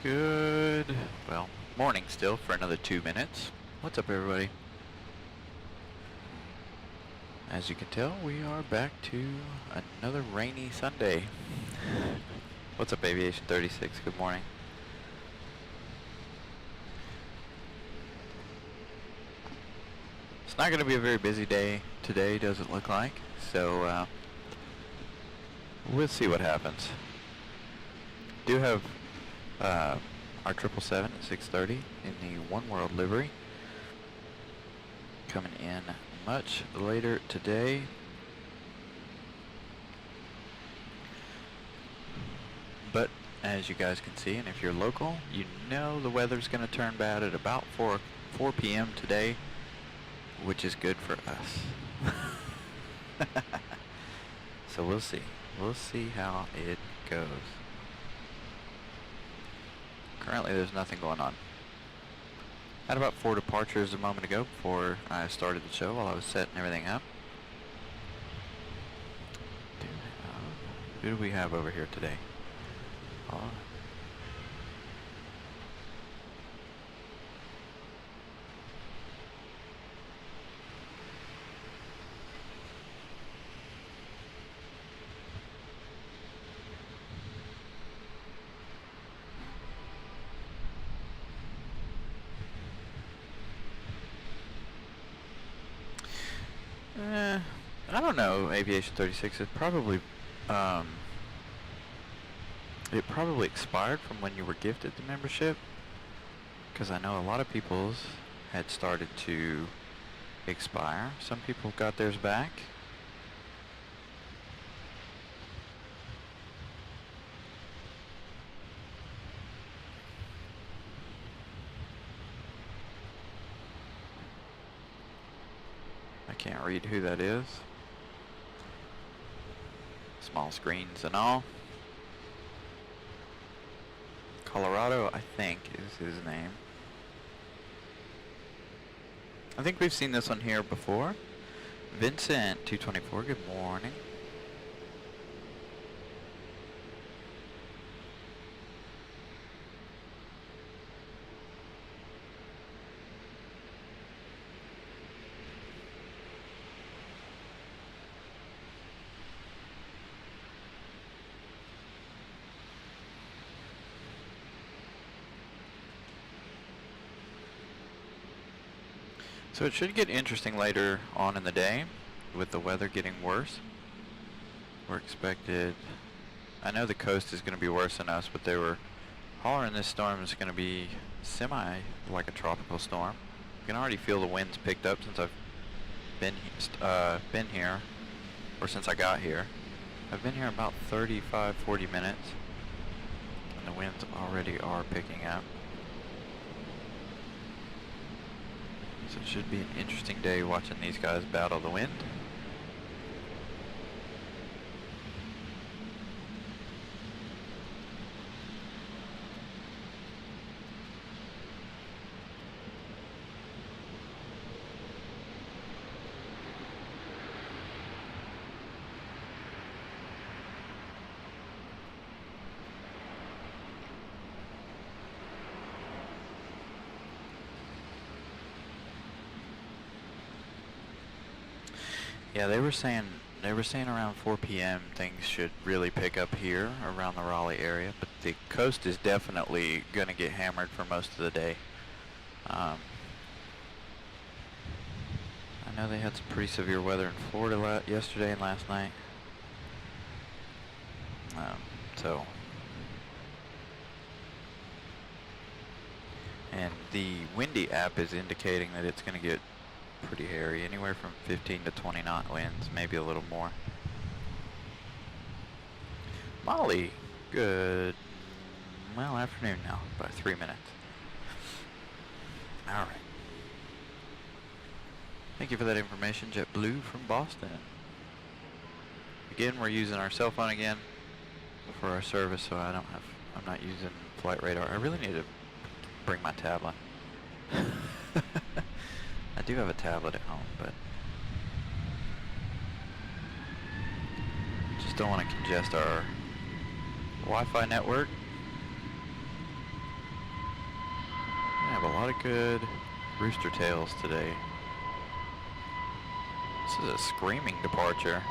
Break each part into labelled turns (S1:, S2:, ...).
S1: Good, well, morning still for another 2 minutes. What's up, everybody? As you can tell, we are back to another rainy Sunday. What's up, Aviation 36? Good morning. It's not going to be a very busy day today, doesn't look like, so we'll see what happens. Do have our 777 at 6:30 in the One World livery coming in much later today. But as you guys can see, and if you're local, you know the weather's going to turn bad at about 4 p.m. today, which is good for us. So we'll see. We'll see how it goes. Currently there's nothing going on. Had about 4 departures a moment ago before I started the show while I was setting everything up. Who do we have over here today? I don't know, Aviation 36, it probably expired from when you were gifted the membership, because I know a lot of people's had started to expire. Some people got theirs back. I can't read who that is. Small screens and all. Colorado, I think, is his name. I think we've seen this one here before. Vincent 224, good morning. So it should get interesting later on in the day with the weather getting worse. We're expected, I know the coast is going to be worse than us, but they were hollering this storm is going to be semi like a tropical storm. You can already feel the winds picked up since I've been here, or since I got here. I've been here about 35-40 minutes, and the winds already are picking up. So it should be an interesting day watching these guys battle the wind. Yeah, they were saying around 4 p.m. things should really pick up here around the Raleigh area, but the coast is definitely going to get hammered for most of the day. I know they had some pretty severe weather in Florida yesterday and last night. And the Windy app is indicating that it's going to get pretty hairy, anywhere from 15 to 20 knot winds, maybe a little more. Molly, good, well, afternoon now, by 3 minutes. Alright. Thank you for that information, JetBlue from Boston. Again, we're using our cell phone again for our service, so I'm not using Flight Radar. I really need to bring my tablet. I do have a tablet at home, but just don't want to congest our Wi-Fi network. a lot of good rooster tails today. This is a screaming departure.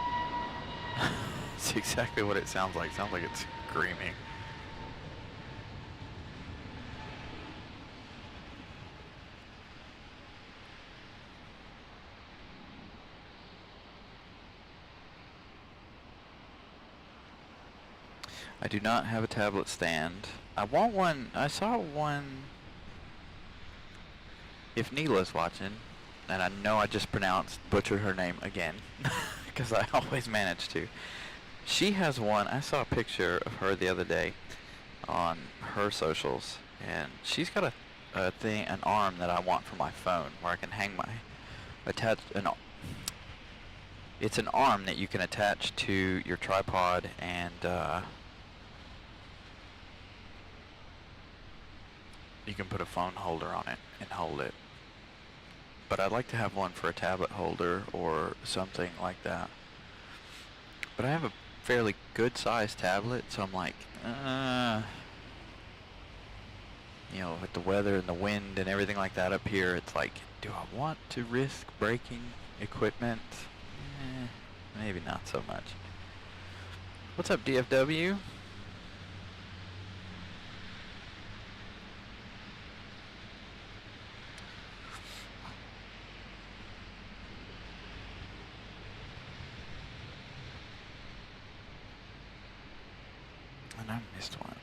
S1: It's exactly what it sounds like. Sounds like it's screaming. I do not have a tablet stand. I want one. I saw one. If Neela's watching, and I know I just butchered her name again, because I always manage to. She has one. I saw a picture of her the other day on her socials, and she's got an arm that I want for my phone, where I can hang my it's an arm that you can attach to your tripod, and you can put a phone holder on it and hold it. But I'd like to have one for a tablet holder or something like that. But I have a fairly good sized tablet, so I'm like, you know, with the weather and the wind and everything like that up here, it's like, do I want to risk breaking equipment? Maybe not so much. What's up, DFW? And I missed one.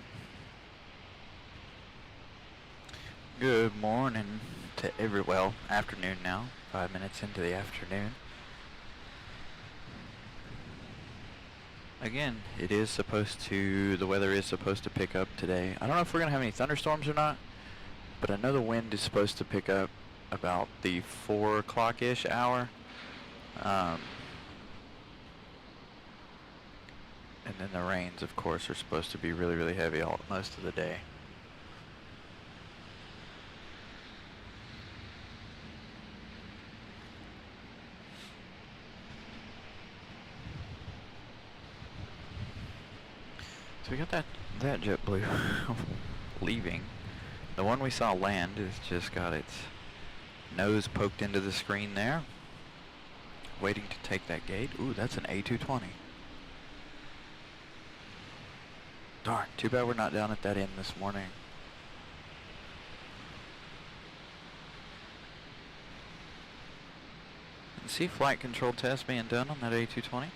S1: Good morning to well, afternoon now. 5 minutes into the afternoon. Again, the weather is supposed to pick up today. I don't know if we're going to have any thunderstorms or not, but I know the wind is supposed to pick up about the 4 o'clock-ish hour. And then the rains, of course, are supposed to be really, really heavy most of the day. So we got that JetBlue leaving. The one we saw land has just got its nose poked into the screen there, waiting to take that gate. Ooh, that's an A220. Darn, too bad we're not down at that inn this morning. See flight control test being done on that A220.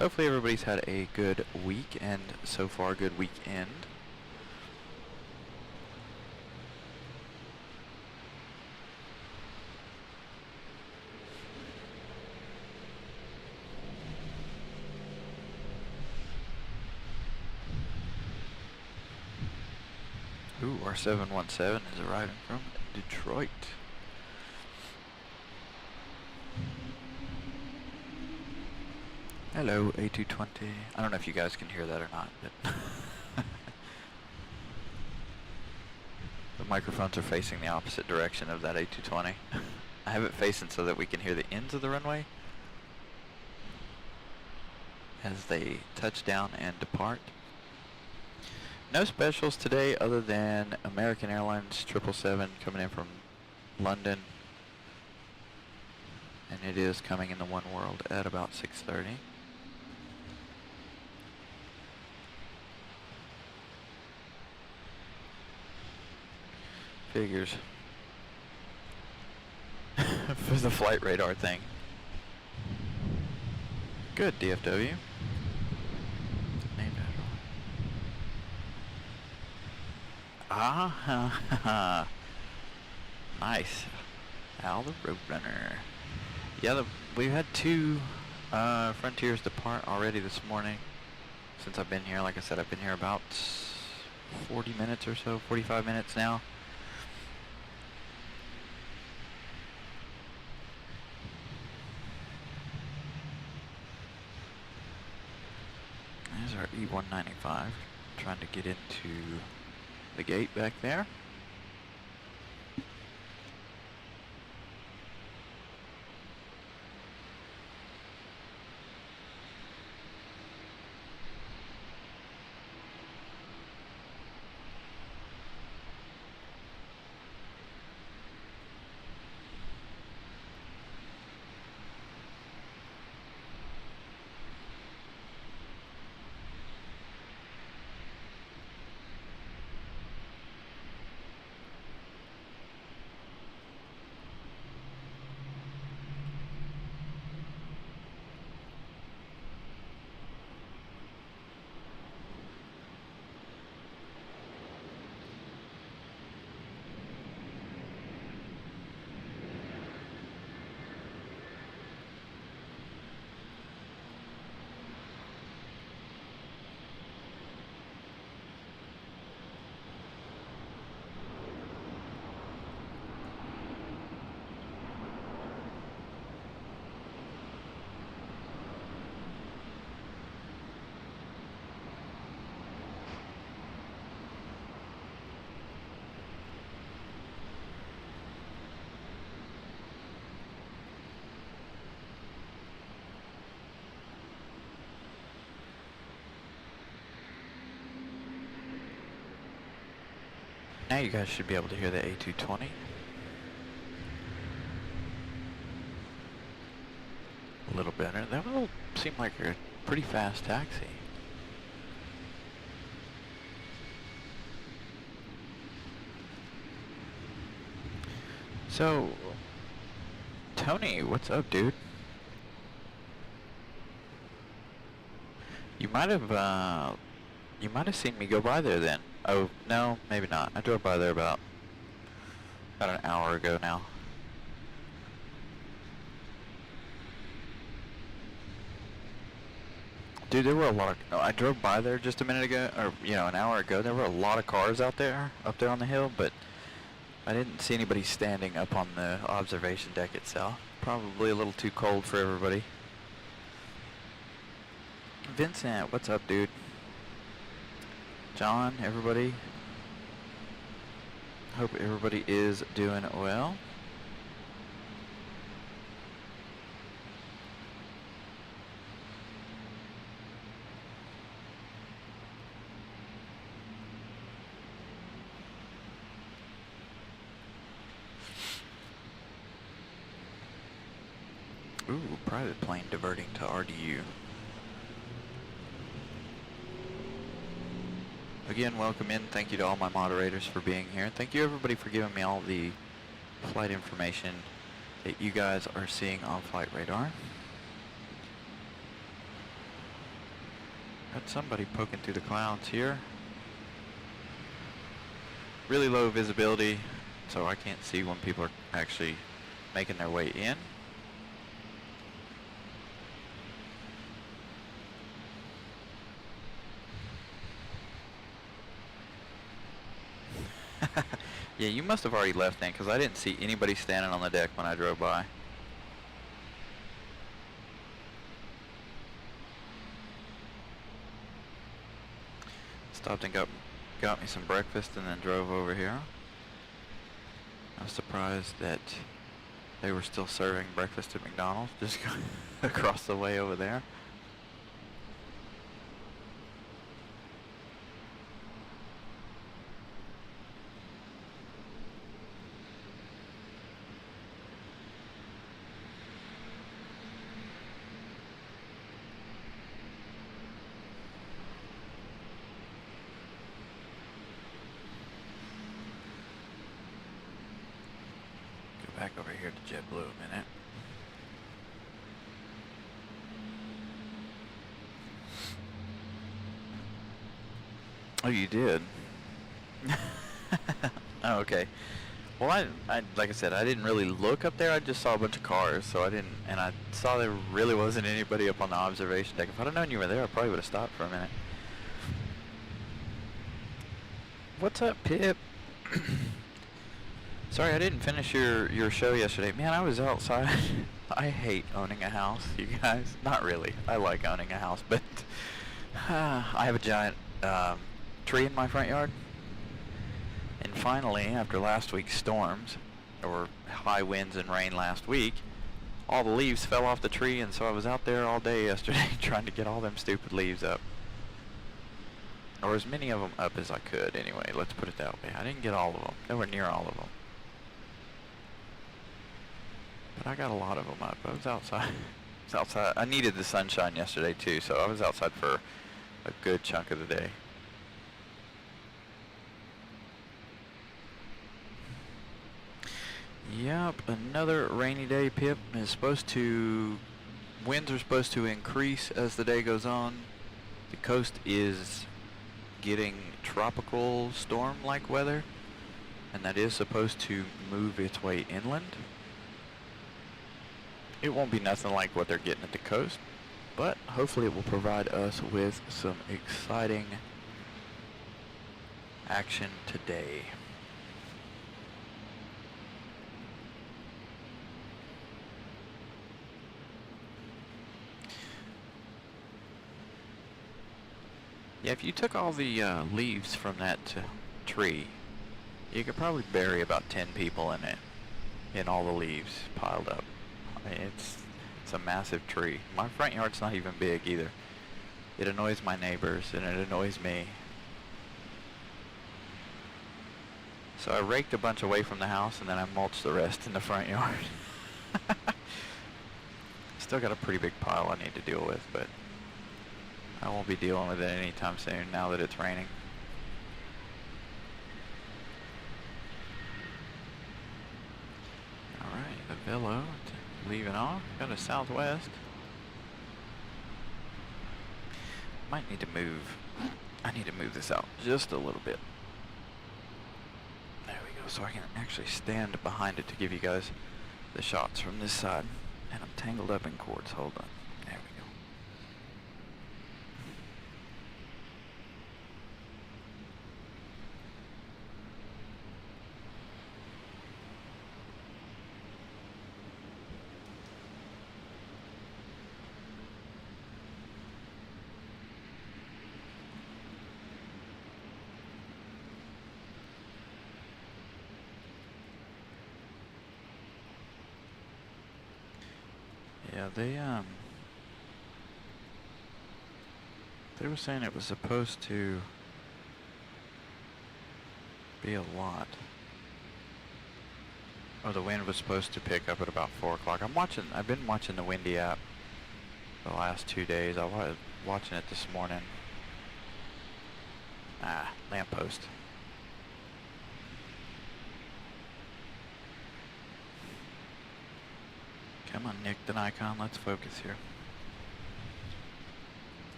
S1: Hopefully everybody's had a good week, and so far good weekend. Ooh, our 717 is arriving from Detroit. Hello, A220. I don't know if you guys can hear that or not, but the microphones are facing the opposite direction of that A220. I have it facing so that we can hear the ends of the runway as they touch down and depart. No specials today other than American Airlines 777 coming in from London. And it is coming in the One World at about 6:30. Figures. For the flight radar thing. Good, DFW. Named after. Nice. Al the Roadrunner. Yeah, we've had 2 Frontiers depart already this morning since I've been here. Like I said, I've been here about 40 minutes or so, 45 minutes now. There's our E195 trying to get into the gate back there. Now you guys should be able to hear the A220. A little better. That will seem like a pretty fast taxi. So, Tony, what's up, dude? You might have seen me go by there then. Oh, no, maybe not. I drove by there about an hour ago now. Dude, there were a lot of, no, I drove by there just a minute ago, or, you know, an hour ago. There were a lot of cars out there, up there on the hill, but I didn't see anybody standing up on the observation deck itself. Probably a little too cold for everybody. Vincent, what's up, dude? John, everybody. Hope everybody is doing well. Ooh, private plane diverting to RDU. Again, welcome in. Thank you to all my moderators for being here. And thank you everybody for giving me all the flight information that you guys are seeing on Flight Radar. Got somebody poking through the clouds here. Really low visibility, so I can't see when people are actually making their way in. Yeah, you must have already left then, because I didn't see anybody standing on the deck when I drove by. Stopped and got me some breakfast and then drove over here. I was surprised that they were still serving breakfast at McDonald's, just across the way over there. Back over here to JetBlue a minute. Oh, you did? Oh, okay. Well, I like I said, I didn't really look up there. I just saw a bunch of cars, so I didn't, and I saw there really wasn't anybody up on the observation deck. If I'd have known you were there, I probably would have stopped for a minute. What's up, Pip? Sorry, I didn't finish your show yesterday. Man, I was outside. I hate owning a house, you guys. Not really. I like owning a house, but I have a giant tree in my front yard. And finally, after last week's storms, or high winds and rain last week, all the leaves fell off the tree, and so I was out there all day yesterday trying to get all them stupid leaves up. Or as many of them up as I could, anyway. Let's put it that way. I didn't get all of them. Nowhere near all of them. But I got a lot of them up. I was outside. I needed the sunshine yesterday too, so I was outside for a good chunk of the day. Yep, another rainy day, Pip. Is supposed to, winds are supposed to increase as the day goes on. The coast is getting tropical storm-like weather, and that is supposed to move its way inland. It won't be nothing like what they're getting at the coast, but hopefully it will provide us with some exciting action today. Yeah, if you took all the leaves from that tree, you could probably bury about 10 people in it, in all the leaves piled up. I mean, it's a massive tree. My front yard's not even big either. It annoys my neighbors and it annoys me. So I raked a bunch away from the house and then I mulched the rest in the front yard. Still got a pretty big pile I need to deal with, but I won't be dealing with it anytime soon now that it's raining. Alright, the Velo leaving off. Got a southwest. Might need to move. I need to move this out just a little bit. There we go, so I can actually stand behind it to give you guys the shots from this side. And I'm tangled up in cords. Hold on. There we go. Yeah, they were saying it was supposed to be a lot. Or the wind was supposed to pick up at about 4 o'clock. I've been watching the Windy app the last 2 days. I was watching it this morning. Lamppost. Come on, Nick the Nikon, let's focus here.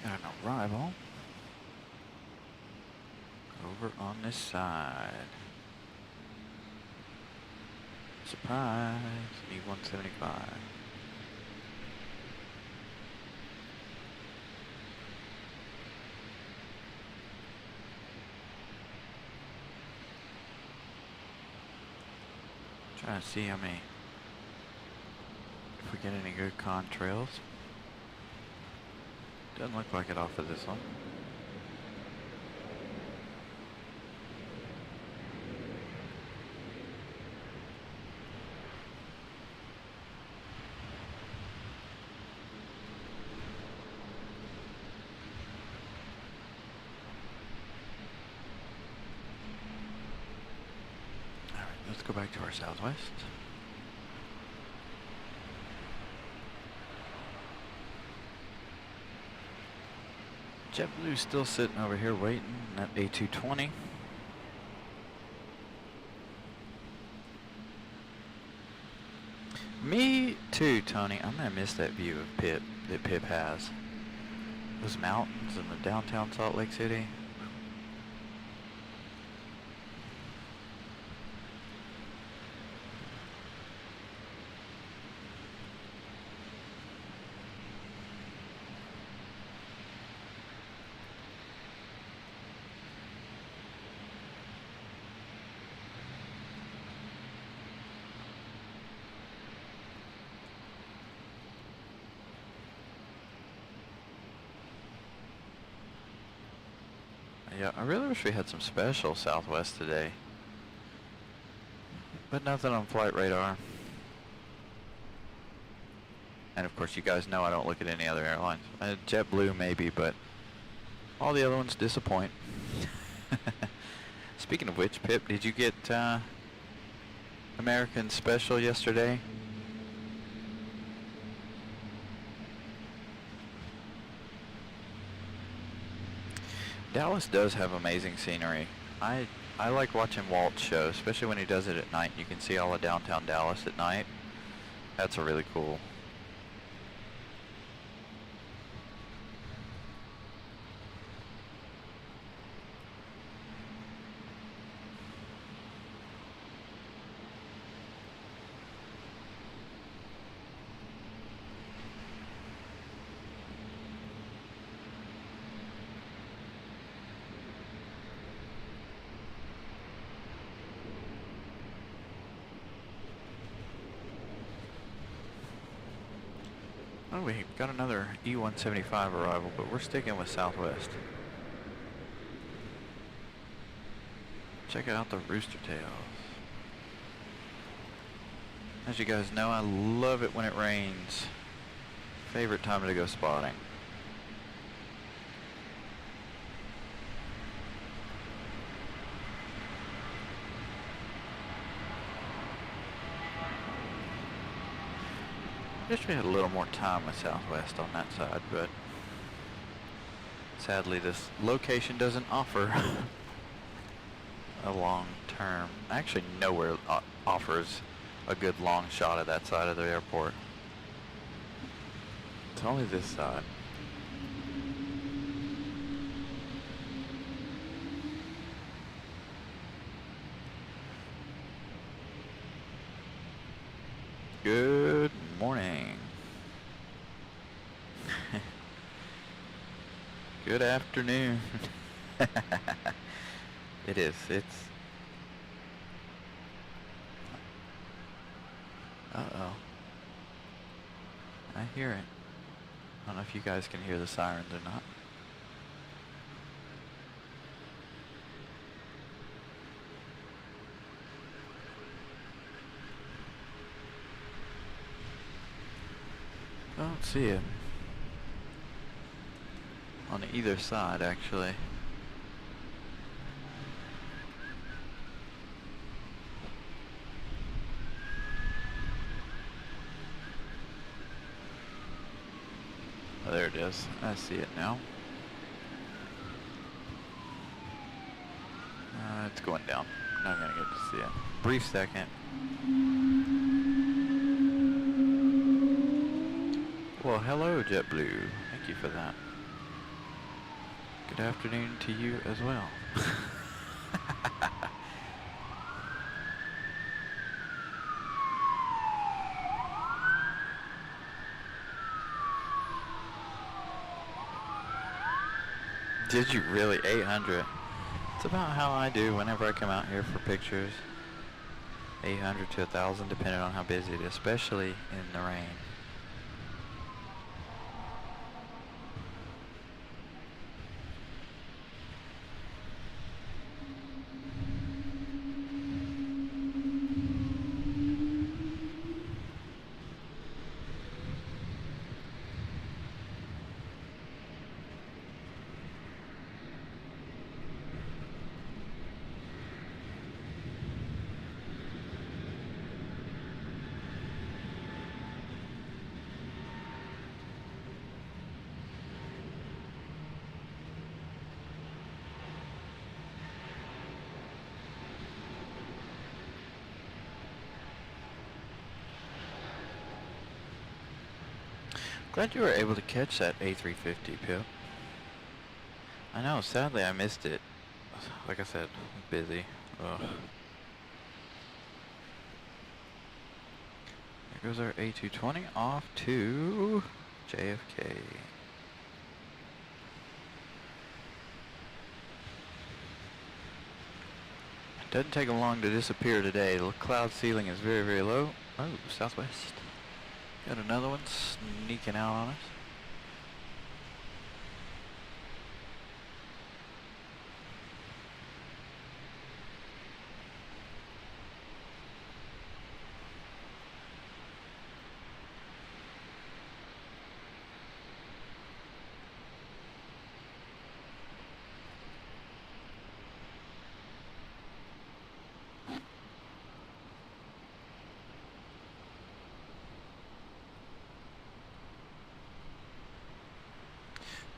S1: Got an arrival over on this side. Surprise, me 175. Trying to see if we get any good contrails. Doesn't look like it off of this one. Alright, let's go back to our southwest. JetBlue's still sitting over here waiting at A220. Me too, Tony. I'm gonna miss that view of Pip that Pip has. Those mountains in the downtown Salt Lake City. Yeah, I really wish we had some special Southwest today. But nothing on flight radar. And of course you guys know I don't look at any other airlines. JetBlue maybe, but all the other ones disappoint. Speaking of which, Pip, did you get American Special yesterday? Dallas does have amazing scenery. I like watching Walt's show, especially when he does it at night. You can see all of downtown Dallas at night. That's a really cool. Oh, we've got another E-175 arrival, but we're sticking with Southwest. Check out the rooster tails. As you guys know, I love it when it rains. Favorite time to go spotting. Wish we had a little more time with Southwest on that side, but sadly this location doesn't offer a long term. Actually, nowhere offers a good long shot at that side of the airport. It's only this side. Good morning. Good afternoon. It is. It's. Uh-oh. I hear it. I don't know if you guys can hear the sirens or not. I don't see it. On either side, actually. Oh, there it is. I see it now. It's going down. Not gonna get to see it. Brief second. Well, hello, JetBlue. Thank you for that. Good afternoon to you as well. Did you really? 800. It's about how I do whenever I come out here for pictures. 800 to 1,000 depending on how busy it is, especially in the rain. Glad you were able to catch that A350, Pip. I know, sadly I missed it. Like I said, busy. Ugh. There goes our A220 off to JFK. Doesn't take them long to disappear today. The cloud ceiling is very, very low. Oh, Southwest. Got another one sneaking out on us.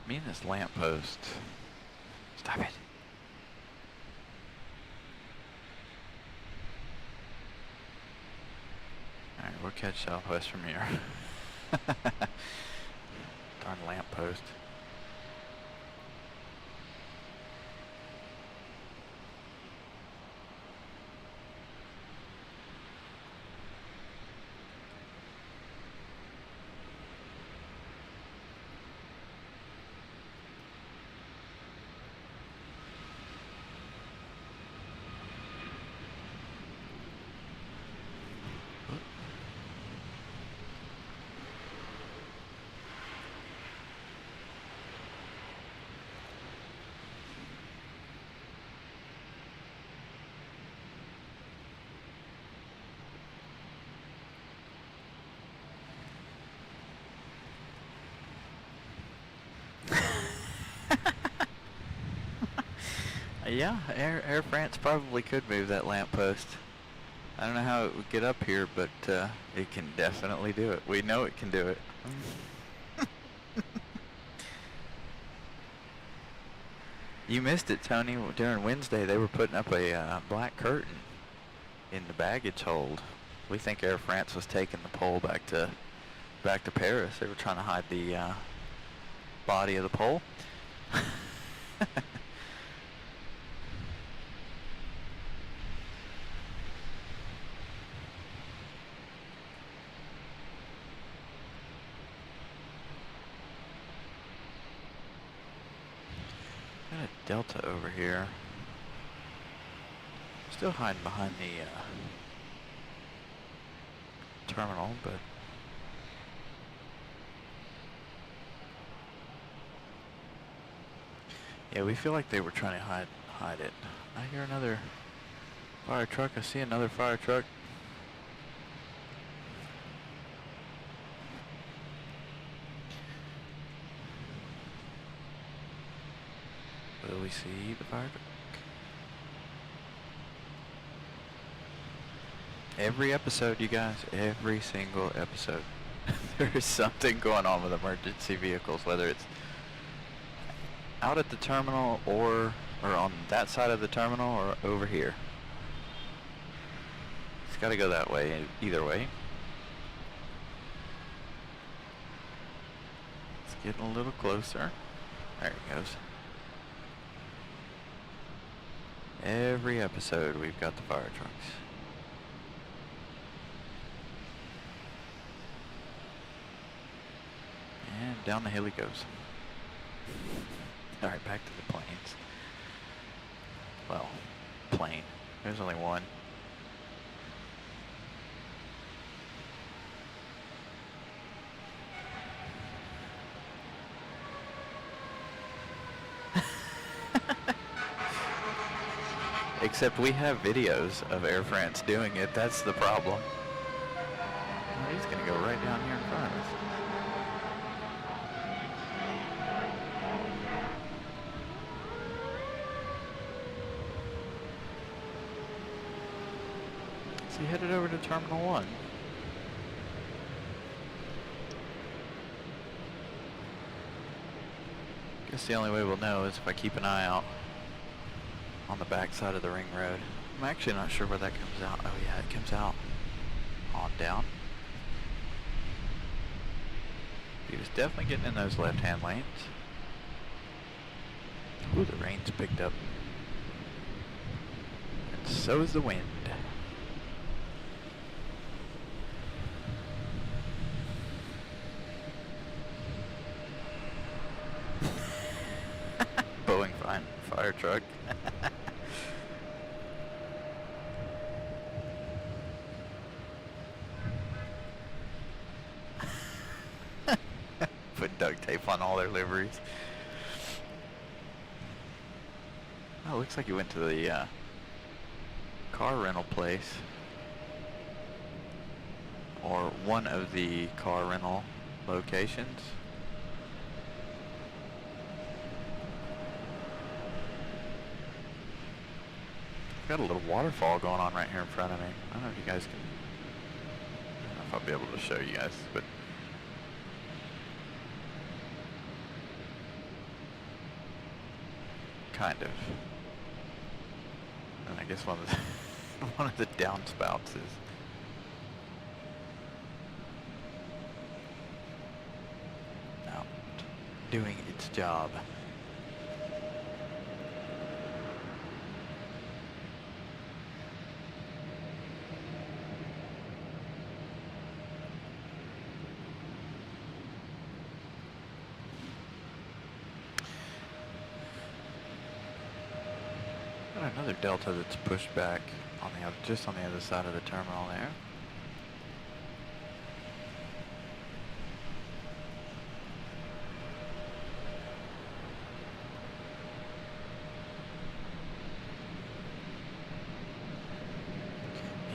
S1: Me and this lamppost. Stop it. Alright, we'll catch Southwest from here. Darn lamppost. Yeah, Air France probably could move that lamppost. I don't know how it would get up here, but it can definitely do it. We know it can do it. You missed it, Tony. During Wednesday, they were putting up a black curtain in the baggage hold. We think Air France was taking the pole back to Paris. They were trying to hide the body of the pole. Got a Delta over here. Still hiding behind the terminal, but yeah, we feel like they were trying to hide it. I hear another fire truck. I see another fire truck. Will we see the fire truck? Every episode, you guys, every single episode, there is something going on with emergency vehicles, whether it's out at the terminal or on that side of the terminal or over here. It's got to go that way, either way. It's getting a little closer. There it goes. Every episode, we've got the fire trucks. And down the hill he goes. Alright, back to the planes. Well, plane. There's only one. Except we have videos of Air France doing it. That's the problem. Oh, he's going to go right down here in front of us. So he headed over to Terminal 1. Guess the only way we'll know is if I keep an eye out on the back side of the ring road. I'm actually not sure where that comes out. Oh yeah, it comes out on down. He was definitely getting in those left-hand lanes. Ooh, the rain's picked up. And so is the wind. Boeing fire truck. Put duct tape on all their liveries. Oh, it looks like he went to the car rental place. Or one of the car rental locations. Got a little waterfall going on right here in front of me. I don't know if you guys can... I don't know if I'll be able to show you guys, but... kind of. And I guess one of the one of the downspouts is out doing its job. Another Delta that's pushed back on the other, just on the other side of the terminal there.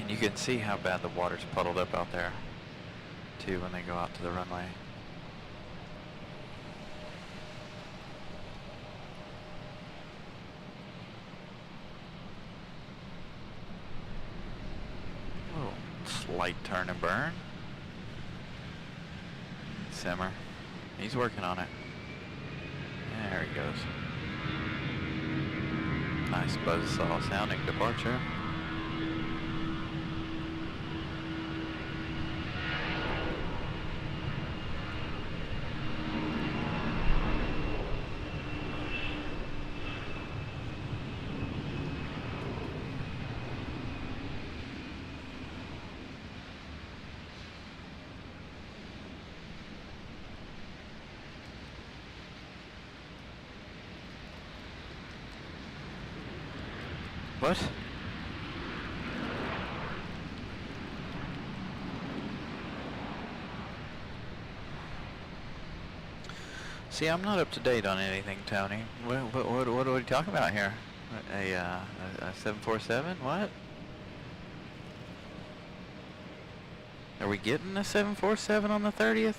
S1: And you can see how bad the water's puddled up out there too when they go out to the runway. light turn and burn. Simmer. He's working on it. There he goes. Nice buzzsaw sounding departure. What? See, I'm not up to date on anything, Tony. What are we talking about here? A 747? What? Are we getting a 747 on the 30th?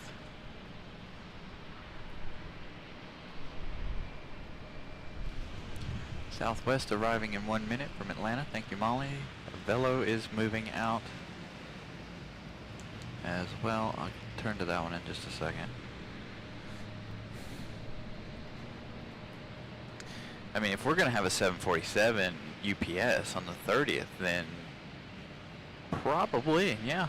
S1: Southwest arriving in 1 minute from Atlanta. Thank you, Molly. Velo is moving out as well. I'll turn to that one in just a second. I mean, if we're going to have a 747 UPS on the 30th, then probably, yeah.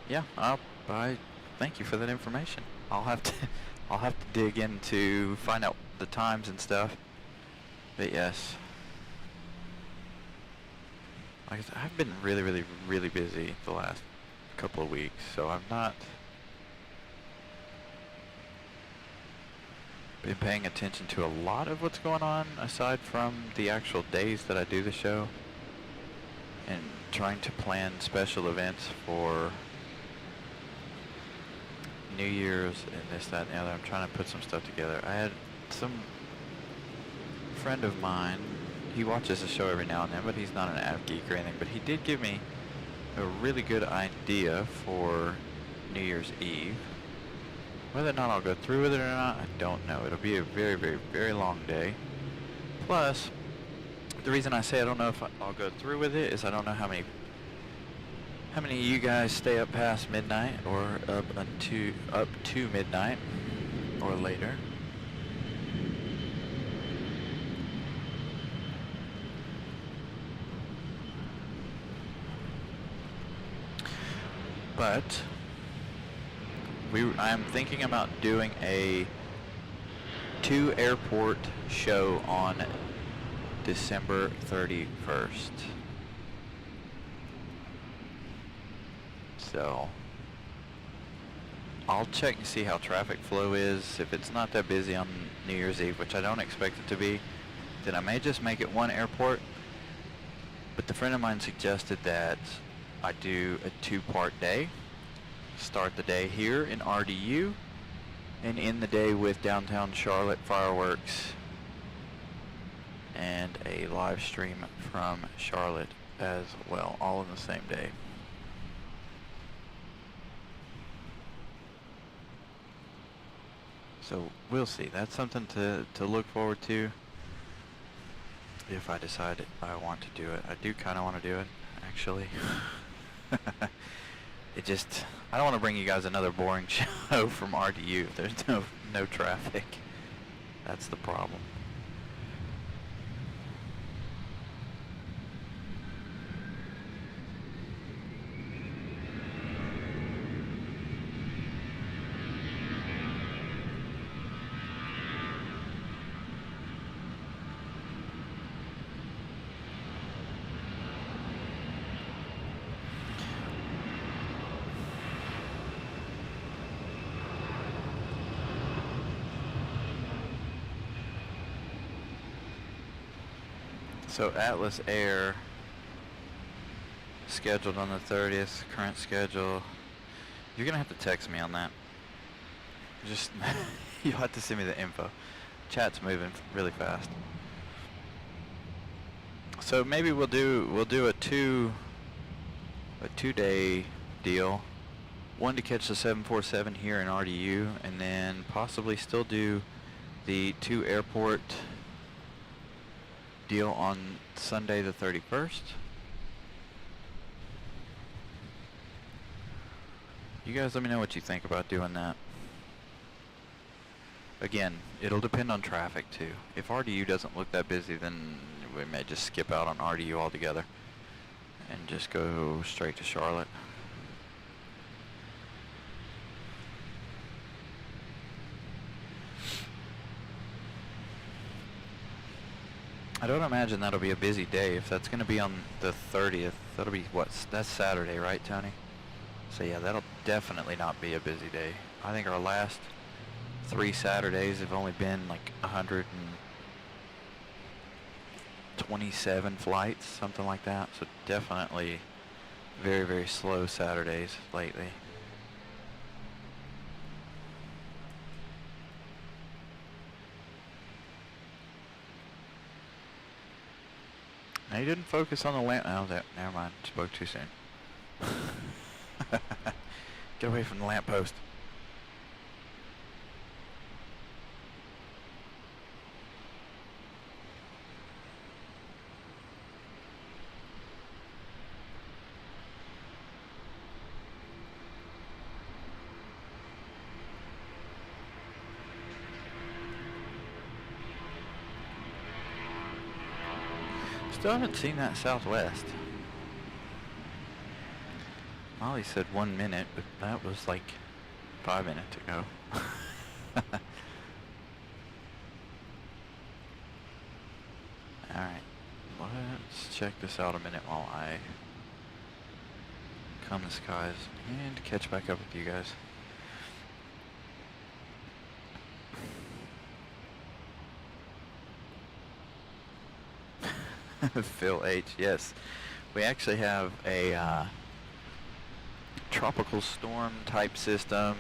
S1: Yeah, I thank you for that information. I'll have to dig in to find out the times and stuff. But yes. Like I said, I've been really busy the last couple of weeks, so I've not been paying attention to a lot of what's going on aside from the actual days that I do the show, and trying to plan special events for New Year's and this, that, and the other. I'm trying to put some stuff together. I had some friend of mine, he watches the show every now and then, but he's not an avid geek or anything, but he did give me a really good idea for New Year's Eve. Whether or not I'll go through with it or not, I don't know. It'll be a very long day. Plus, the reason I say I don't know if I'll go through with it is I don't know how many of you guys stay up past midnight or up to midnight or later. But I'm thinking about doing a 2-airport show on December 31st. So I'll check and see how traffic flow is. If it's not that busy on New Year's Eve, which I don't expect it to be, then I may just make it 1 airport. But the friend of mine suggested that I do a 2-part day. Start the day here in RDU and end the day with downtown Charlotte fireworks and a live stream from Charlotte as well, all in the same day. So we'll see. That's something to look forward to if I decide I want to do it. I do kind of want to do it, actually. I don't want to bring you guys another boring show from RDU. There's no traffic. That's the problem. So Atlas Air scheduled on the 30th, current schedule. You're gonna have to text me on that. Just you'll have to send me the info. Chat's moving really fast. So maybe we'll do a two-day deal. One to catch the 747 here in RDU, and then possibly still do the 2-airport deal on Sunday the 31st. You guys let me know what you think about doing that. Again, it'll depend on traffic too. If RDU doesn't look that busy, then we may just skip out on RDU altogether and just go straight to Charlotte. I don't imagine that'll be a busy day. If that's going to be on the 30th, that'll be what? That's Saturday, right, Tony? So yeah, that'll definitely not be a busy day. I think our last 3 Saturdays have only been like 127 flights, something like that. So definitely very, very slow Saturdays lately. Now you didn't focus on the lamp. Oh, never mind. Spoke too soon. Get away from the lamppost. Still haven't seen that Southwest. Molly said 1 minute, but that was like 5 minutes ago. Alright, let's check this out a minute while I comb the skies and catch back up with you guys. Phil H, yes. We actually have a tropical storm type system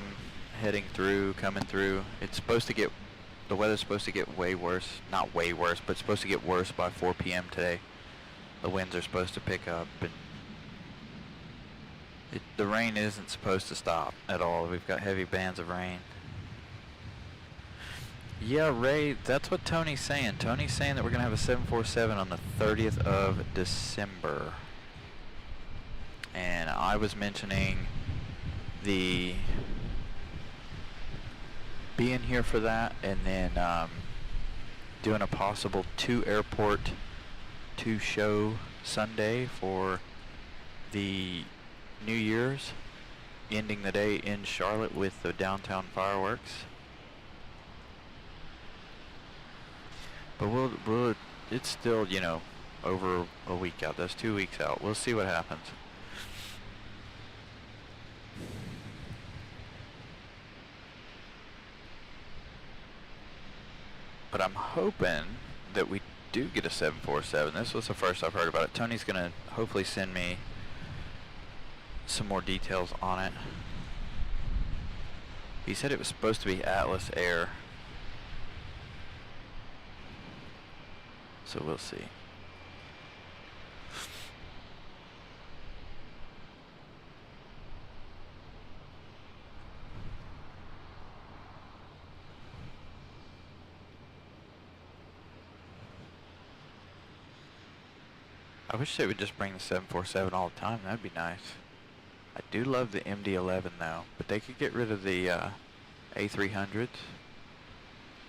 S1: heading through, coming through. It's supposed to get, the weather's supposed to get way worse. Not way worse, but it's supposed to get worse by 4 p.m. today. The winds are supposed to pick up, and the rain isn't supposed to stop at all. We've got heavy bands of rain. Yeah, Ray, that's what Tony's saying. Tony's saying that we're going to have a 747 on the 30th of December. And I was mentioning the being here for that, and then doing a possible 2 airport, 2 show Sunday for the New Year's, ending the day in Charlotte with the downtown fireworks. But it's still, you know, over a week out. That's 2 weeks out. We'll see what happens. But I'm hoping that we do get a 747. This was the first I've heard about it. Tony's going to hopefully send me some more details on it. He said it was supposed to be Atlas Air. So we'll see. I wish they would just bring the 747 all the time. That'd be nice. I do love the MD-11 though, but they could get rid of the A300s.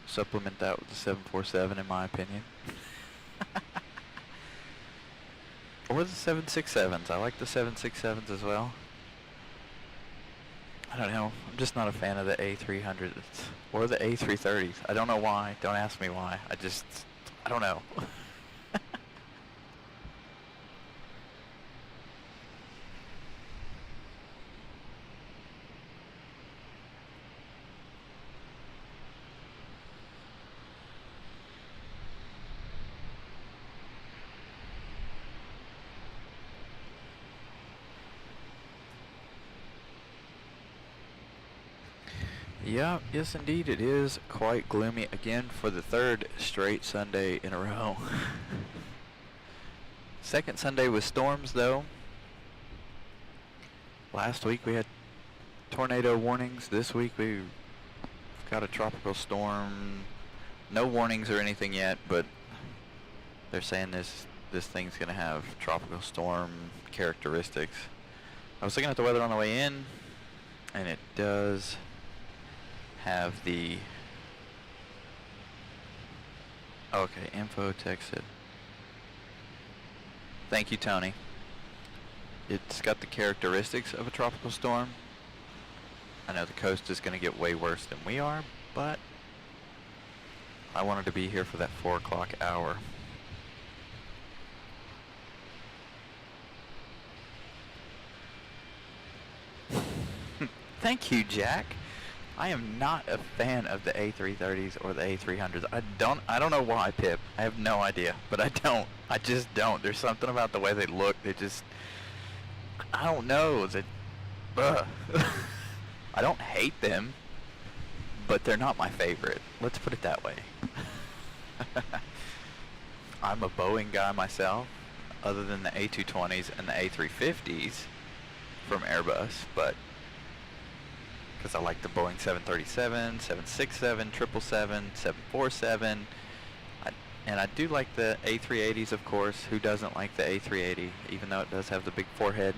S1: Supplement that with the 747 in my opinion. Or the 767s. I like the 767s as well. I don't know. I'm just not a fan of the A300s or the A330s. I don't know why. Don't ask me why. I don't know. Yeah, yes indeed, it is quite gloomy again for the 3rd straight Sunday in a row. Second Sunday with storms though. Last week we had tornado warnings. This week we've got a tropical storm. No warnings or anything yet, but they're saying this thing's gonna have tropical storm characteristics. I was looking at the weather on the way in. And it does have the... Okay, info texted. Thank you, Tony. It's got the characteristics of a tropical storm. I know the coast is going to get way worse than we are, but I wanted to be here for that 4 o'clock hour. Thank you, Jack. I am not a fan of the A330s or the A300s. I don't know why, Pip. I have no idea, but I don't. I just don't. There's something about the way they look. They just, I don't know. I don't hate them, but they're not my favorite. Let's put it that way. I'm a Boeing guy myself, other than the A220s and the A350s from Airbus, but because I like the Boeing 737, 767, 777, 747, and I do like the A380s, of course. Who doesn't like the A380, even though it does have the big forehead?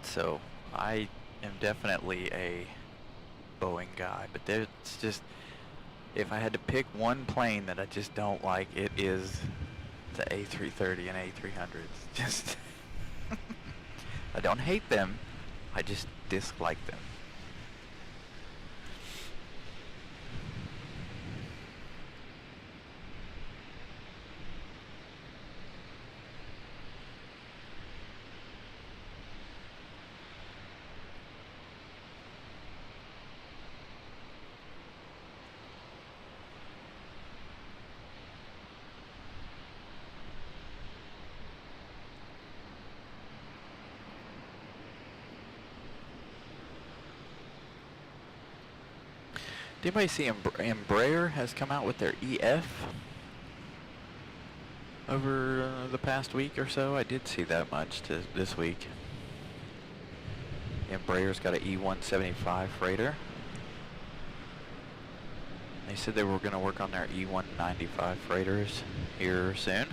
S1: So I am definitely a Boeing guy, but it's just, if I had to pick one plane that I just don't like, it is the A330 and A300s. Just I don't hate them, I just dislike them. Did anybody see Embraer has come out with their EF over the past week or so? I did see that much this week. Embraer's got an E175 freighter. They said they were going to work on their E195 freighters here soon.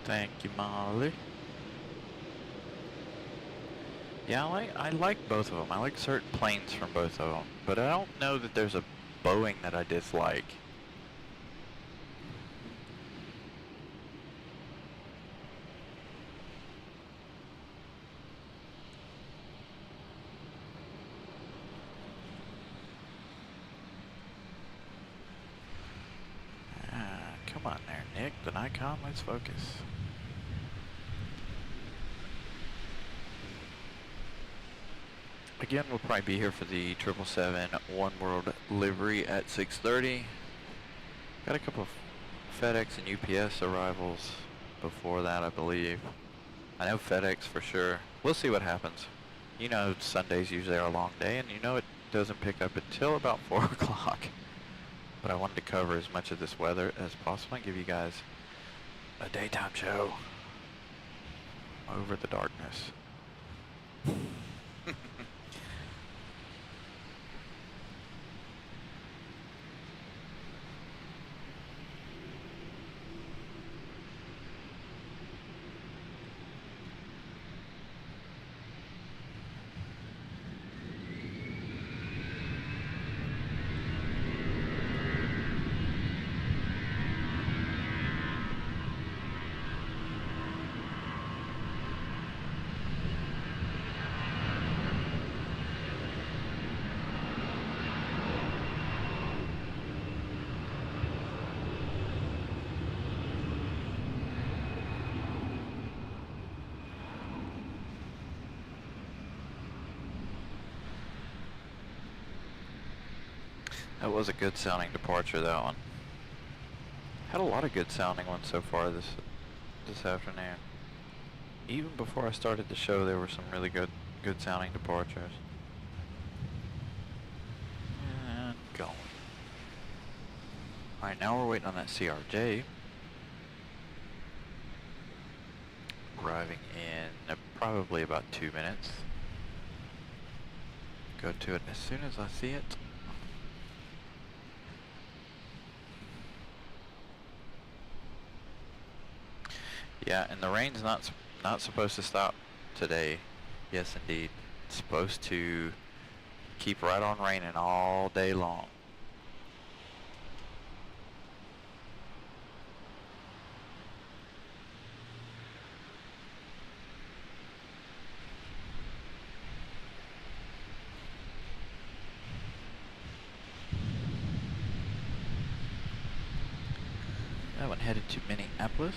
S1: Thank you, Molly. Yeah, I like both of them. I like certain planes from both of them, but I don't know that there's a Boeing that I dislike. Come on there, Nick. The Nikon, let's focus. Again, we'll probably be here for the 777 One World livery at 6:30. Got a couple of FedEx and UPS arrivals before that, I believe. I know FedEx for sure. We'll see what happens. You know, Sundays usually are a long day, and you know it doesn't pick up until about 4 o'clock. But I wanted to cover as much of this weather as possible and give you guys a daytime show over the darkness. That was a good sounding departure, that one. Had a lot of good sounding ones so far this afternoon. Even before I started the show, there were some really good sounding departures. And going. Alright, now we're waiting on that CRJ. arriving in probably about 2 minutes. Go to it as soon as I see it. Yeah, and the rain's not supposed to stop today. Yes, indeed. It's supposed to keep right on raining all day long. That one headed to Minneapolis.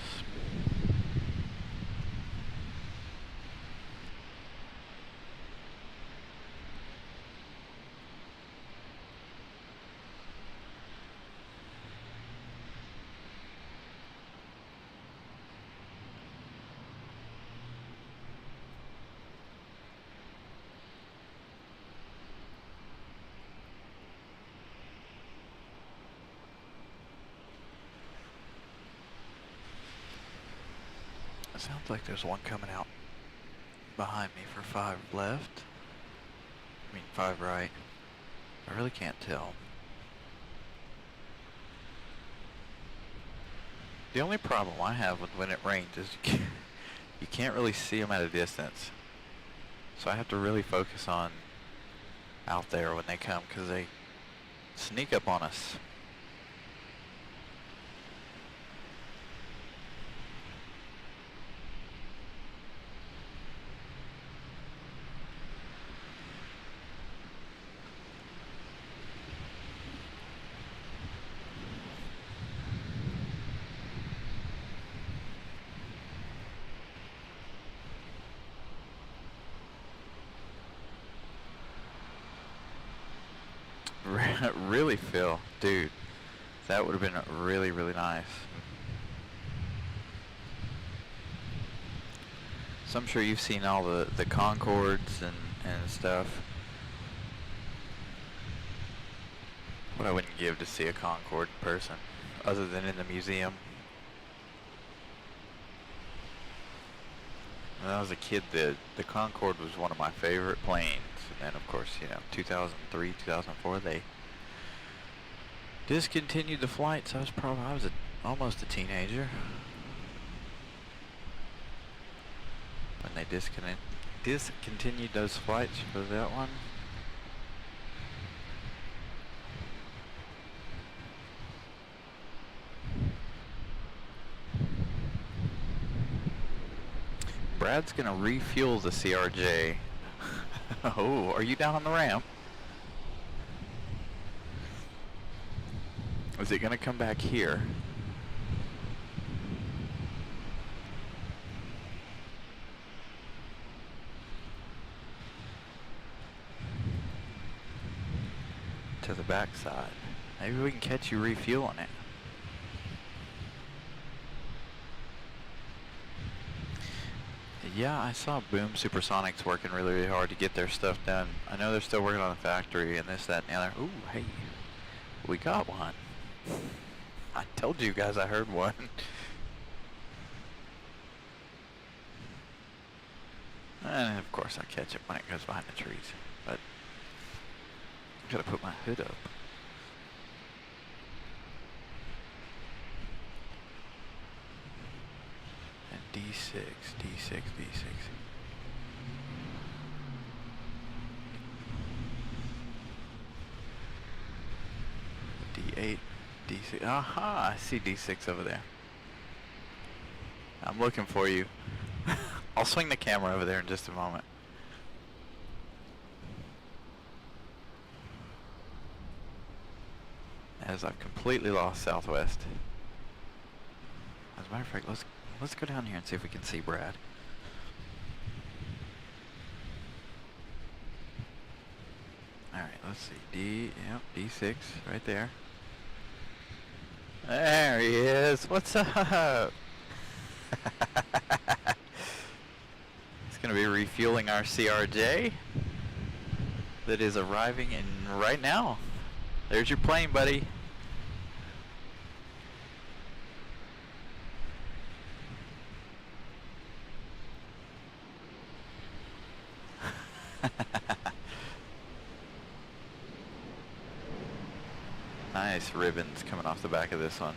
S1: Sounds like there's one coming out behind me for 5 left. I mean 5 right. I really can't tell. The only problem I have with when it rains is you can't really see them at a distance. So I have to really focus on out there when they come, because they sneak up on us. Really, Phil, dude, that would have been really, really nice. So I'm sure you've seen all the Concords and stuff. What I wouldn't give to see a Concorde in person, other than in the museum. When I was a kid, the Concorde was one of my favorite planes. And then, of course, you know, 2003, 2004, they discontinued the flights. I was almost a teenager when they discontinued those flights for that one. Brad's gonna refuel the CRJ. Oh, are you down on the ramp? Is it gonna come back here? To the back side. Maybe we can catch you refueling it. Yeah, I saw Boom Supersonics working really, really hard to get their stuff done. I know they're still working on the factory and this, that, and the other. Ooh, hey, we got one. I told you guys I heard one. And of course I catch it when it goes behind the trees. But I gotta put my hood up. And D6, D6, D6. D8, D6. Aha! I see D6 over there. I'm looking for you. I'll swing the camera over there in just a moment. As I've completely lost Southwest. As a matter of fact, let's go down here and see if we can see Brad. Alright, let's see. D6 right there. There he is. What's up? It's going to be refueling our CRJ that is arriving in right now. There's your plane, buddy. Nice ribbons coming off the back of this one.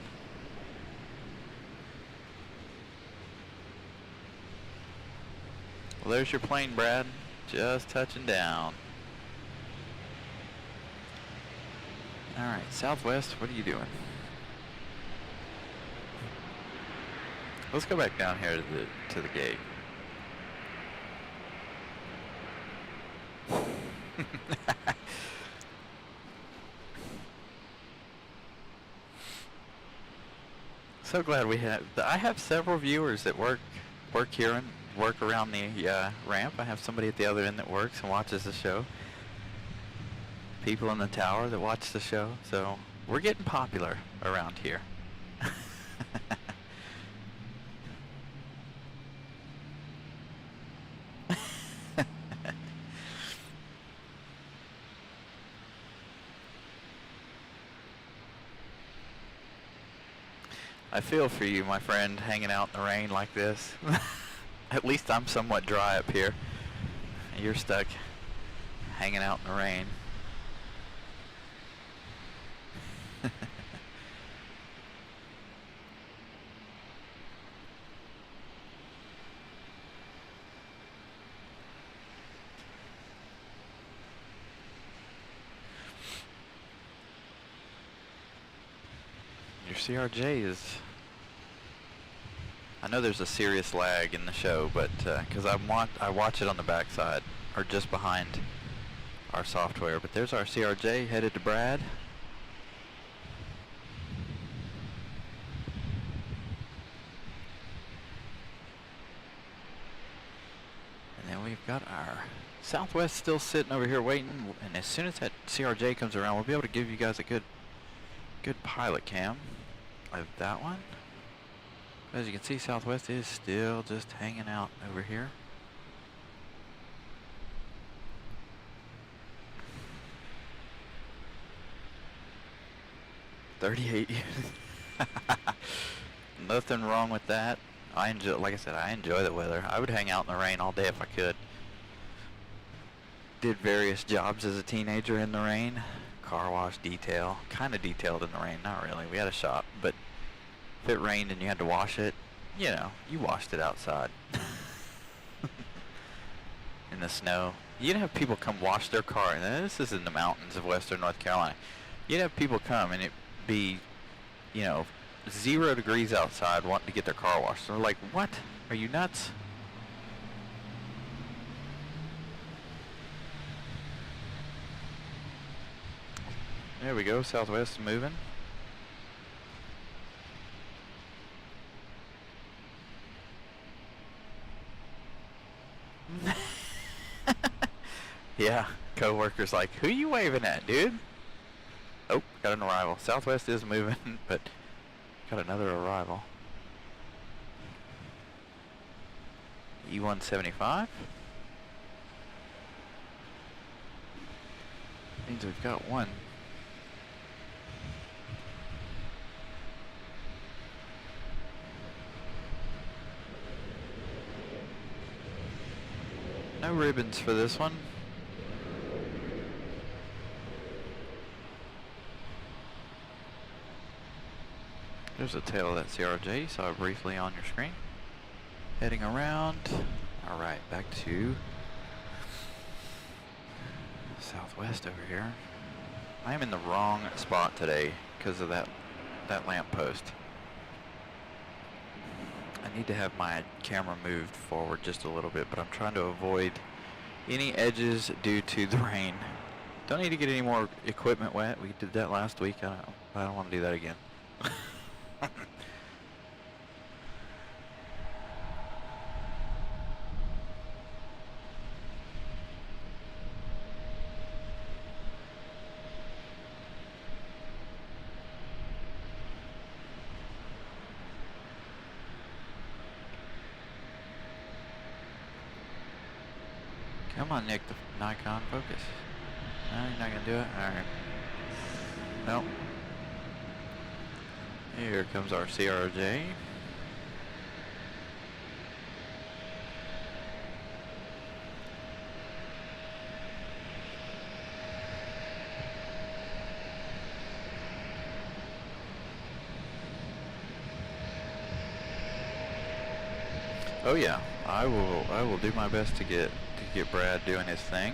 S1: Well, there's your plane, Brad. Just touching down. Alright, Southwest, what are you doing? Let's go back down here to the gate. So glad I have several viewers that work here and work around the ramp. I have somebody at the other end that works and watches the show. People in the tower that watch the show. So we're getting popular around here. I feel for you, my friend, hanging out in the rain like this. At least I'm somewhat dry up here. You're stuck hanging out in the rain. Your CRJ is... I know there's a serious lag in the show, but because I watch it on the backside, or just behind our software. But there's our CRJ headed to Brad. And then we've got our Southwest still sitting over here waiting. And as soon as that CRJ comes around, we'll be able to give you guys a good pilot cam of that one. As you can see, Southwest is still just hanging out over here. $38 Nothing wrong with that. Like I said, I enjoy the weather. I would hang out in the rain all day if I could. Did various jobs as a teenager in the rain. Car wash, detail. Kind of detailed in the rain, not really. We had a shop, but if it rained and you had to wash it, you know, you washed it outside. In the snow. You'd have people come wash their car, and this is in the mountains of western North Carolina. You'd have people come and it'd be, you know, 0 degrees outside wanting to get their car washed. They're like, what? Are you nuts? There we go, Southwest is moving. Yeah, co-worker's like, who you waving at, dude? Oh, got an arrival. Southwest is moving, but got another arrival. E175. Means we've got one. No ribbons for this one. There's the tail of that CRJ you saw briefly on your screen. Heading around. Alright, back to Southwest over here. I am in the wrong spot today because of that lamp post. I need to have my camera moved forward just a little bit, but I'm trying to avoid any edges due to the rain. Don't need to get any more equipment wet. We did that last week. I don't want to do that again. Come on, Nick, the Nikon focus. No, you're not gonna do it? Alright. Nope. Here comes our CRJ. Oh yeah, I will do my best to get Brad doing his thing.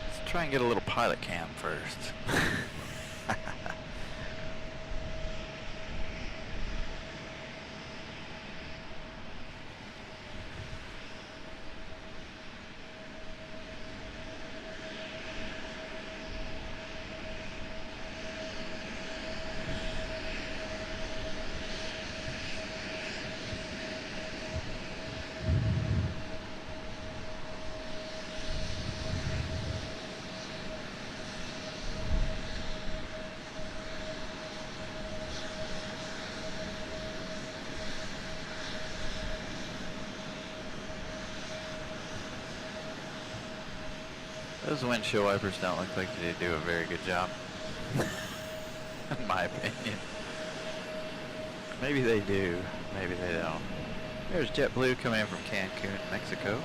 S1: Let's try and get a little pilot cam first. Those windshield wipers don't look like they do a very good job, in my opinion. Maybe they do, maybe they don't. There's JetBlue coming in from Cancun, Mexico.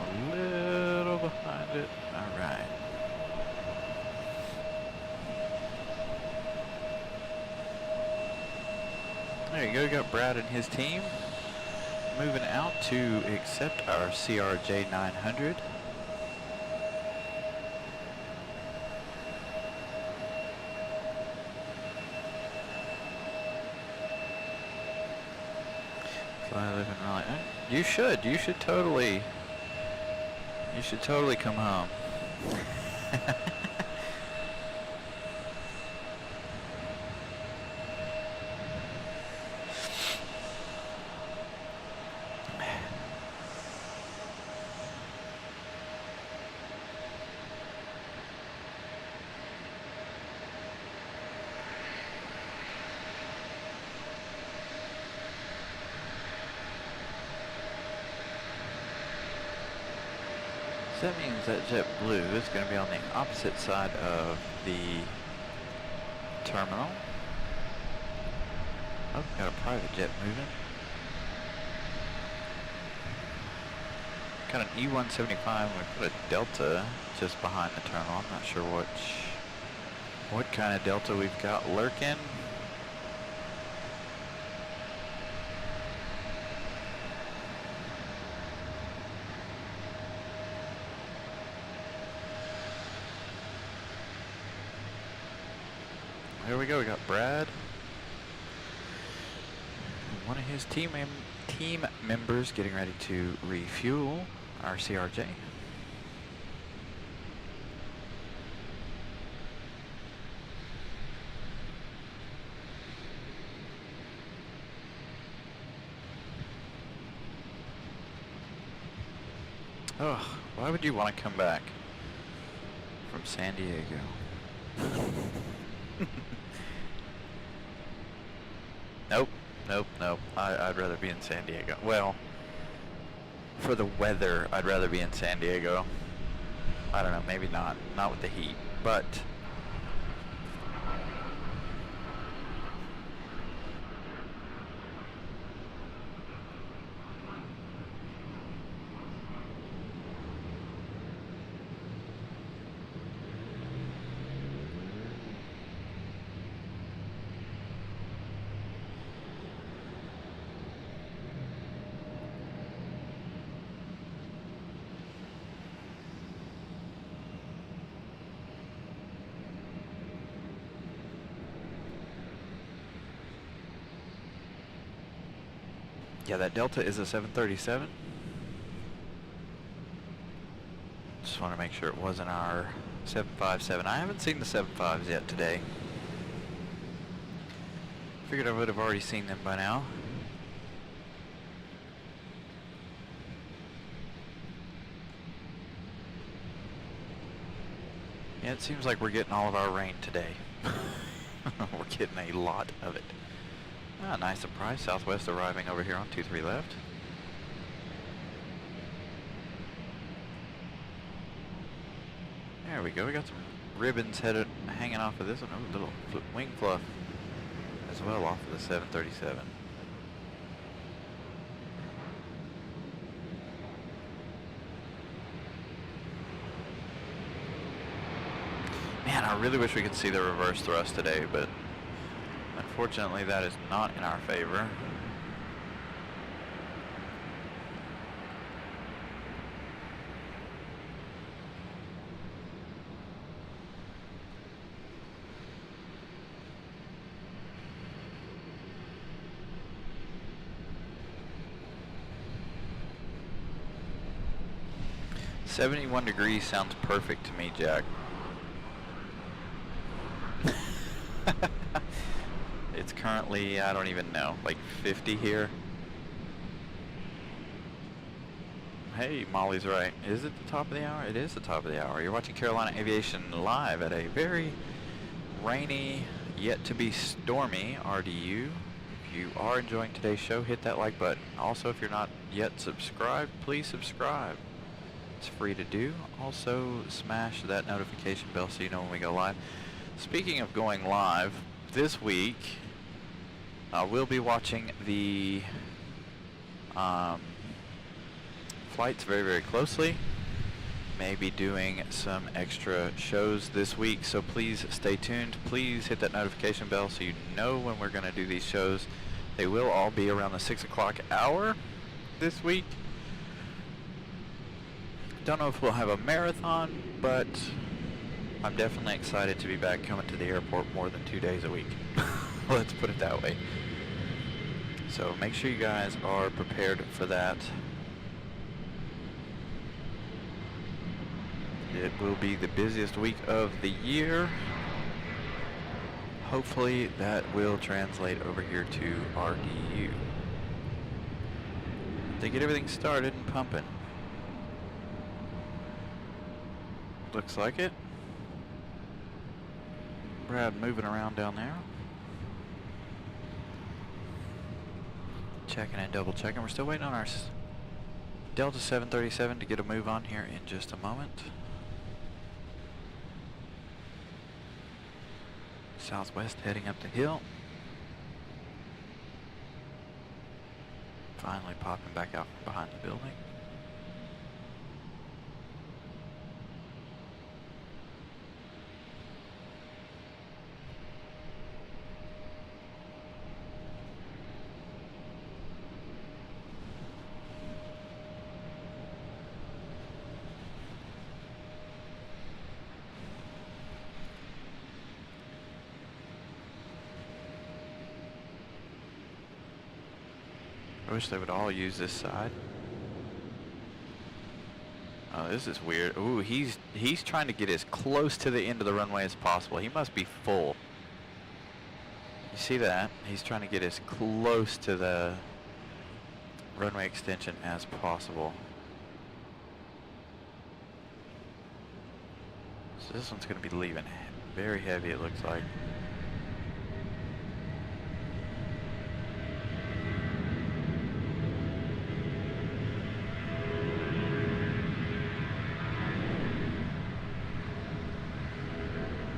S1: A little behind it, all right. There you go, got Brad and his team moving out to accept our CRJ 900. Fly, live in Raleigh. You should totally come home. That means that JetBlue is going to be on the opposite side of the terminal. Oh, got a private jet moving. Got an E-175 and we put a Delta just behind the terminal. I'm not sure what kind of Delta we've got lurking. Here we go, we got Brad. One of his team members getting ready to refuel our CRJ. Oh, why would you want to come back from San Diego? Nope. I'd rather be in San Diego. Well, for the weather, I'd rather be in San Diego. I don't know, maybe not with the heat, but yeah, that Delta is a 737. Just want to make sure it wasn't our 757. I haven't seen the 75s yet today. Figured I would have already seen them by now. Yeah, it seems like we're getting all of our rain today. We're getting a lot of it. Ah, nice surprise. Southwest arriving over here on 23 left. There we go. We got some ribbons hanging off of this one. Oh, little wing fluff as well off of the 737. I really wish we could see the reverse thrust today, but unfortunately that is not in our favor. "71 degrees sounds perfect to me, Jack." It's currently, I don't even know, like 50 here. Hey, Molly's right. Is it the top of the hour? It is the top of the hour. You're watching Carolina Aviation live at a very rainy, yet to be stormy RDU. If you are enjoying today's show, hit that like button. Also, if you're not yet subscribed, please subscribe. It's free to do. Also, smash that notification bell so you know when we go live. Speaking of going live, this week we'll be watching the flights very, very closely. Maybe doing some extra shows this week, so please stay tuned. Please hit that notification bell so you know when we're going to do these shows. They will all be around the 6 o'clock hour this week. Don't know if we'll have a marathon, but I'm definitely excited to be back coming to the airport more than 2 days a week. Let's put it that way. So make sure you guys are prepared for that. It will be the busiest week of the year. Hopefully that will translate over here to RDU. They get everything started and pumping. Looks like it. Brad moving around down there. Checking and double checking. We're still waiting on our Delta 737 to get a move on here in just a moment. Southwest heading up the hill. Finally popping back out from behind the building. I wish they would all use this side. Oh, this is weird. Ooh, he's trying to get as close to the end of the runway as possible. He must be full. You see that? He's trying to get as close to the runway extension as possible. So this one's going to be leaving very heavy, it looks like.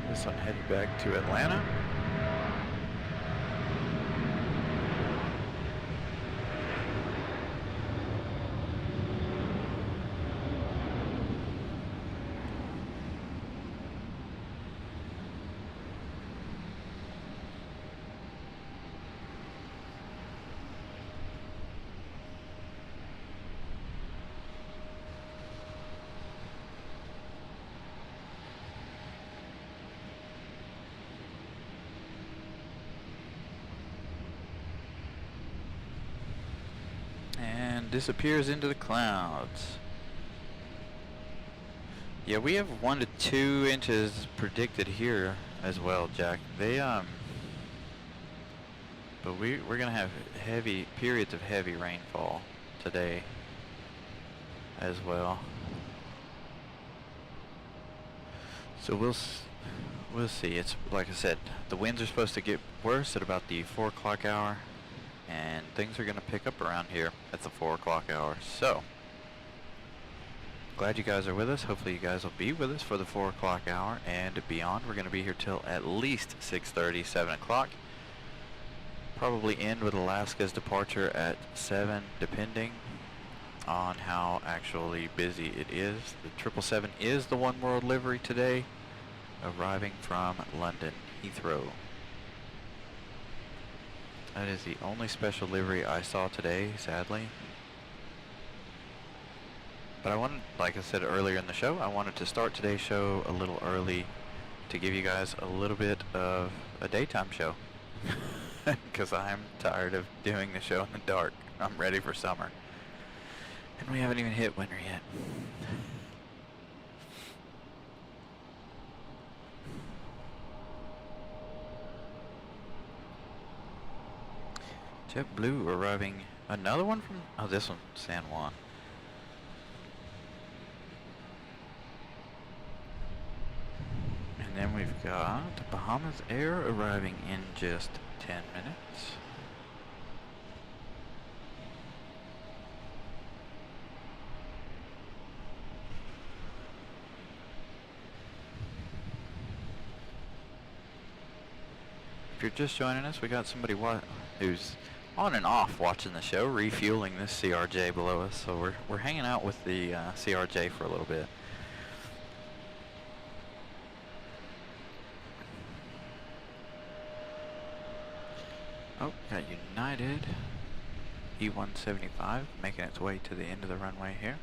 S1: This one headed back to Atlanta. Disappears into the clouds. Yeah, we have 1 to 2 inches predicted here as well, Jack. They but we're gonna have heavy periods of heavy rainfall today as well. So we'll see. It's like I said, the winds are supposed to get worse at about the 4 o'clock hour. And things are going to pick up around here at the 4 o'clock hour. So, glad you guys are with us. Hopefully you guys will be with us for the 4 o'clock hour and beyond. We're going to be here till at least 6:30, 7 o'clock. Probably end with Alaska's departure at 7, depending on how actually busy it is. The 777 is the One World livery today. arriving from London, Heathrow. That is the only special livery I saw today, sadly. But I wanted, like I said earlier in the show, I wanted to start today's show a little early to give you guys a little bit of a daytime show. Because I'm tired of doing the show in the dark. I'm ready for summer. And we haven't even hit winter yet. JetBlue arriving. Another one from, oh, this one, San Juan. And then we've got Bahamas Air arriving in just 10 minutes. If you're just joining us, we got somebody who's on and off watching the show, refueling this CRJ below us. So we're hanging out with the CRJ for a little bit. Oh, got United E175 making its way to the end of the runway here.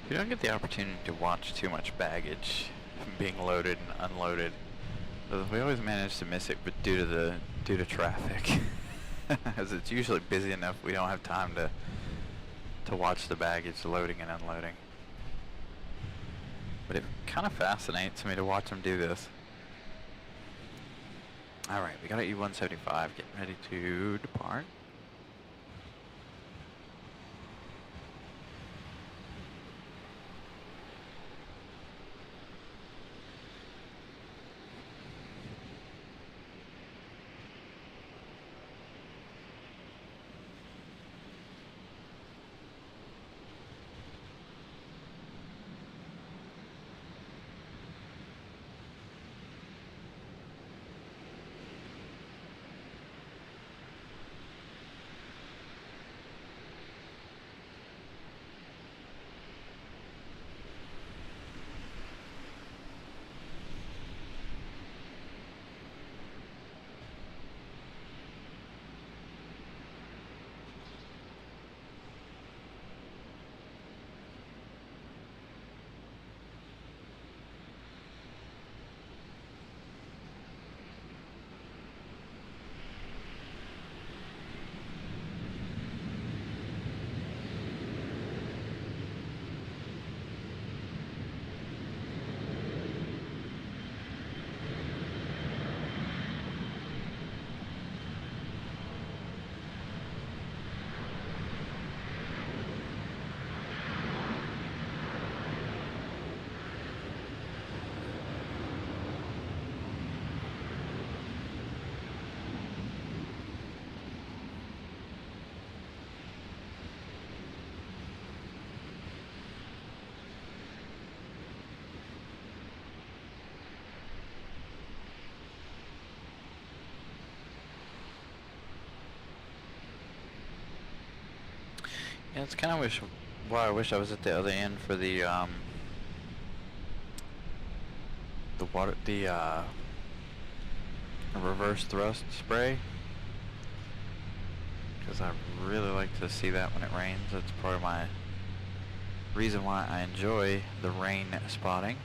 S1: You don't get the opportunity to watch too much baggage being loaded and unloaded. We always manage to miss it, but due to traffic, as it's usually busy enough, we don't have time to watch the baggage loading and unloading. But it kind of fascinates me to watch them do this. All right, we got an E175 getting ready to depart. Yeah, it's kind of why I wish I was at the other end for the reverse thrust spray, because I really like to see that when it rains. That's part of my reason why I enjoy the rain spotting.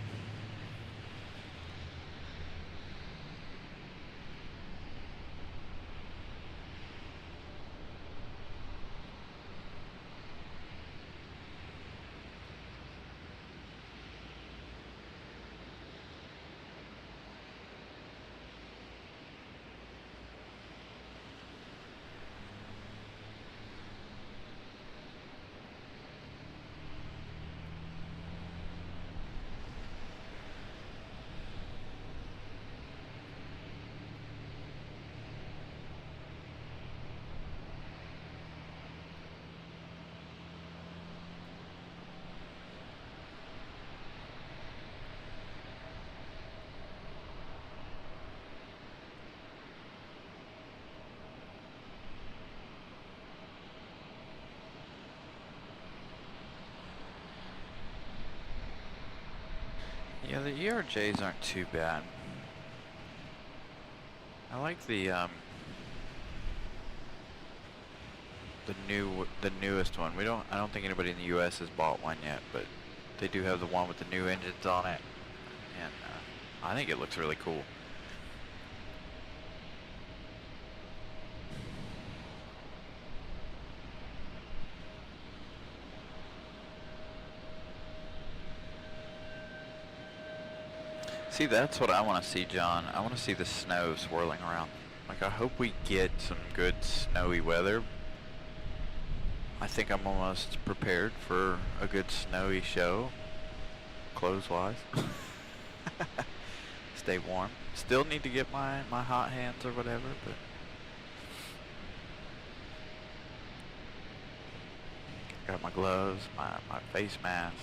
S1: Yeah, the ERJs aren't too bad. I like the newest one. I don't think anybody in the US has bought one yet, but they do have the one with the new engines on it, and I think it looks really cool. See, that's what I want to see, John. I want to see the snow swirling around. Like, I hope we get some good snowy weather. I think I'm almost prepared for a good snowy show, clothes-wise. Stay warm. Still need to get my hot hands or whatever, but got my gloves, my face mask.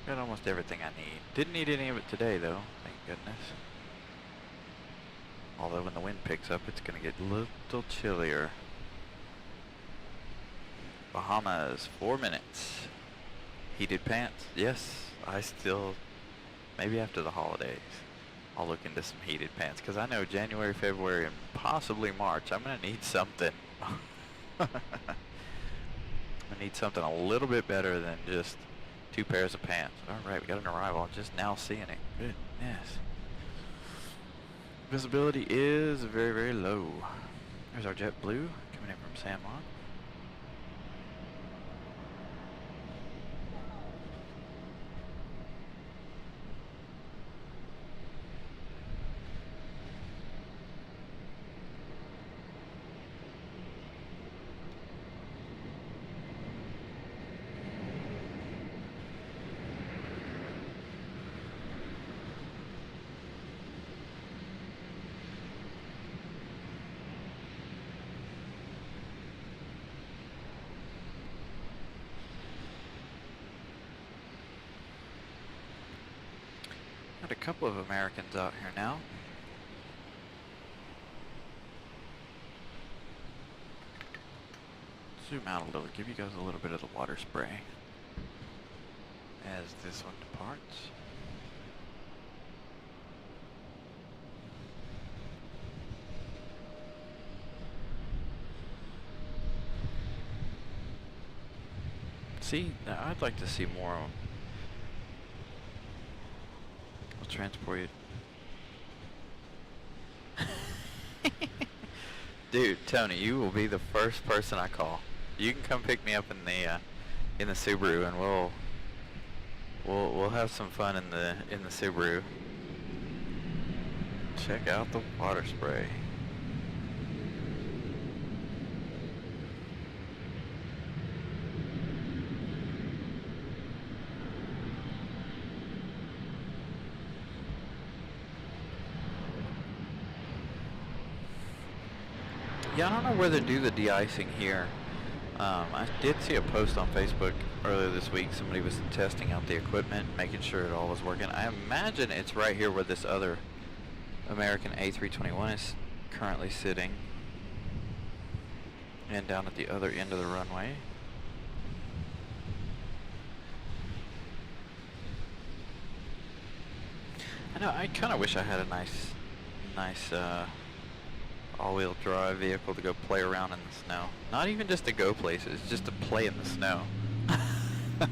S1: Got almost everything I need. Didn't need any of it today though, thank goodness. Although when the wind picks up, it's gonna get a little chillier. Bahamas, 4 minutes. Heated pants, yes. I still, maybe after the holidays, I'll look into some heated pants, because I know January, February, and possibly March, I'm gonna need something. I need something a little bit better than just 2 pairs of pants. Alright, we got an arrival. I'm just now seeing it. Goodness. Visibility is very, very low. There's our JetBlue coming in from San Juan. Got a couple of Americans out here now. Zoom out a little, give you guys a little bit of the water spray as this one departs. See, I'd like to see more. I'll transport you. Dude, Tony, you will be the first person I call. You can come pick me up in the Subaru, and we'll have some fun in the Subaru. Check out the water spray. Yeah, I don't know where they do the de-icing here. I did see a post on Facebook earlier this week. Somebody was testing out the equipment, making sure it all was working. I imagine it's right here where this other American A321 is currently sitting, and down at the other end of the runway. I know, I kind of wish I had a nice all-wheel drive vehicle to go play around in the snow. Not even just to go places, just to play in the snow. I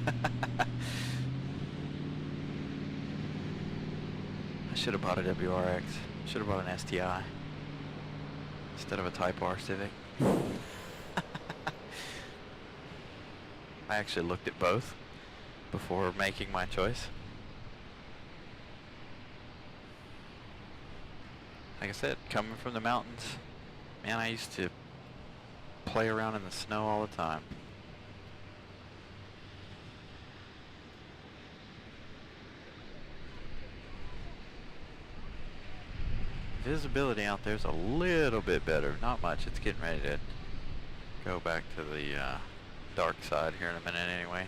S1: should have bought a WRX. Should have bought an STI instead of a Type R Civic. I actually looked at both before making my choice. Like I said, coming from the mountains, man, I used to play around in the snow all the time. Visibility out there is a little bit better. Not much. It's getting ready to go back to the dark side here in a minute anyway.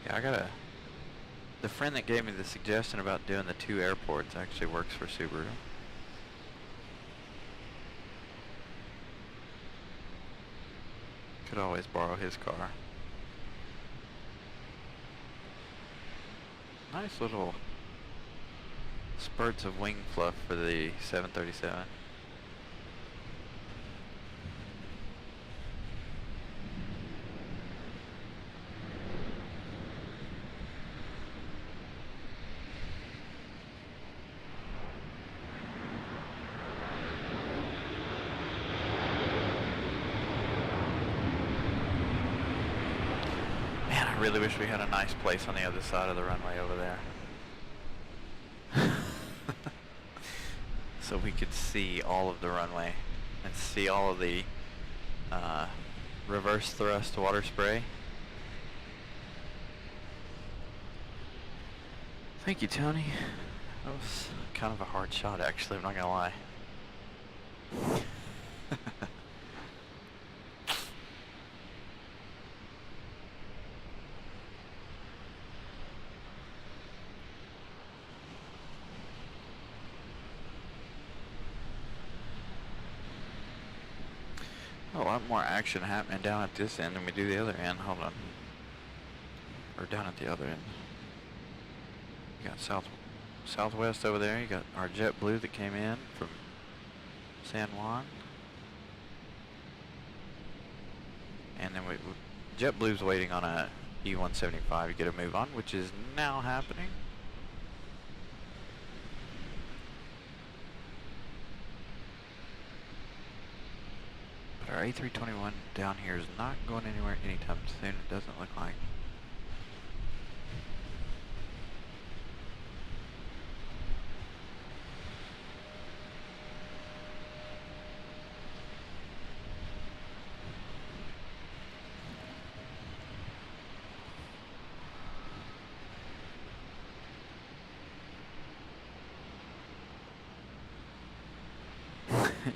S1: Yeah, the friend that gave me the suggestion about doing the 2 airports actually works for Subaru. Could always borrow his car. Nice little spurts of wing fluff for the 737. I really wish we had a nice place on the other side of the runway over there. So we could see all of the runway and see all of the reverse thrust water spray. Thank you, Tony. That was kind of a hard shot, actually, I'm not gonna lie. A lot more action happening down at this end than we do the other end. Hold on. Or down at the other end. You got Southwest over there. You got our JetBlue that came in from San Juan. And then JetBlue's waiting on a E-175 to get a move on, which is now happening. Our A321 down here is not going anywhere anytime soon, it doesn't look like.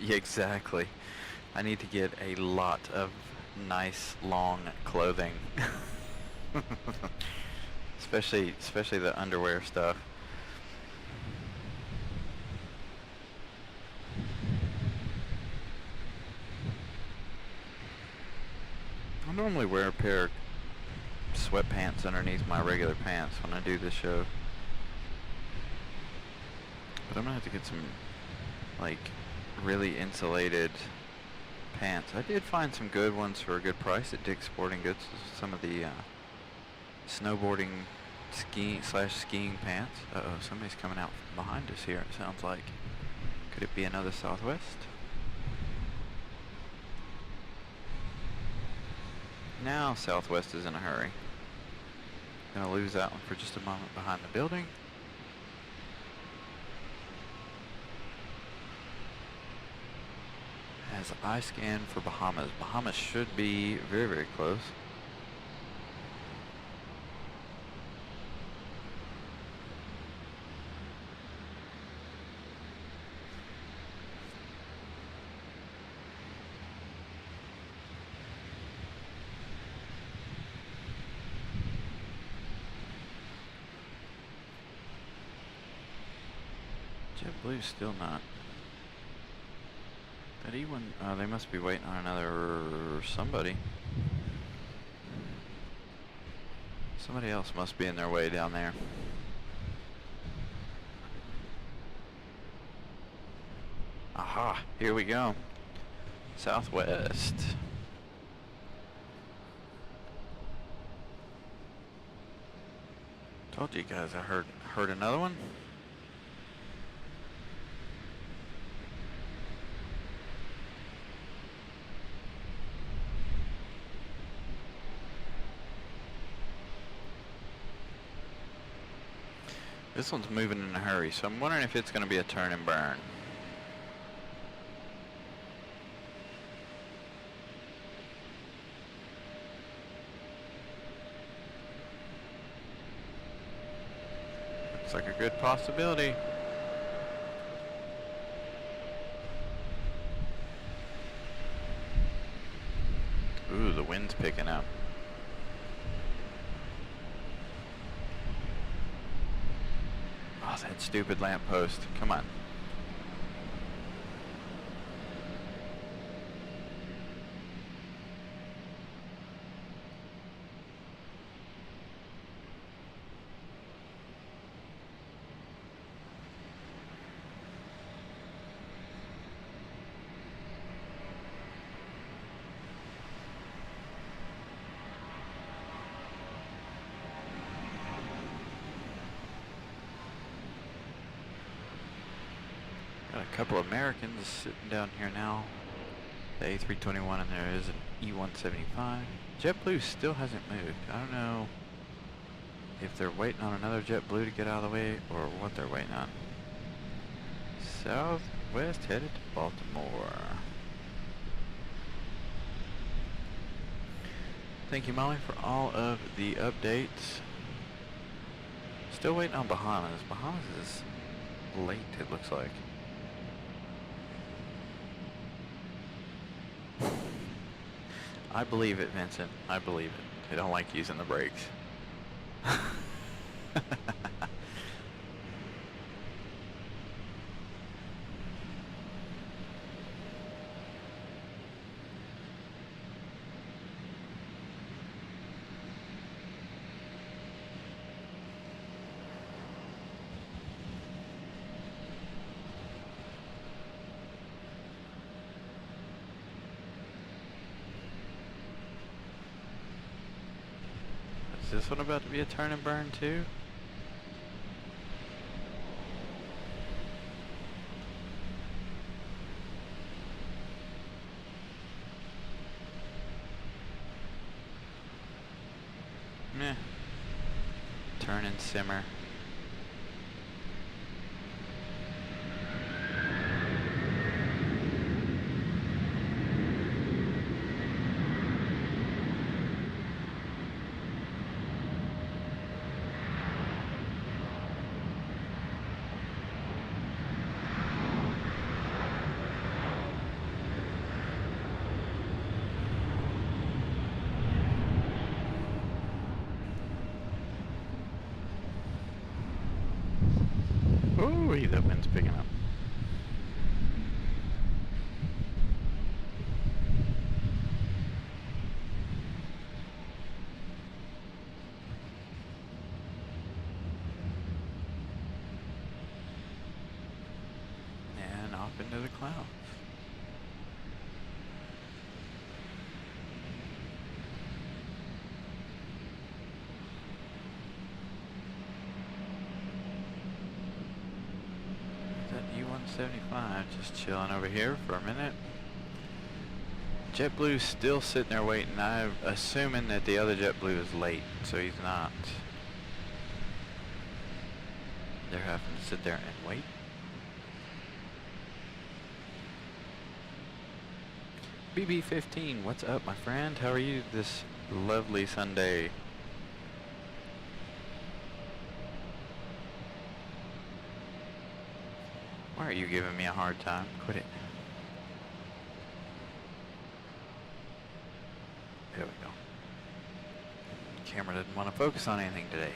S1: Yeah, exactly. I need to get a lot of nice long clothing. especially the underwear stuff. I normally wear a pair of sweatpants underneath my regular pants when I do this show. But I'm gonna have to get some like really insulated pants. I did find some good ones for a good price at Dick's Sporting Goods. Some of the snowboarding skiing pants. Uh-oh, somebody's coming out from behind us here, it sounds like. Could it be another Southwest? Now Southwest is in a hurry. Gonna lose that one for just a moment behind the building. As I scan for Bahamas. Bahamas should be very, very close. JetBlue's still not. That E1, they must be waiting on another somebody. Somebody else must be in their way down there. Aha, here we go. Southwest. Told you guys I heard another one. This one's moving in a hurry, so I'm wondering if it's going to be a turn and burn. Looks like a good possibility. Ooh, the wind's picking up. Oh, that stupid lamppost. Come on. Got a couple Americans sitting down here now. The A321, and there is an E175. JetBlue still hasn't moved. I don't know if they're waiting on another JetBlue to get out of the way or what they're waiting on. Southwest headed to Baltimore. Thank you, Molly, for all of the updates. Still waiting on Bahamas. Bahamas is late, it looks like. I believe it, Vincent. I believe it. I don't like using the brakes. Is this one about to be a turn and burn too? Meh. Turn and simmer. Ooh, that wind's picking up. And off into the clouds. E175 just chilling over here for a minute. JetBlue's still sitting there waiting. I'm assuming that the other JetBlue is late, so he's not. They're having to sit there and wait. BB15, what's up, my friend? How are you this lovely Sunday? Why are you giving me a hard time? Quit it. There we go. Camera didn't want to focus on anything today.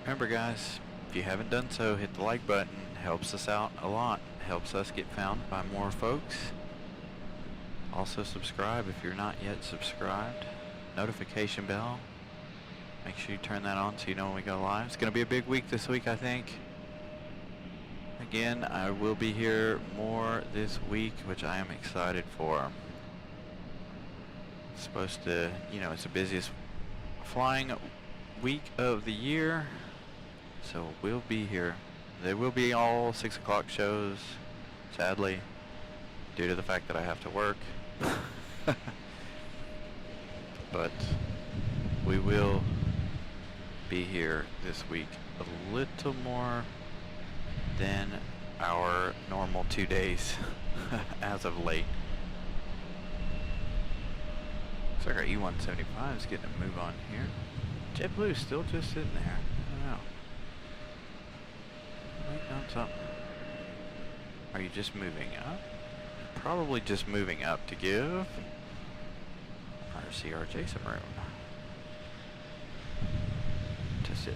S1: Remember guys, if you haven't done so, hit the like button. Helps us out a lot. Helps us get found by more folks. Also subscribe if you're not yet subscribed. Notification bell. Make sure you turn that on so you know when we go live. It's going to be a big week this week, I think. Again, I will be here more this week, which I am excited for. It's supposed to, you know, it's the busiest flying week of the year. So we'll be here. There will be all 6 o'clock shows, sadly, due to the fact that I have to work. But we will be here this week a little more than our normal 2 days as of late. Looks like our E175 is getting a move on here. JetBlue's still just sitting there. I don't know. Waiting on something. Are you just moving up? Probably just moving up to give our CRJ some room to sit.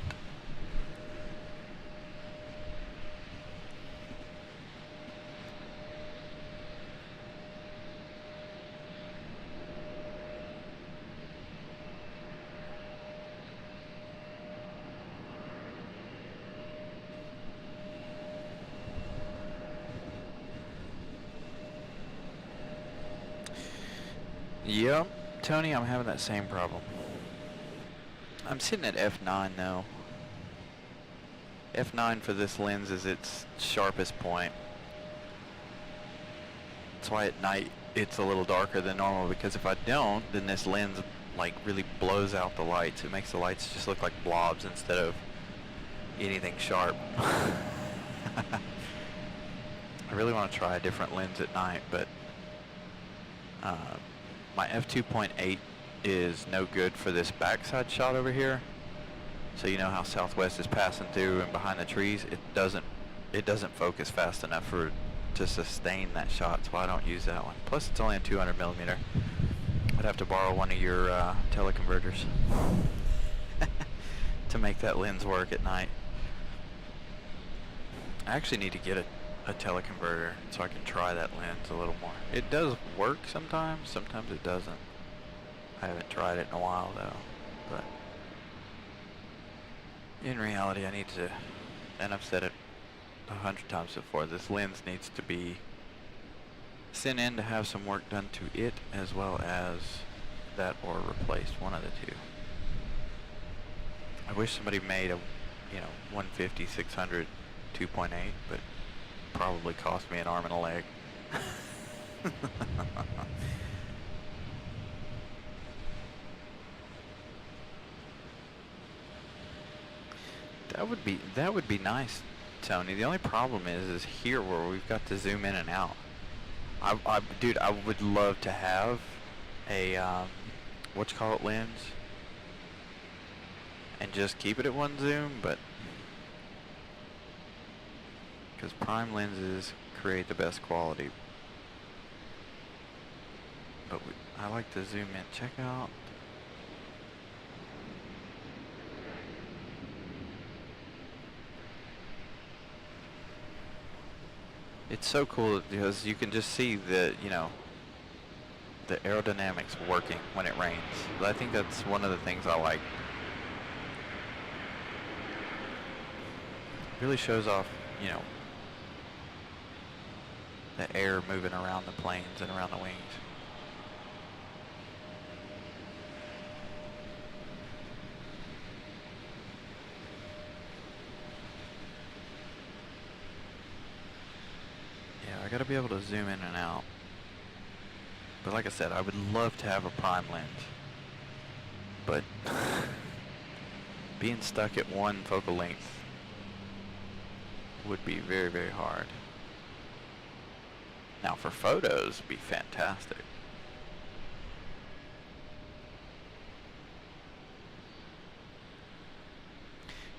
S1: Yep, Tony, I'm having that same problem. I'm sitting at f9 now. F9 for this lens is its sharpest point. That's why at night it's a little darker than normal, because if I don't, then this lens like really blows out the lights. It makes the lights just look like blobs instead of anything sharp. I really want to try a different lens at night, but my f2.8 is no good for this backside shot over here. So you know how Southwest is passing through and behind the trees, it doesn't focus fast enough to sustain that shot, so I don't use that one. Plus it's only a 200mm. I'd have to borrow one of your teleconverters to make that lens work at night. I actually need to get a teleconverter so I can try that lens a little more. It does work sometimes, sometimes it doesn't. I haven't tried it in a while though, but in reality I need to, and I've said it 100 times before, this lens needs to be sent in to have some work done to it, as well as that or replaced, one of the two. I wish somebody made a, 150, 600, 2.8, but probably cost me an arm and a leg. That would be nice, Tony. The only problem is here where we've got to zoom in and out. Dude, I would love to have a lens and just keep it at one zoom, but because prime lenses create the best quality. But I like to zoom in. Check out. It's so cool because you can just see the, the aerodynamics working when it rains. But I think that's one of the things I like. It really shows off, the air moving around the planes and around the wings. Yeah, I gotta be able to zoom in and out. But like I said, I would love to have a prime lens. But being stuck at one focal length would be very, very hard. Now for photos, it'd be fantastic.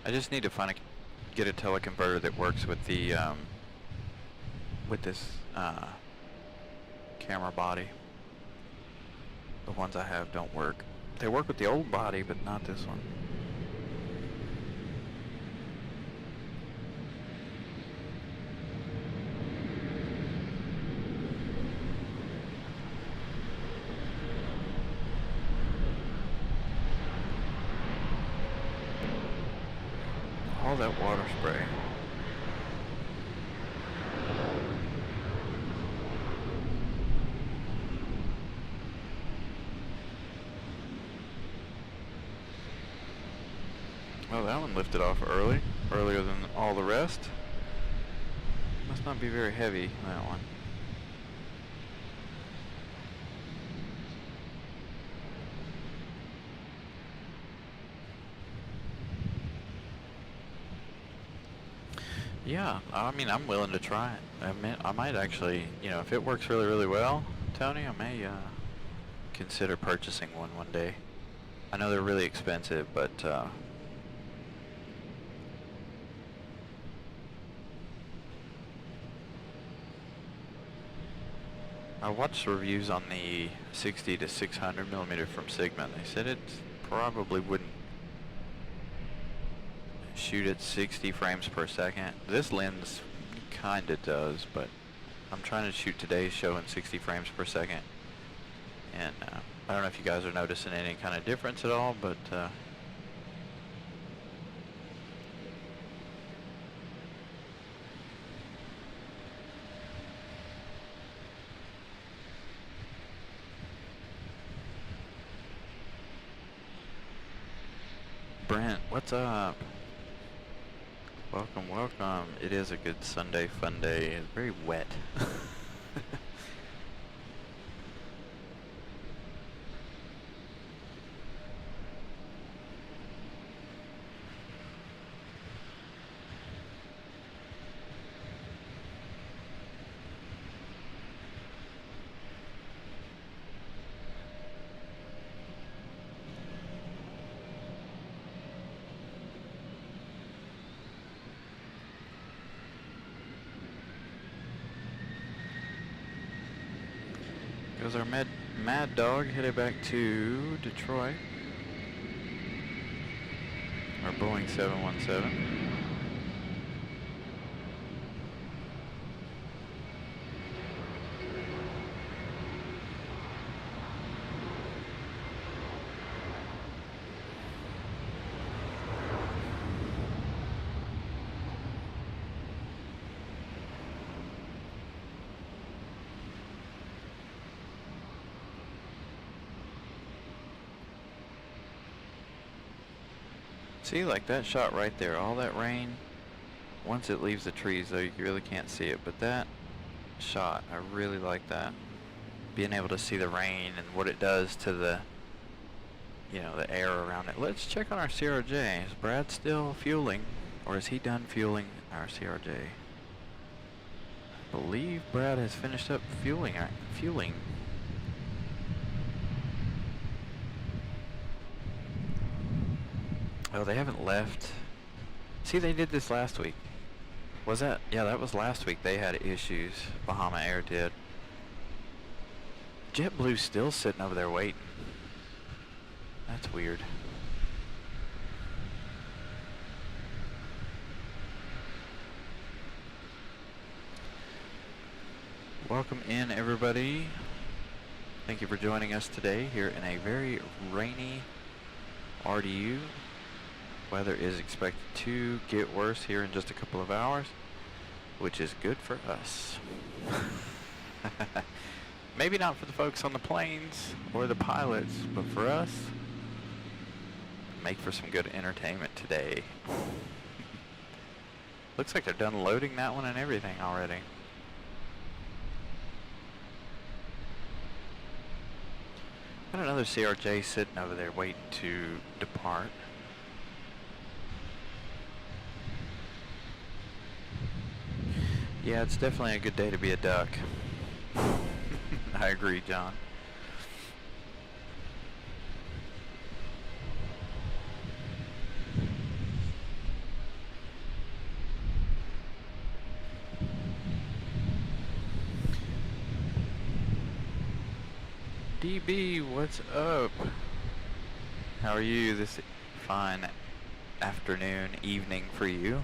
S1: I just need to get a teleconverter that works with the with this camera body. The ones I have don't work. They work with the old body, but not this one. all that water spray. Well, that one lifted off earlier than all the rest. Must not be very heavy, that one. Yeah, I mean, I'm willing to try it. I might actually, you know, if it works really, really well, Tony, I may consider purchasing one day. I know they're really expensive, but I watched reviews on the 60 to 600 millimeter from Sigma. They said it probably wouldn't shoot at 60 frames per second. This lens kinda does, but I'm trying to shoot today's show in 60 frames per second. And I don't know if you guys are noticing any kind of difference at all, but Brent, what's up? Welcome, welcome. It is a good Sunday fun day. It's very wet. Goes our Mad Dog headed back to Detroit. Our Boeing 717. See, like that shot right there, all that rain, once it leaves the trees though, you really can't see it, but that shot, I really like that. Being able to see the rain and what it does to the, you know, the air around it. Let's check on our CRJ. Is Brad still fueling, or is he done fueling our CRJ? I believe Brad has finished up fueling. Oh, they haven't left. See, they did this last week. Was that? Yeah, that was last week. They had issues. Bahama Air did. JetBlue's still sitting over there waiting. That's weird. Welcome in, everybody. Thank you for joining us today here in a very rainy RDU. Weather is expected to get worse here in just a couple of hours, which is good for us. Maybe not for the folks on the planes or the pilots, but for us, make for some good entertainment today. Looks like they're done loading that one and everything already. Got another CRJ sitting over there waiting to depart. Yeah, it's definitely a good day to be a duck. I agree, John. DB, what's up? How are you this fine afternoon, evening for you?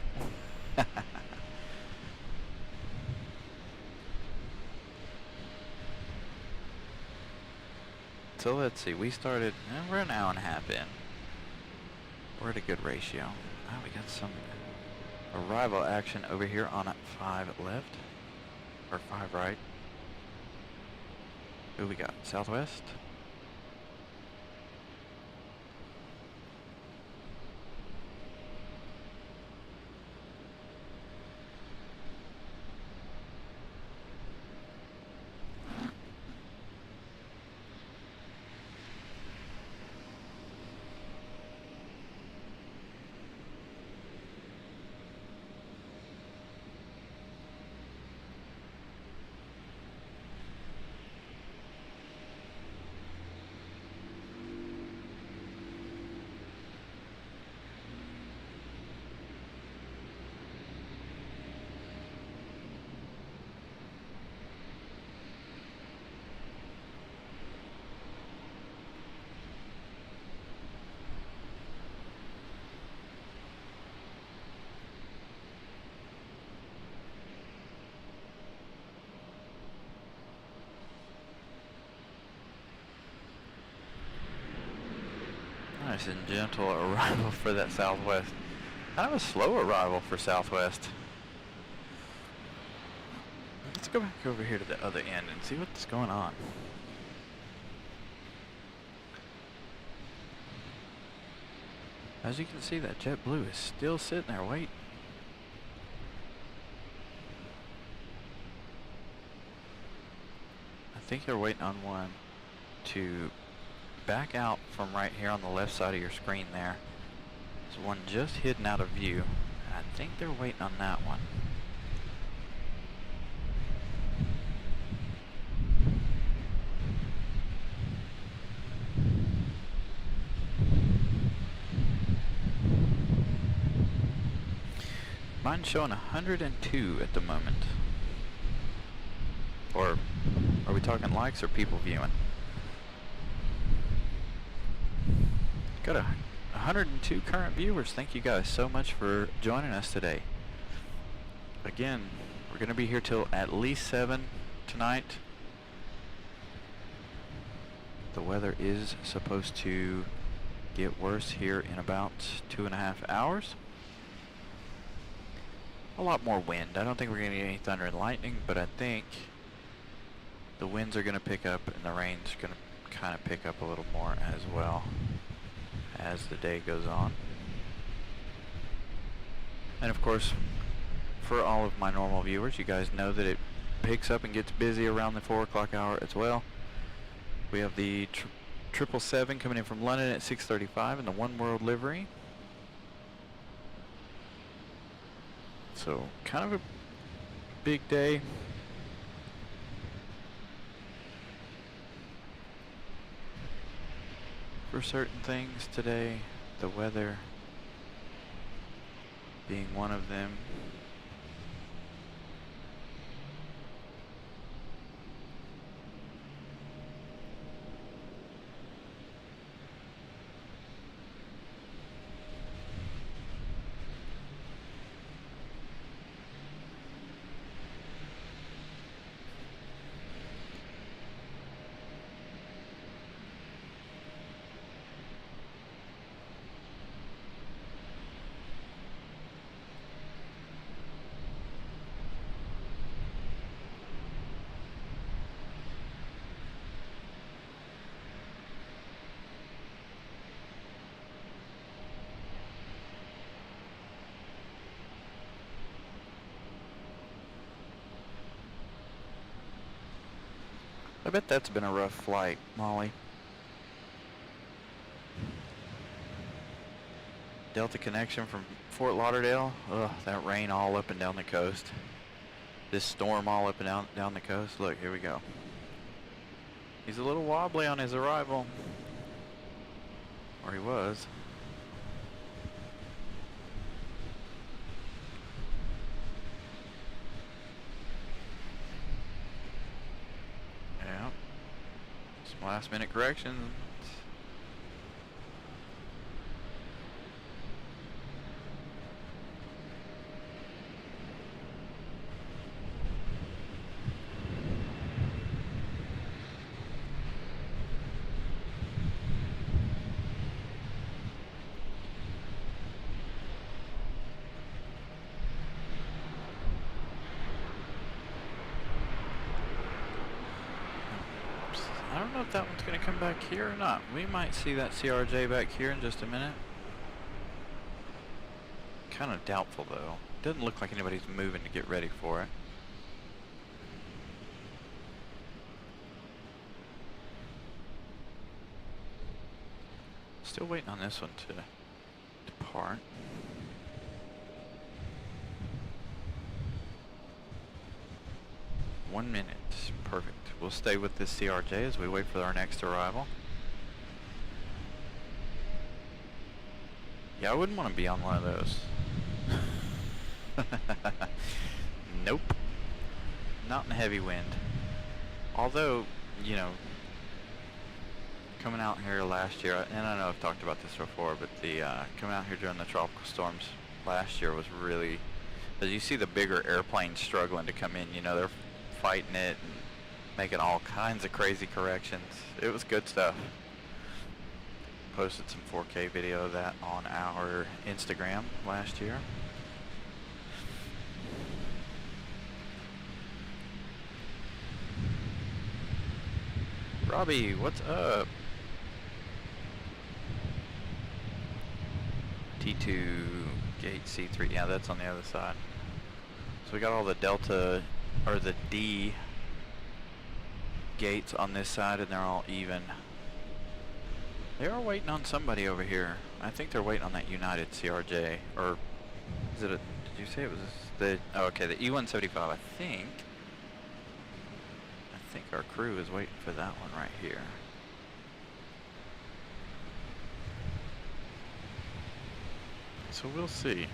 S1: So let's see, we started, we're an hour and a half in. We're at a good ratio. Oh, we got some arrival action over here on 5 left, or 5 right. Who we got? Southwest? Nice and gentle arrival for that Southwest. Kind of a slow arrival for Southwest. Let's go back over here to the other end and see what's going on. As you can see, that JetBlue is still sitting there waiting. I think they're waiting on one to back out from right here on the left side of your screen there. There's one just hidden out of view. I think they're waiting on that one. Mine's showing 102 at the moment. Or are we talking likes or people viewing? Got 102 current viewers. Thank you guys so much for joining us today. Again, we're going to be here till at least 7 tonight. The weather is supposed to get worse here in about 2.5 hours. A lot more wind. I don't think we're going to get any thunder and lightning, but I think the winds are going to pick up and the rain's going to kind of pick up a little more as well as the day goes on. And of course, for all of my normal viewers, you guys know that it picks up and gets busy around the 4 o'clock hour as well. We have the 777 coming in from London at 6:35 in the One World livery. So kind of a big day. For certain things today, the weather being one of them. I bet that's been a rough flight, Molly. Delta connection from Fort Lauderdale. Ugh, that rain all up and down the coast. This storm all up and down the coast. Look, here we go. He's a little wobbly on his arrival. Or he was. Yeah. Some last minute corrections. I don't know if that one's going to come back here or not. We might see that CRJ back here in just a minute. Kind of doubtful though. Doesn't look like anybody's moving to get ready for it. Still waiting on this one to depart. One minute. Perfect. We'll stay with this CRJ as we wait for our next arrival. Yeah, I wouldn't want to be on one of those. Nope. Not in heavy wind. Although, you know, coming out here last year, and I know I've talked about this before, but the coming out here during the tropical storms last year was really, as you see the bigger airplanes struggling to come in, you know, they're fighting it and making all kinds of crazy corrections. It was good stuff. Posted some 4K video of that on our Instagram last year. Robbie, what's up? T2 gate C3, yeah, that's on the other side. So we got all the Delta, or the D gates on this side, and they're all even. They are waiting on somebody over here. I think they're waiting on that United CRJ, or is it a, did you say it was the, oh, okay, the E175, I think our crew is waiting for that one right here. So we'll see.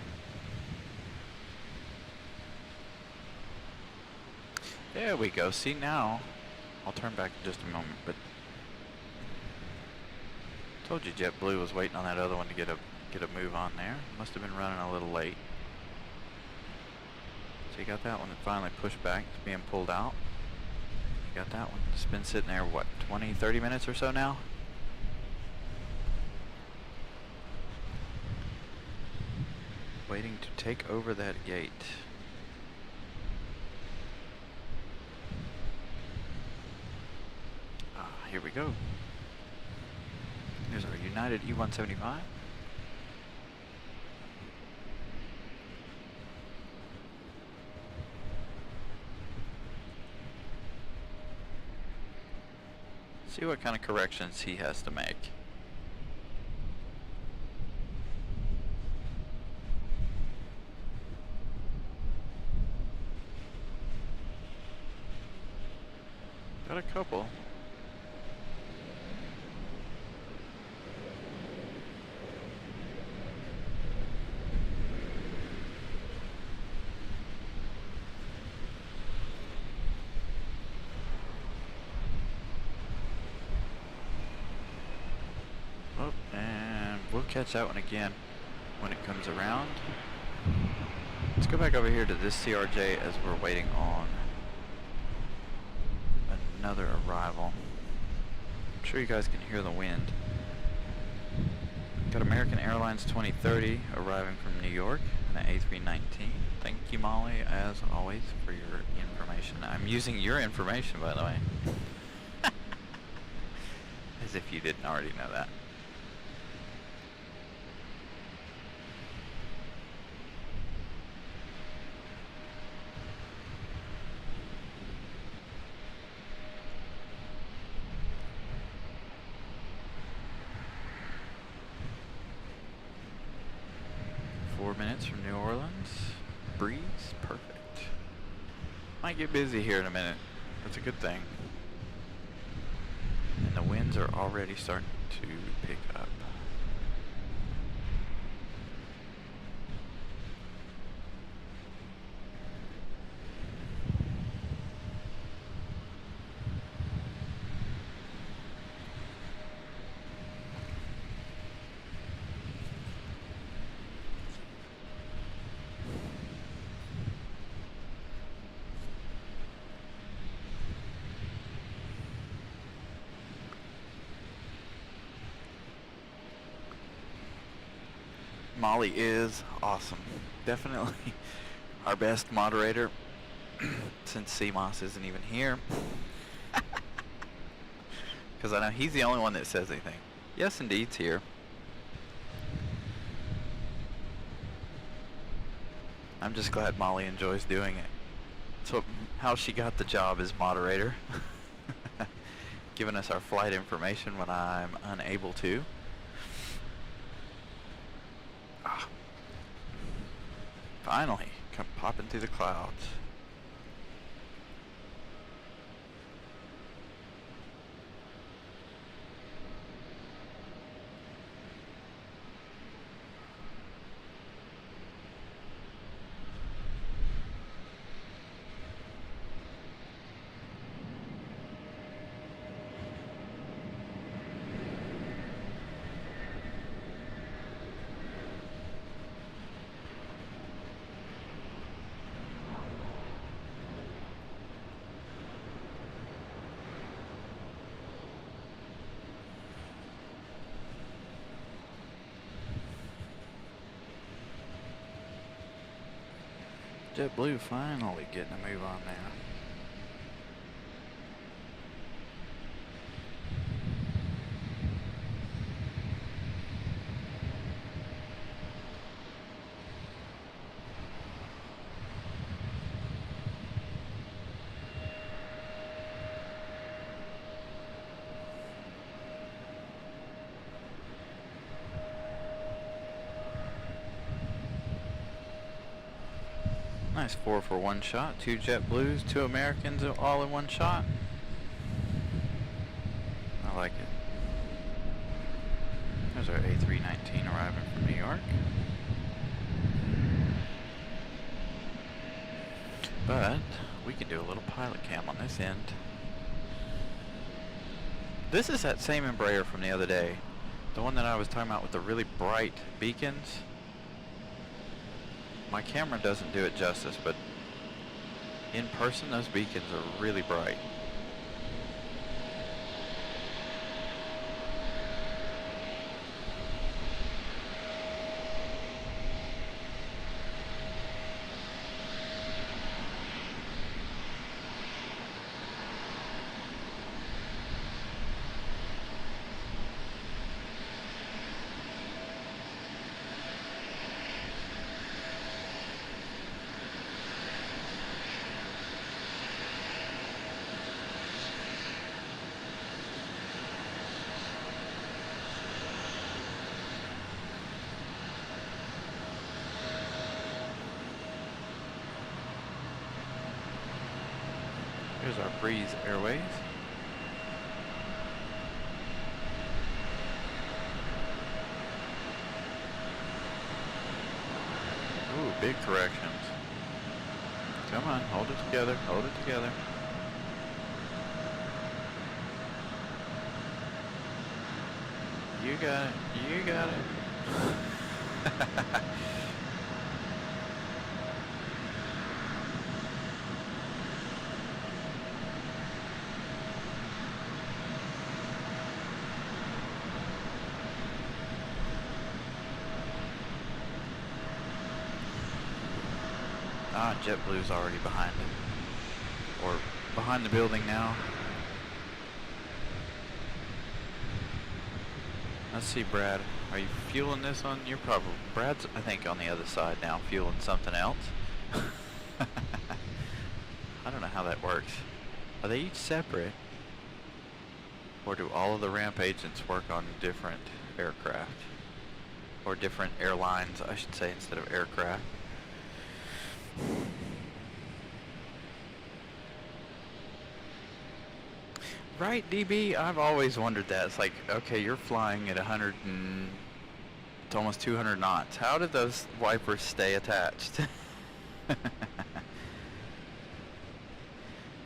S1: There we go. See, now I'll turn back in just a moment, but told you JetBlue was waiting on that other one to get a move on there. Must have been running a little late. So you got that one that finally pushed back. It's being pulled out. You got that one. It's been sitting there, what, 20, 30 minutes or so now? Waiting to take over that gate. Here we go. Here's our United E175. See what kind of corrections he has to make. Got a couple. Catch that one again when it comes around. Let's go back over here to this CRJ as we're waiting on another arrival. I'm sure you guys can hear the wind. Got American Airlines 2030 arriving from New York in the A319. Thank you, Molly, as always, for your information. I'm using your information, by the way. As if you didn't already know that. Minutes from New Orleans. Breeze, perfect. Might get busy here in a minute. That's a good thing. And the winds are already starting to pick up. Molly is awesome. Definitely our best moderator since CMOS isn't even here. because I know he's the only one that says anything. Yes, indeed, it's here. I'm just glad Molly enjoys doing it. So how she got the job as moderator. Giving us our flight information when I'm unable to. Ah. Finally, come popping through the clouds. JetBlue finally getting a move on now. Nice 4 for one shot. 2 JetBlues, 2 Americans all in one shot. I like it. There's our A319 arriving from New York. But we can do a little pilot cam on this end. This is that same Embraer from the other day. The one that I was talking about with the really bright beacons. My camera doesn't do it justice, but in person those beacons are really bright. Here's our Breeze Airways. Ooh, big corrections. Come on, hold it together, hold it together. You got it, you got it. Ah, JetBlue's already behind it. Or behind the building now. Let's see, Brad. Are you fueling this on your probably? Brad's, I think, on the other side now, fueling something else. I don't know how that works. Are they each separate? Or do all of the ramp agents work on different aircraft? Or different airlines, I should say, instead of aircraft. Right, DB? I've always wondered that. It's like, okay, you're flying at 100 and it's almost 200 knots. How did those wipers stay attached?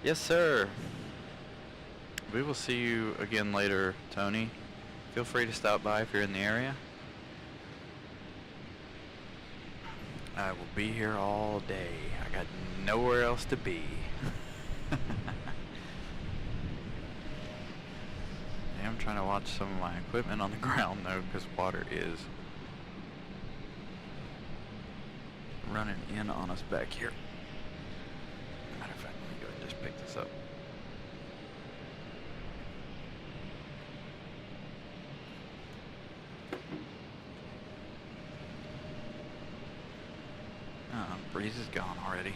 S1: Yes, sir. We will see you again later, Tony. Feel free to stop by if you're in the area. I will be here all day. I got nowhere else to be. I'm trying to watch some of my equipment on the ground though, because water is running in on us back here. Matter of fact, let me go ahead and just pick this up. breeze is gone already.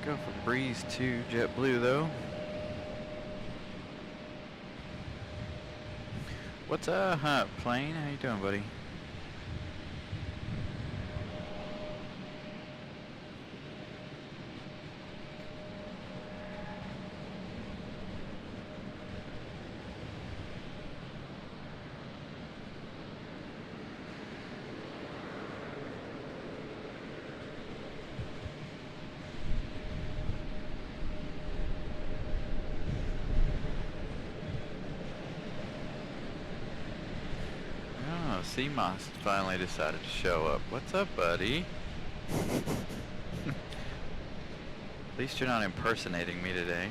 S1: Go from breeze to JetBlue though. What's up, plane? How you doing, buddy? CMOS finally decided to show up. What's up, buddy? At least you're not impersonating me today.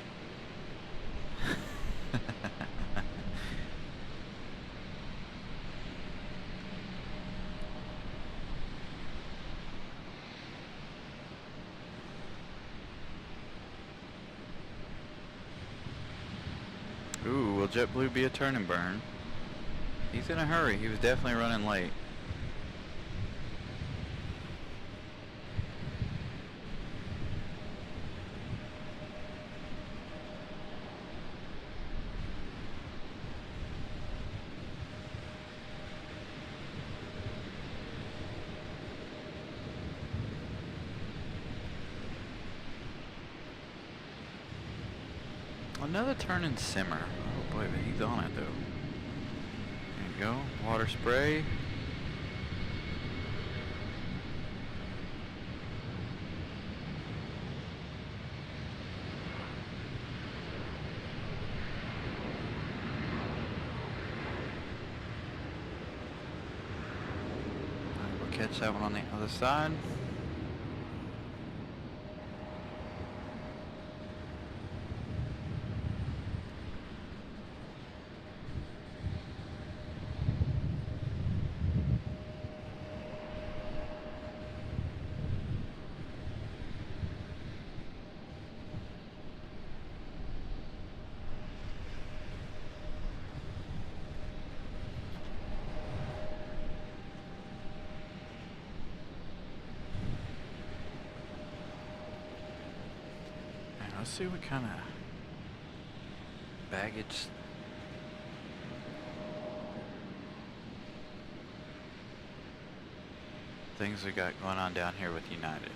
S1: Ooh, will JetBlue be a turn and burn? He's in a hurry. He was definitely running late. Another turn and simmer. Oh boy, but he's on it though. Go, water spray. We'll catch that one on the other side. Let's see what kind of baggage things we got going on down here with United.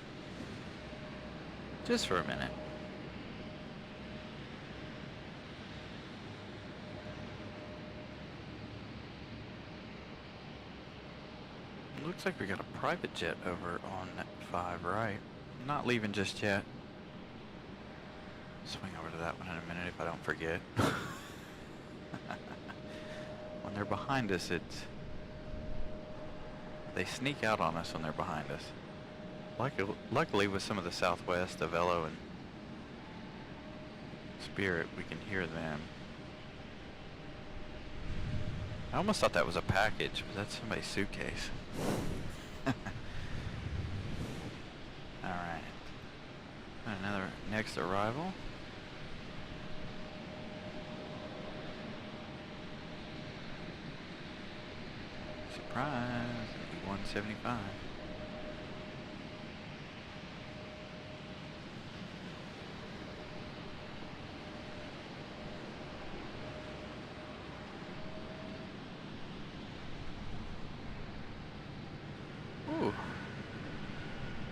S1: Just for a minute. Looks like we got a private jet over on 5 right. Not leaving just yet. Swing over to that one in a minute if I don't forget. When they're behind us, they sneak out on us when they're behind us. Luckily with some of the Southwest, Avello and Spirit, we can hear them. I almost thought that was a package, but that's somebody's suitcase. Alright. Another next arrival. Surprise, 175. Ooh,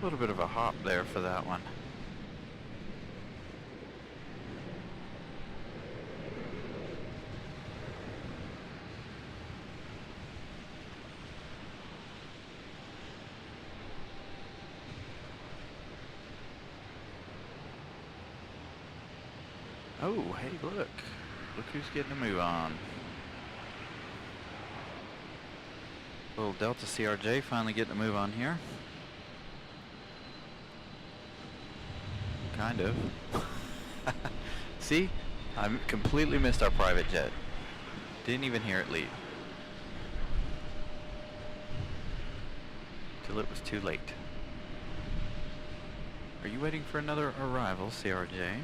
S1: a little bit of a hop there for that one. Oh, hey, look. Look who's getting a move on. Little Delta CRJ finally getting a move on here. Kind of. See? I completely missed our private jet. Didn't even hear it leave. Till it was too late. Are you waiting for another arrival, CRJ?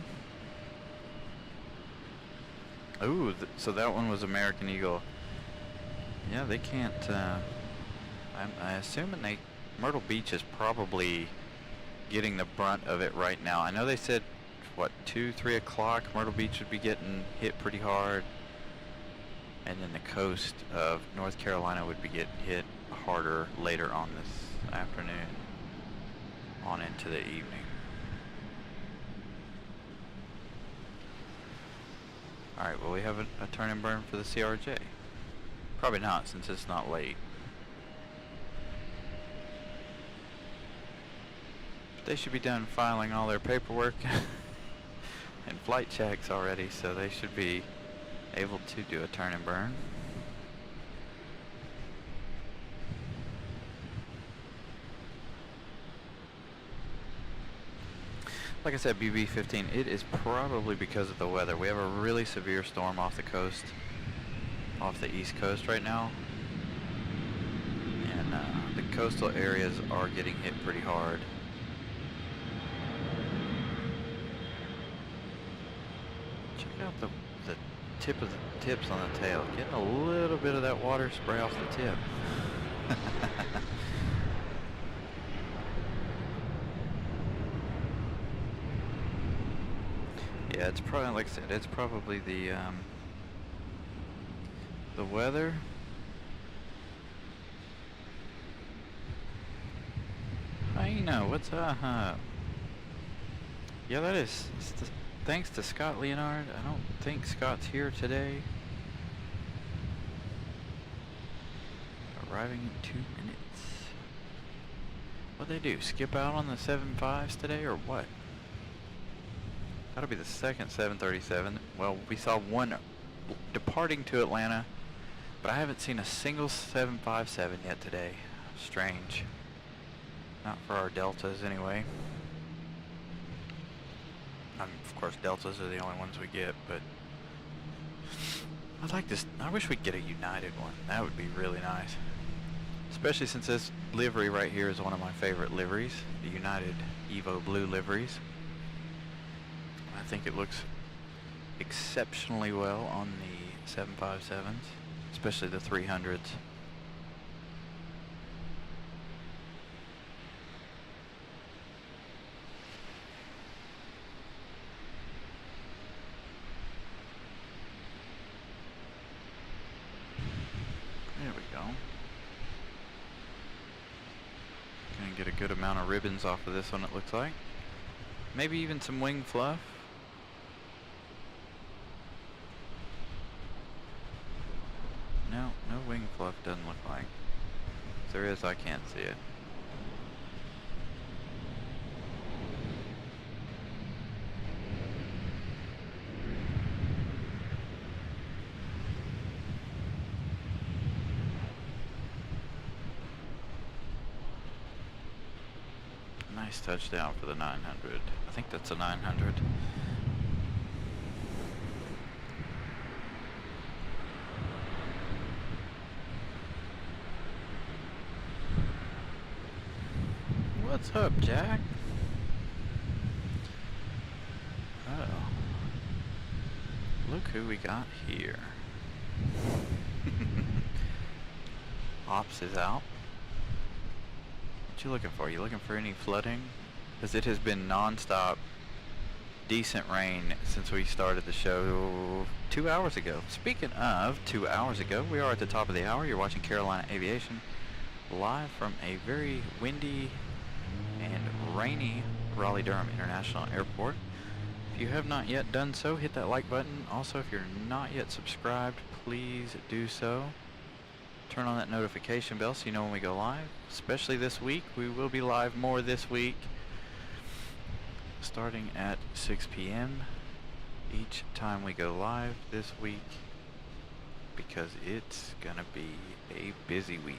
S1: Ooh, so that one was American Eagle. Yeah, they can't, I assume Myrtle Beach is probably getting the brunt of it right now. I know they said, what, 2, 3 o'clock, Myrtle Beach would be getting hit pretty hard. And then the coast of North Carolina would be getting hit harder later on this afternoon, on into the evening. Alright, will we have a turn and burn for the CRJ? Probably not, since it's not late. But they should be done filing all their paperwork and flight checks already, so they should be able to do a turn and burn. Like I said, BB-15, it is probably because of the weather. We have a really severe storm off the coast, off the east coast right now. And the coastal areas are getting hit pretty hard. Check out the tip of the tips on the tail. Getting a little bit of that water spray off the tip. Yeah, it's probably, like I said, it's probably the weather. I know, what's up? Yeah, that is thanks to Scott Leonard. I don't think Scott's here today. Arriving in 2 minutes. What'd they do? Skip out on the 7.5s today or what? That'll be the second 737. Well, we saw one departing to Atlanta, but I haven't seen a single 757 yet today. Strange. Not for our Deltas anyway. Of course, Deltas are the only ones we get, but I'd like this. I wish we'd get a United one. That would be really nice. Especially since this livery right here is one of my favorite liveries, the United Evo Blue liveries. I think it looks exceptionally well on the 757s, especially the 300s. There we go. Gonna get a good amount of ribbons off of this one, it looks like. Maybe even some wing fluff. No, no wing fluff doesn't look like. If there is, I can't see it. Nice touchdown for the 900. I think that's a 900. What's up, Jack? Uh-oh. Look who we got here. Ops is out. What you looking for? You looking for any flooding? Because it has been non-stop decent rain since we started the show 2 hours ago. Speaking of 2 hours ago, we are at the top of the hour. You're watching Carolina Aviation live from a very windy and rainy Raleigh Durham International Airport. If you have not yet done so, hit that like button. Also, if you're not yet subscribed, please do so. Turn on that notification bell so you know when we go live, especially this week. We will be live more this week, starting at 6 p.m. each time we go live this week, because it's gonna be a busy week.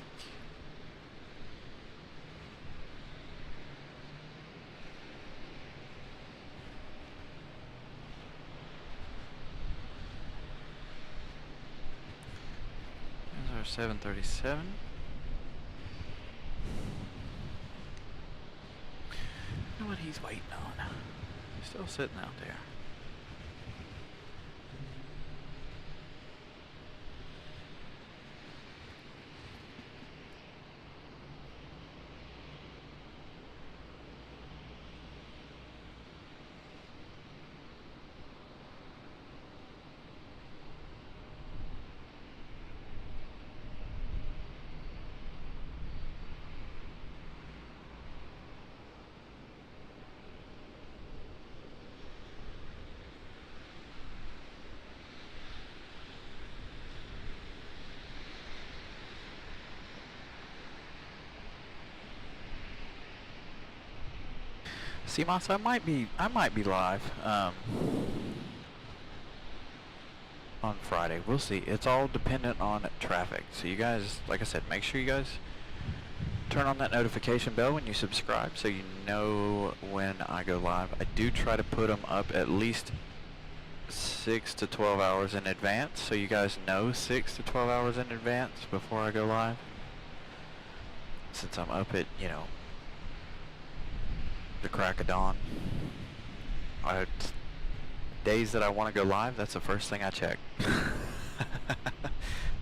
S1: There's our 737. You know what he's waiting on? He's still sitting out there. See, Moss, I might be live on Friday. We'll see. It's all dependent on traffic. So you guys, like I said, make sure you guys turn on that notification bell when you subscribe so you know when I go live. I do try to put them up at least 6 to 12 hours in advance, so you guys know 6 to 12 hours in advance before I go live. Since I'm up at, you know, the crack of dawn. Days that I want to go live, that's the first thing I check.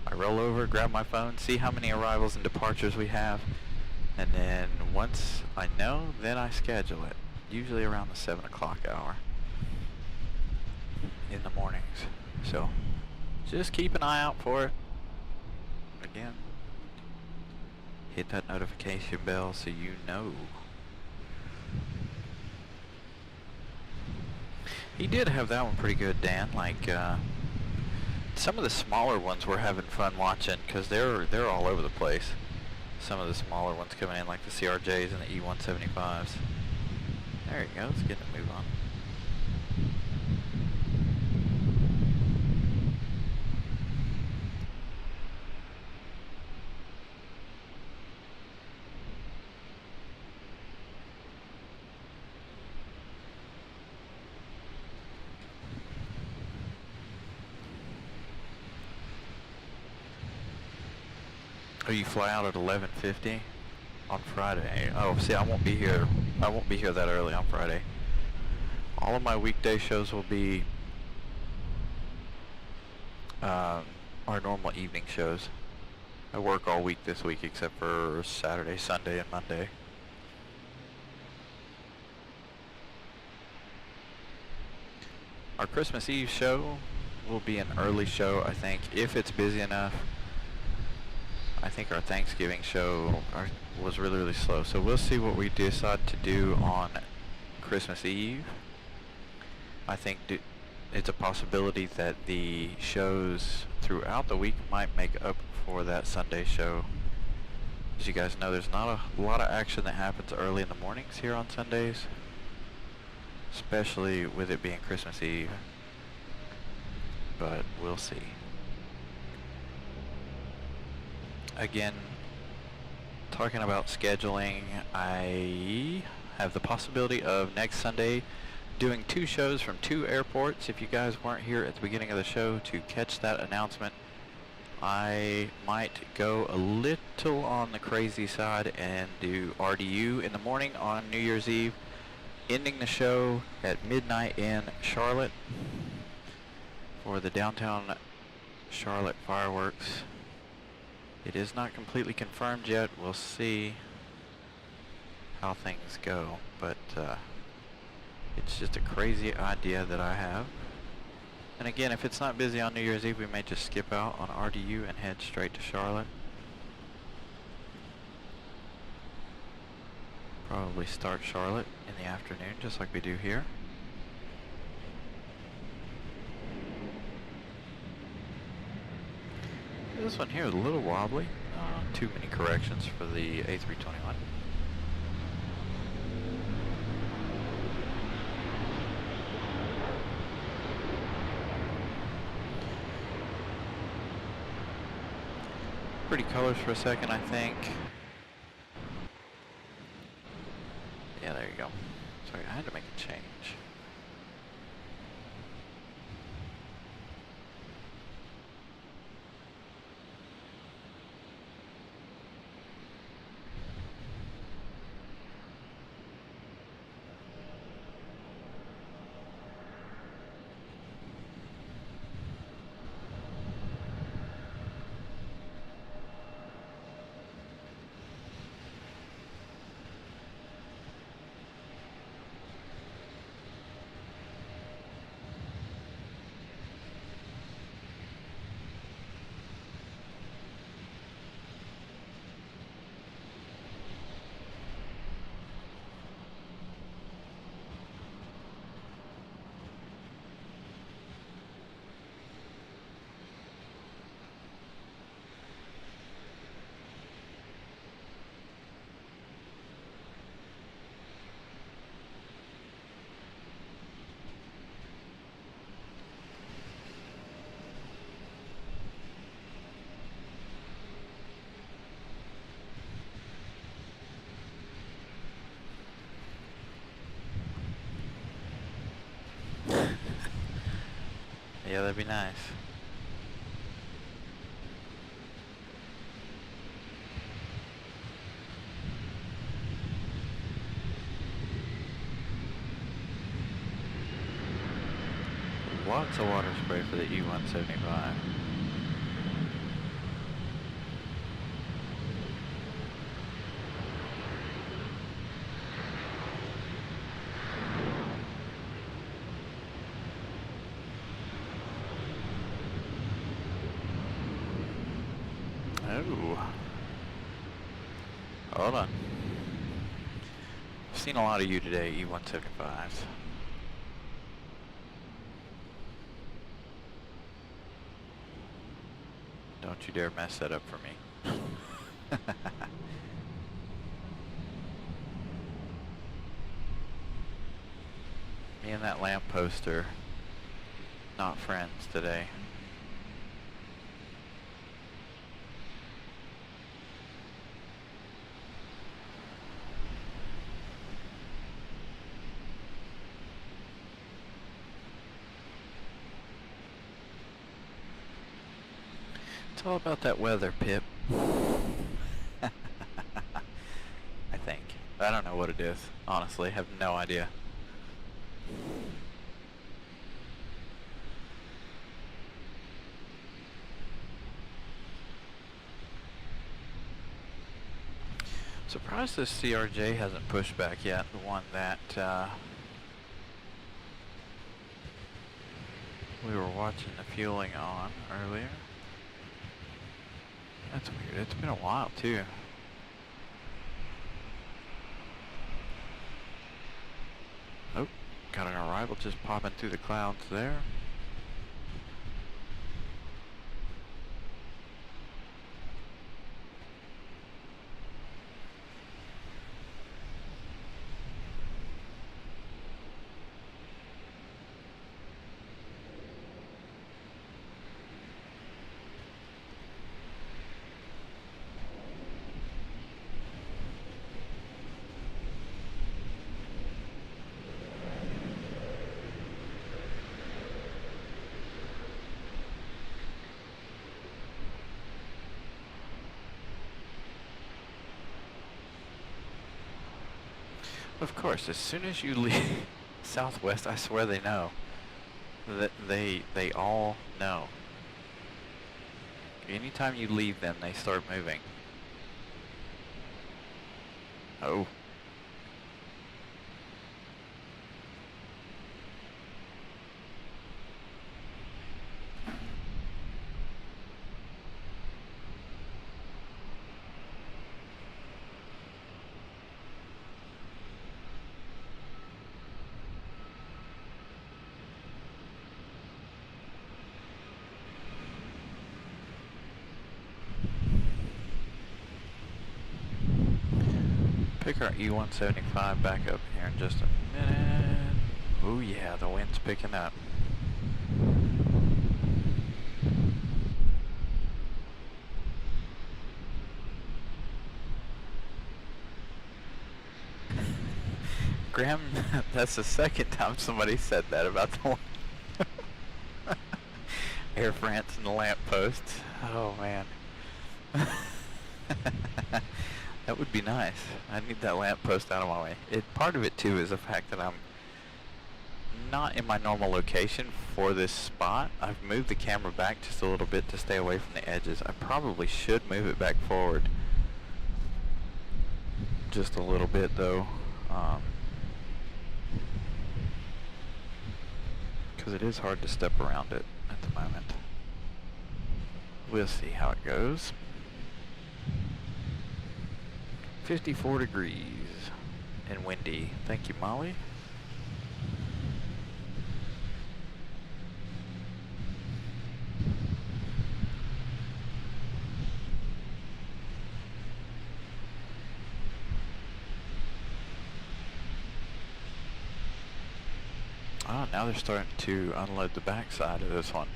S1: I roll over, grab my phone, see how many arrivals and departures we have, and then once I know, then I schedule it. Usually around the 7 o'clock hour in the mornings. So just keep an eye out for it. Again, hit that notification bell so you know. He did have that one pretty good, Dan. Like some of the smaller ones we're having fun watching because they're all over the place. Some of the smaller ones coming in, like the CRJs and the E175s. There you go. Let's get a move on. Oh, you fly out at 11:50 on Friday. Oh, see, I won't be here. I won't be here that early on Friday. All of my weekday shows will be our normal evening shows. I work all week this week except for Saturday, Sunday, and Monday. Our Christmas Eve show will be an early show, I think, if it's busy enough. I think our Thanksgiving show was really, really slow. So we'll see what we decide to do on Christmas Eve. I think it's a possibility that the shows throughout the week might make up for that Sunday show. As you guys know, there's not a lot of action that happens early in the mornings here on Sundays, especially with it being Christmas Eve. But we'll see. Again, talking about scheduling, I have the possibility of next Sunday doing 2 shows from 2 airports. If you guys weren't here at the beginning of the show to catch that announcement, I might go a little on the crazy side and do RDU in the morning on New Year's Eve, ending the show at midnight in Charlotte for the downtown Charlotte fireworks. It is not completely confirmed yet. We'll see how things go, but it's just a crazy idea that I have. And again, if it's not busy on New Year's Eve, we may just skip out on RDU and head straight to Charlotte. Probably start Charlotte in the afternoon, just like we do here. This one here is a little wobbly. Too many corrections for the A321. Pretty colors for a second, I think. Yeah, there you go. Sorry, I had to make a change. Yeah, that'd be nice. Lots of water spray for the E175. Oh. Hold on. I've seen a lot of you today, E175s. Don't you dare mess that up for me. Me and that lamppost are not friends today. It's all about that weather, Pip. I think. I don't know what it is. Honestly, I have no idea. Surprised this CRJ hasn't pushed back yet. The one that we were watching the fueling on earlier. That's weird. It's been a while too. Oh, got an arrival just popping through the clouds there. Of course, as soon as you leave Southwest, I swear they know. That they all know. Anytime you leave them, they start moving. Oh. Pick our E175 back up here in just a minute. Oh yeah, the wind's picking up. Graham, that's the second time somebody said that about the Air France and the lamppost. Oh man. That would be nice. I need that lamppost out of my way. Part of it too is the fact that I'm not in my normal location for this spot. I've moved the camera back just a little bit to stay away from the edges. I probably should move it back forward just a little bit though, because it is hard to step around it at the moment. We'll see how it goes. 54 degrees and windy. Thank you, Molly. Ah, now they're starting to unload the backside of this one.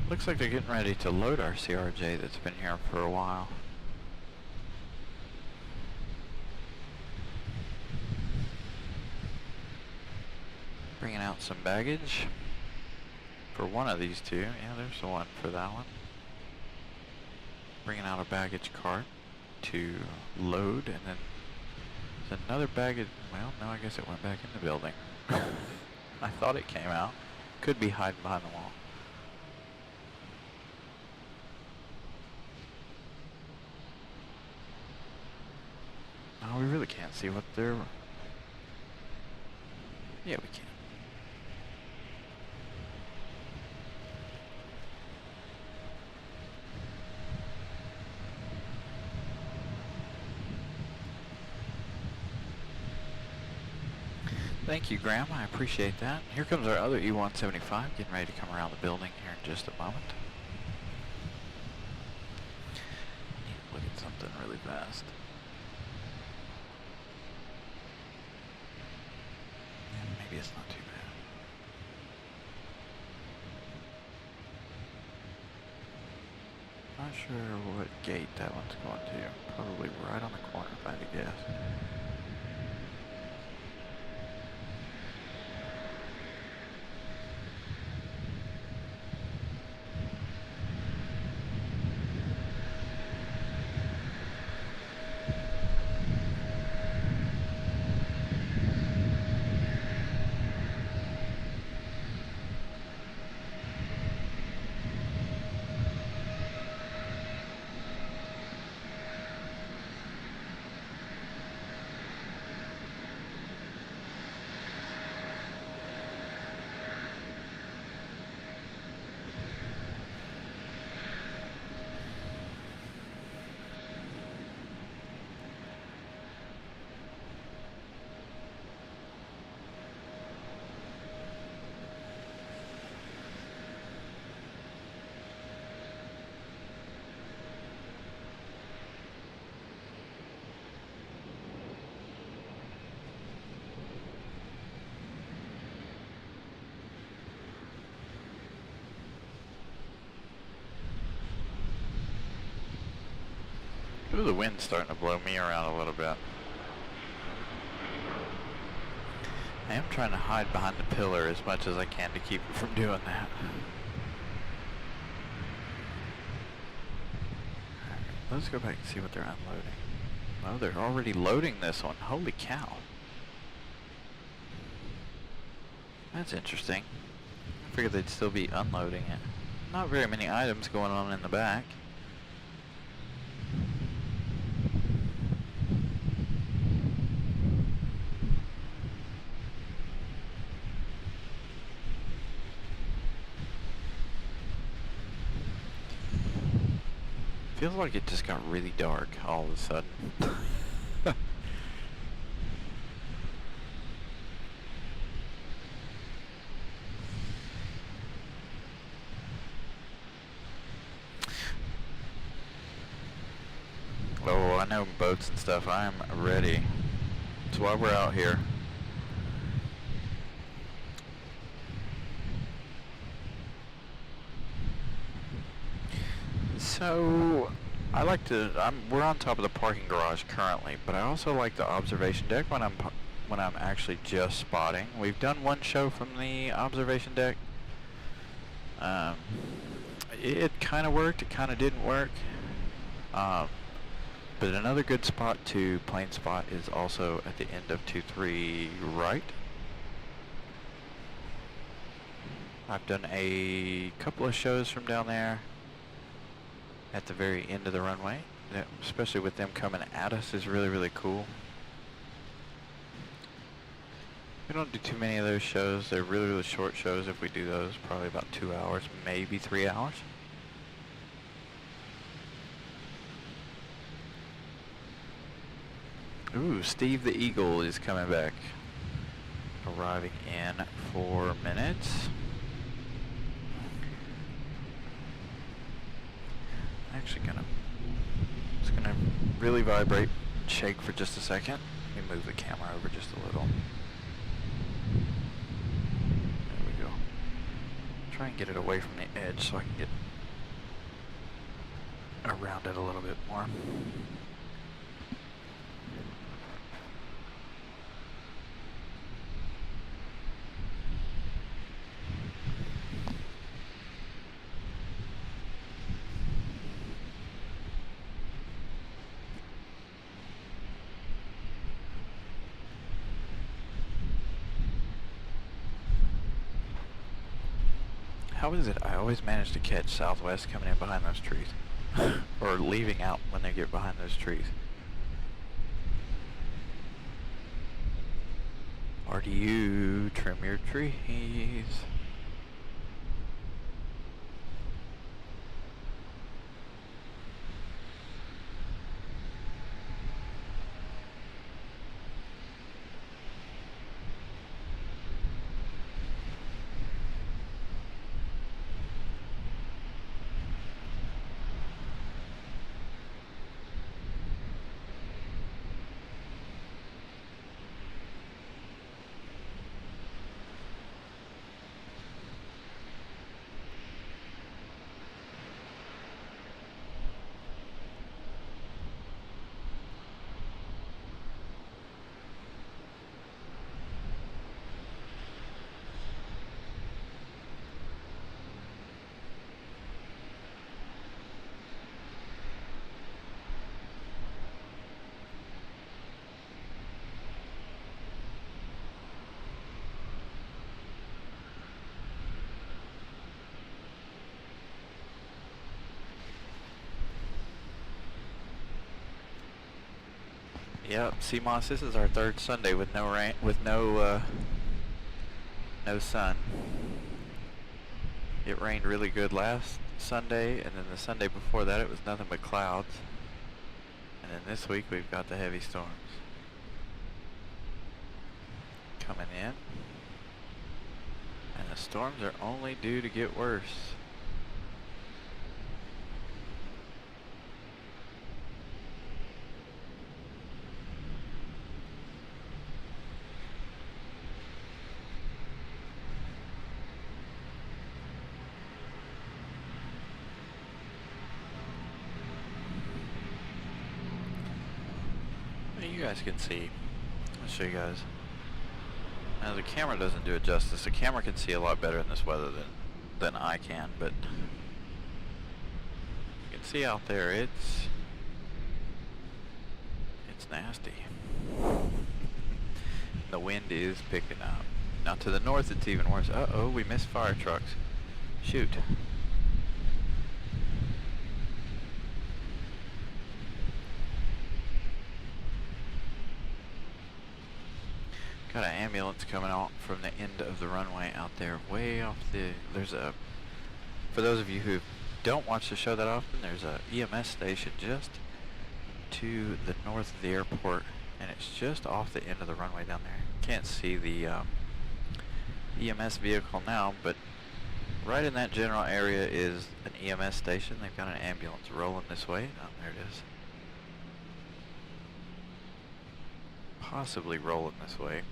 S1: Looks like they're getting ready to load our CRJ that's been here for a while. Bringing out some baggage for one of these two. Yeah, there's the one for that one. Bringing out a baggage cart to load, and then there's another baggage. Well, no, I guess it went back in the building. I thought it came out. Could be hiding behind the wall. Oh, we really can't see what they're... Yeah, we can. Thank you, Graham. I appreciate that. Here comes our other E175 getting ready to come around the building here in just a moment. Need to look at something really fast. Yeah, maybe it's not too bad. Not sure what gate that one's going to. Probably right on the corner, if I had to guess. Ooh, the wind's starting to blow me around a little bit. I am trying to hide behind the pillar as much as I can to keep it from doing that. Alright, let's go back and see what they're unloading. Oh, they're already loading this one. Holy cow. That's interesting. I figured they'd still be unloading it. Not very many items going on in the back. Feels like it just got really dark all of a sudden. Oh, I know boats and stuff. I'm ready. That's why we're out here. So, I like to. We're on top of the parking garage currently, but I also like the observation deck when I'm actually just spotting. We've done one show from the observation deck. It kind of worked. It kind of didn't work. But another good spot to plane spot is also at the end of 2-3 right. I've done a couple of shows from down there. At the very end of the runway, especially with them coming at us, is really, really cool. We don't do too many of those shows. They're really, really short shows. If we do those, probably about 2 hours, maybe 3 hours. Ooh, Steve the Eagle is coming back. Arriving in 4 minutes. Actually it's gonna really vibrate, shake for just a second. Let me move the camera over just a little. There we go. Try and get it away from the edge so I can get around it a little bit more. How is it I always manage to catch Southwest coming in behind those trees? Or leaving out when they get behind those trees? Or do you trim your trees? Yep, CMOS, this is our third Sunday with no rain, with no sun. It rained really good last Sunday, and then the Sunday before that it was nothing but clouds. And then this week we've got the heavy storms coming in. And the storms are only due to get worse. You guys can see. I'll show you guys. Now the camera doesn't do it justice. The camera can see a lot better in this weather than I can, but you can see out there it's nasty. The wind is picking up. Now to the north it's even worse. Uh-oh, we missed fire trucks. Shoot. Got an ambulance coming out from the end of the runway out there, way off the, for those of you who don't watch the show that often, there's a EMS station just to the north of the airport, and it's just off the end of the runway down there. Can't see the EMS vehicle now, but right in that general area is an EMS station. They've got an ambulance rolling this way. Oh, there it is. Possibly rolling this way.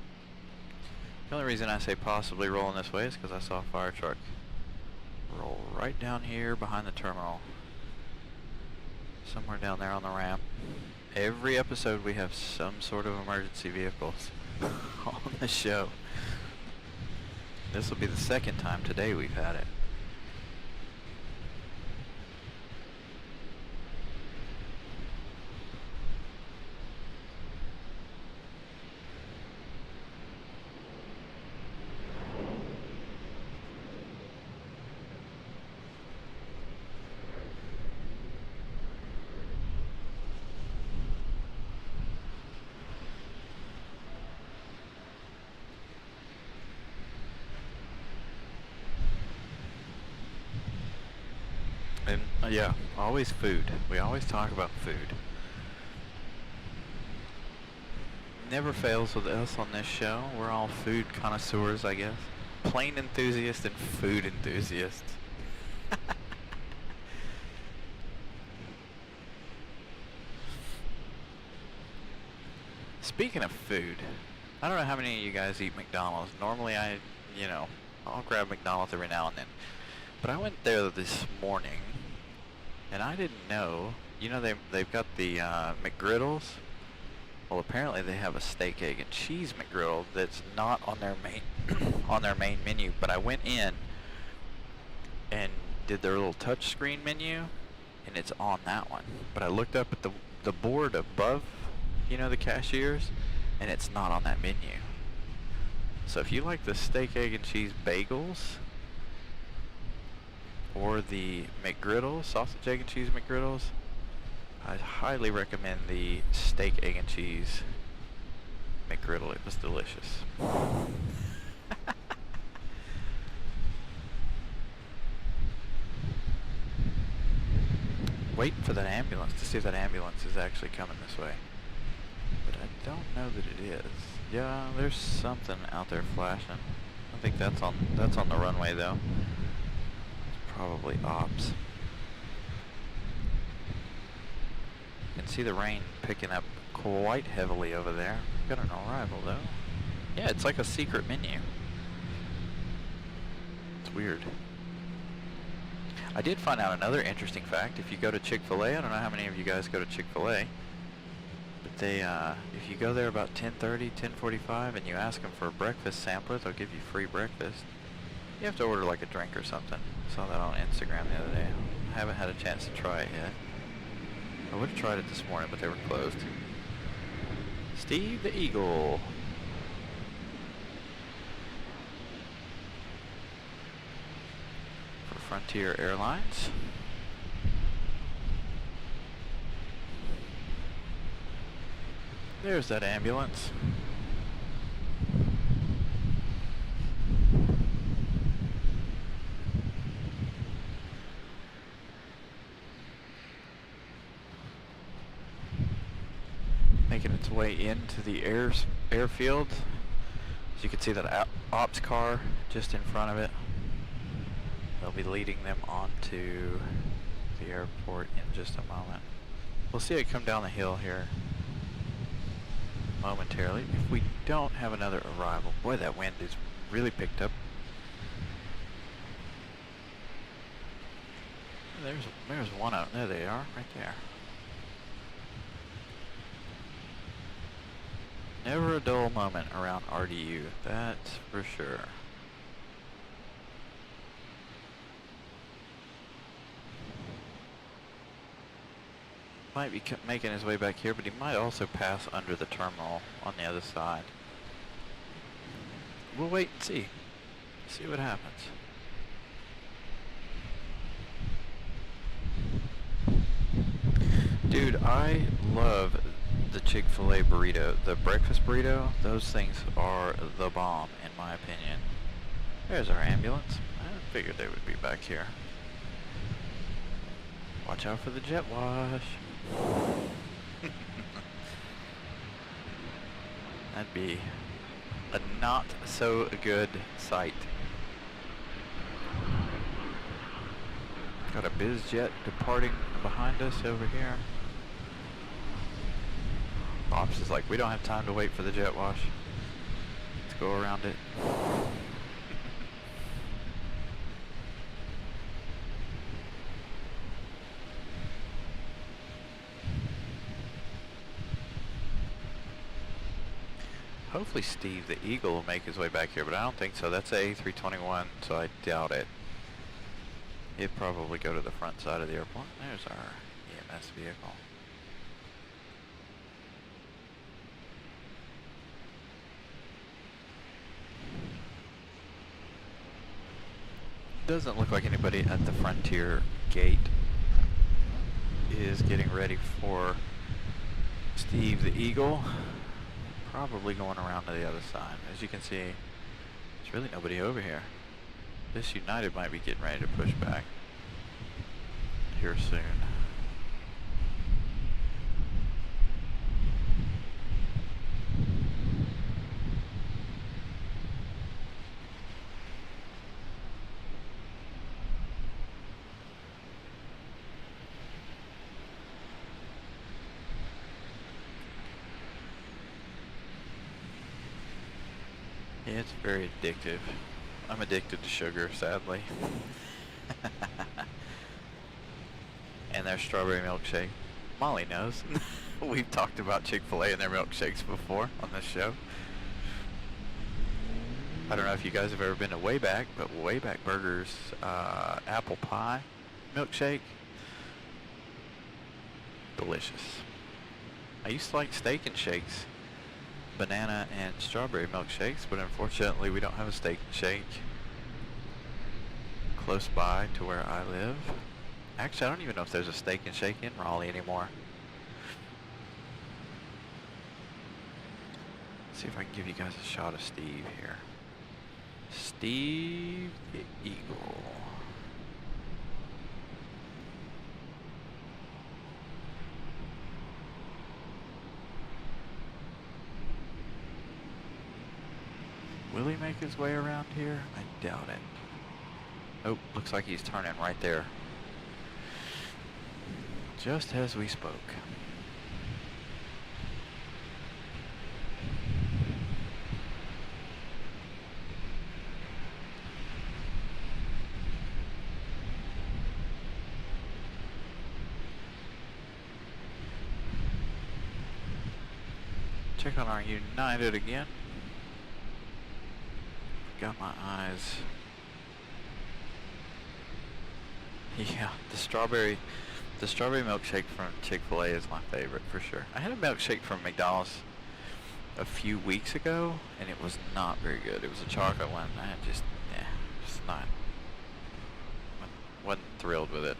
S1: The only reason I say possibly rolling this way is because I saw a fire truck roll right down here behind the terminal. Somewhere down there on the ramp. Every episode we have some sort of emergency vehicles on the show. This will be the second time today we've had it. And yeah, always food. We always talk about food. Never fails with us on this show. We're all food connoisseurs, I guess. Plane enthusiasts and food enthusiasts. Speaking of food, I don't know how many of you guys eat McDonald's. Normally I'll grab McDonald's every now and then. But I went there this morning, and I didn't know. You know they've got the McGriddles. Well, apparently they have a steak, egg, and cheese McGriddle that's not on their main menu. But I went in and did their little touch screen menu, and it's on that one. But I looked up at the board above, the cashiers, and it's not on that menu. So if you like the steak, egg, and cheese bagels, or the McGriddle, sausage, egg, and cheese McGriddles. I highly recommend the steak, egg, and cheese McGriddle. It was delicious. Waiting for that ambulance to see if that ambulance is actually coming this way. But I don't know that it is. Yeah, there's something out there flashing. I think that's on the runway though. It's probably ops. You can see the rain picking up quite heavily over there. Got an arrival though. Yeah, it's like a secret menu. It's weird. I did find out another interesting fact. If you go to Chick-fil-A, I don't know how many of you guys go to Chick-fil-A, but they, if you go there about 10:30, 10:45, and you ask them for a breakfast sampler, they'll give you free breakfast. You have to order like a drink or something. I saw that on Instagram the other day. I haven't had a chance to try it yet. I would have tried it this morning, but they were closed. Steve the Eagle. For Frontier Airlines. There's that ambulance. Making its way into the airfield. As you can see that ops car just in front of it. They'll be leading them onto the airport in just a moment. We'll see it come down the hill here momentarily. If we don't have another arrival, boy, that wind is really picked up. There's one out there. They are right there. Never a dull moment around RDU, that's for sure. Might be making his way back here, but he might also pass under the terminal on the other side. We'll wait and see. See what happens. Dude, I love the Chick-fil-A burrito. The breakfast burrito, those things are the bomb in my opinion. There's our ambulance. I figured they would be back here. Watch out for the jet wash. That'd be a not so good sight. Got a biz jet departing behind us over here. Ops is like, we don't have time to wait for the jet wash. Let's go around it. Hopefully Steve the Eagle will make his way back here, but I don't think so. That's a A321, so I doubt it. He'd probably go to the front side of the airport. There's our EMS vehicle. Doesn't look like anybody at the Frontier gate is getting ready for Steve the Eagle. Probably going around to the other side. As you can see, there's really nobody over here. This United might be getting ready to push back here soon. Yeah, it's very addictive. I'm addicted to sugar, sadly. And their strawberry milkshake. Molly knows. We've talked about Chick-fil-A and their milkshakes before on this show. I don't know if you guys have ever been to Wayback, but Wayback Burger's apple pie milkshake, delicious. I used to like Steak and Shake's banana and strawberry milkshakes, but unfortunately we don't have a Steak and Shake close by to where I live. Actually, I don't even know if there's a Steak and Shake in Raleigh anymore. Let's see if I can give you guys a shot of Steve here. Steve the Eagle. Will he make his way around here? I doubt it. Oh, looks like he's turning right there. Just as we spoke. Check on our United again. Got my eyes. Yeah, the strawberry milkshake from Chick-fil-A is my favorite for sure. I had a milkshake from McDonald's a few weeks ago, and it was not very good. It was a chocolate one. I just not. Wasn't thrilled with it.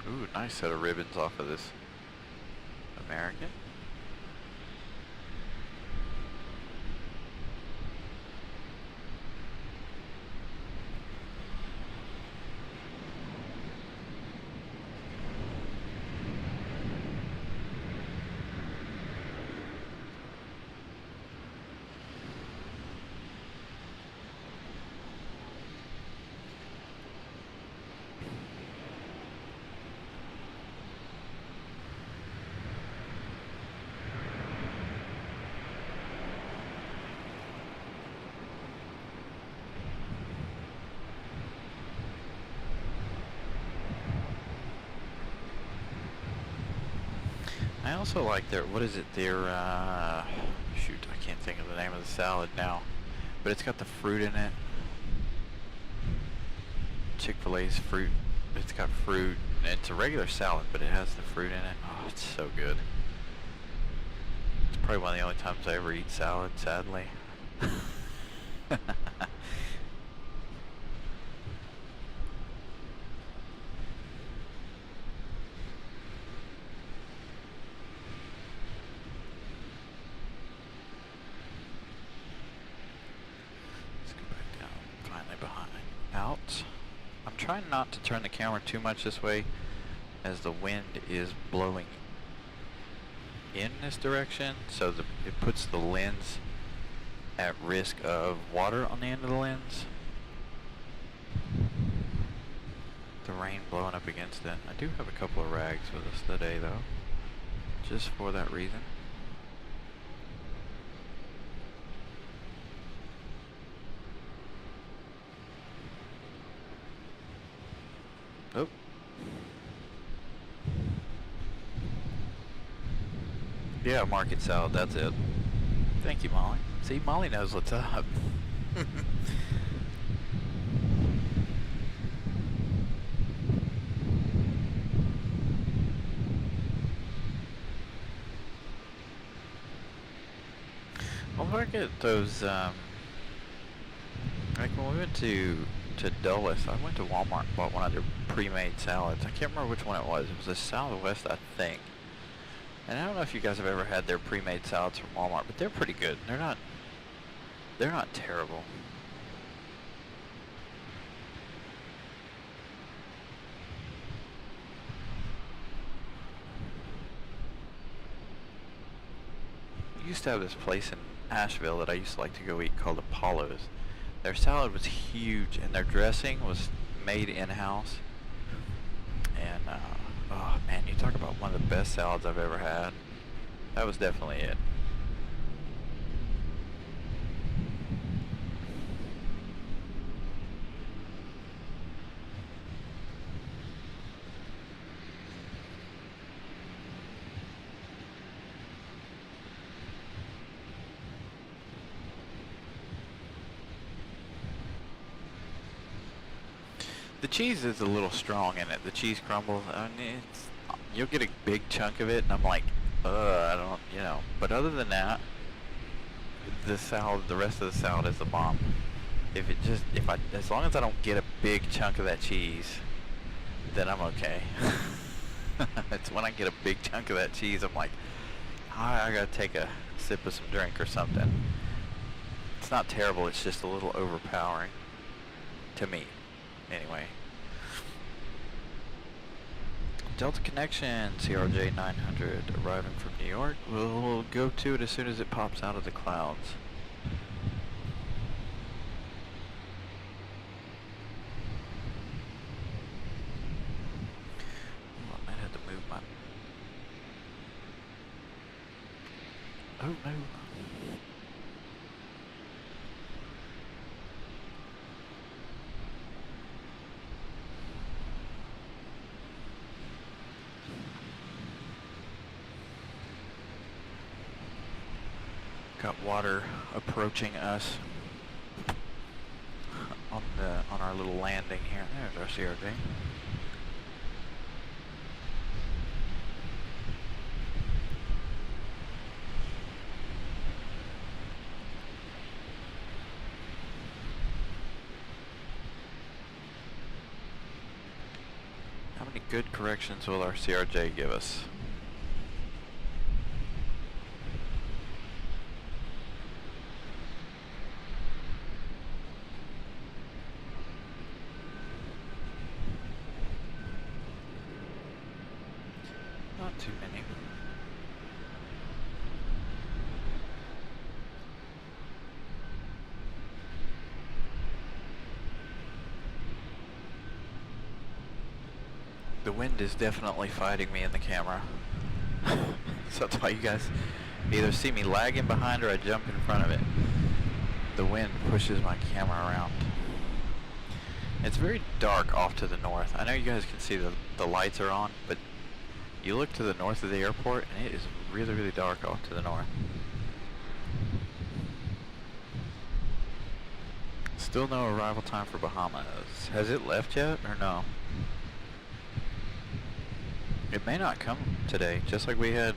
S1: Ooh, nice set of ribbons off of this American. I also like their, what is it, their, shoot, I can't think of the name of the salad now, but it's got the fruit in it. Chick-fil-A's fruit, it's got fruit, and it's a regular salad, but it has the fruit in it. Oh, it's so good. It's probably one of the only times I ever eat salad, sadly. Trying not to turn the camera too much this way as the wind is blowing in this direction, so it puts the lens at risk of water on the end of the lens. The rain blowing up against it. I do have a couple of rags with us today though, just for that reason. Oh. Yeah, market salad, that's it. Thank you, Molly. See, Molly knows what's up. I'll look at those, like when we went to Dulles, I went to Walmart and bought one of their pre-made salads. I can't remember which one it was. It was a Southwest, I think. And I don't know if you guys have ever had their pre-made salads from Walmart, but they're pretty good. They're not terrible. I used to have this place in Asheville that I used to like to go eat called Apollo's. Their salad was huge, and their dressing was made in-house. And, oh man, you talk about one of the best salads I've ever had. That was definitely it. The cheese is a little strong in it. The cheese crumbles. I mean, you'll get a big chunk of it, and I'm like, I don't, you know. But other than that, the salad, the rest of the salad is the bomb. As long as I don't get a big chunk of that cheese, then I'm okay. It's when I get a big chunk of that cheese, I'm like, I gotta take a sip of some drink or something. It's not terrible, it's just a little overpowering. To me, anyway. Delta Connection, CRJ 900, arriving from New York. We'll go to it as soon as it pops out of the clouds. Oh, I might have to move my... Oh no. Got water approaching us on our little landing here. There's our CRJ. How many good corrections will our CRJ give us? Not too many. The wind is definitely fighting me in the camera. So that's why you guys either see me lagging behind or I jump in front of it. The wind pushes my camera around. It's very dark off to the north. I know you guys can see the lights are on, but you look to the north of the airport and it is really, really dark off to the north. Still no arrival time for Bahamas. Has it left yet or no? It may not come today, just like we had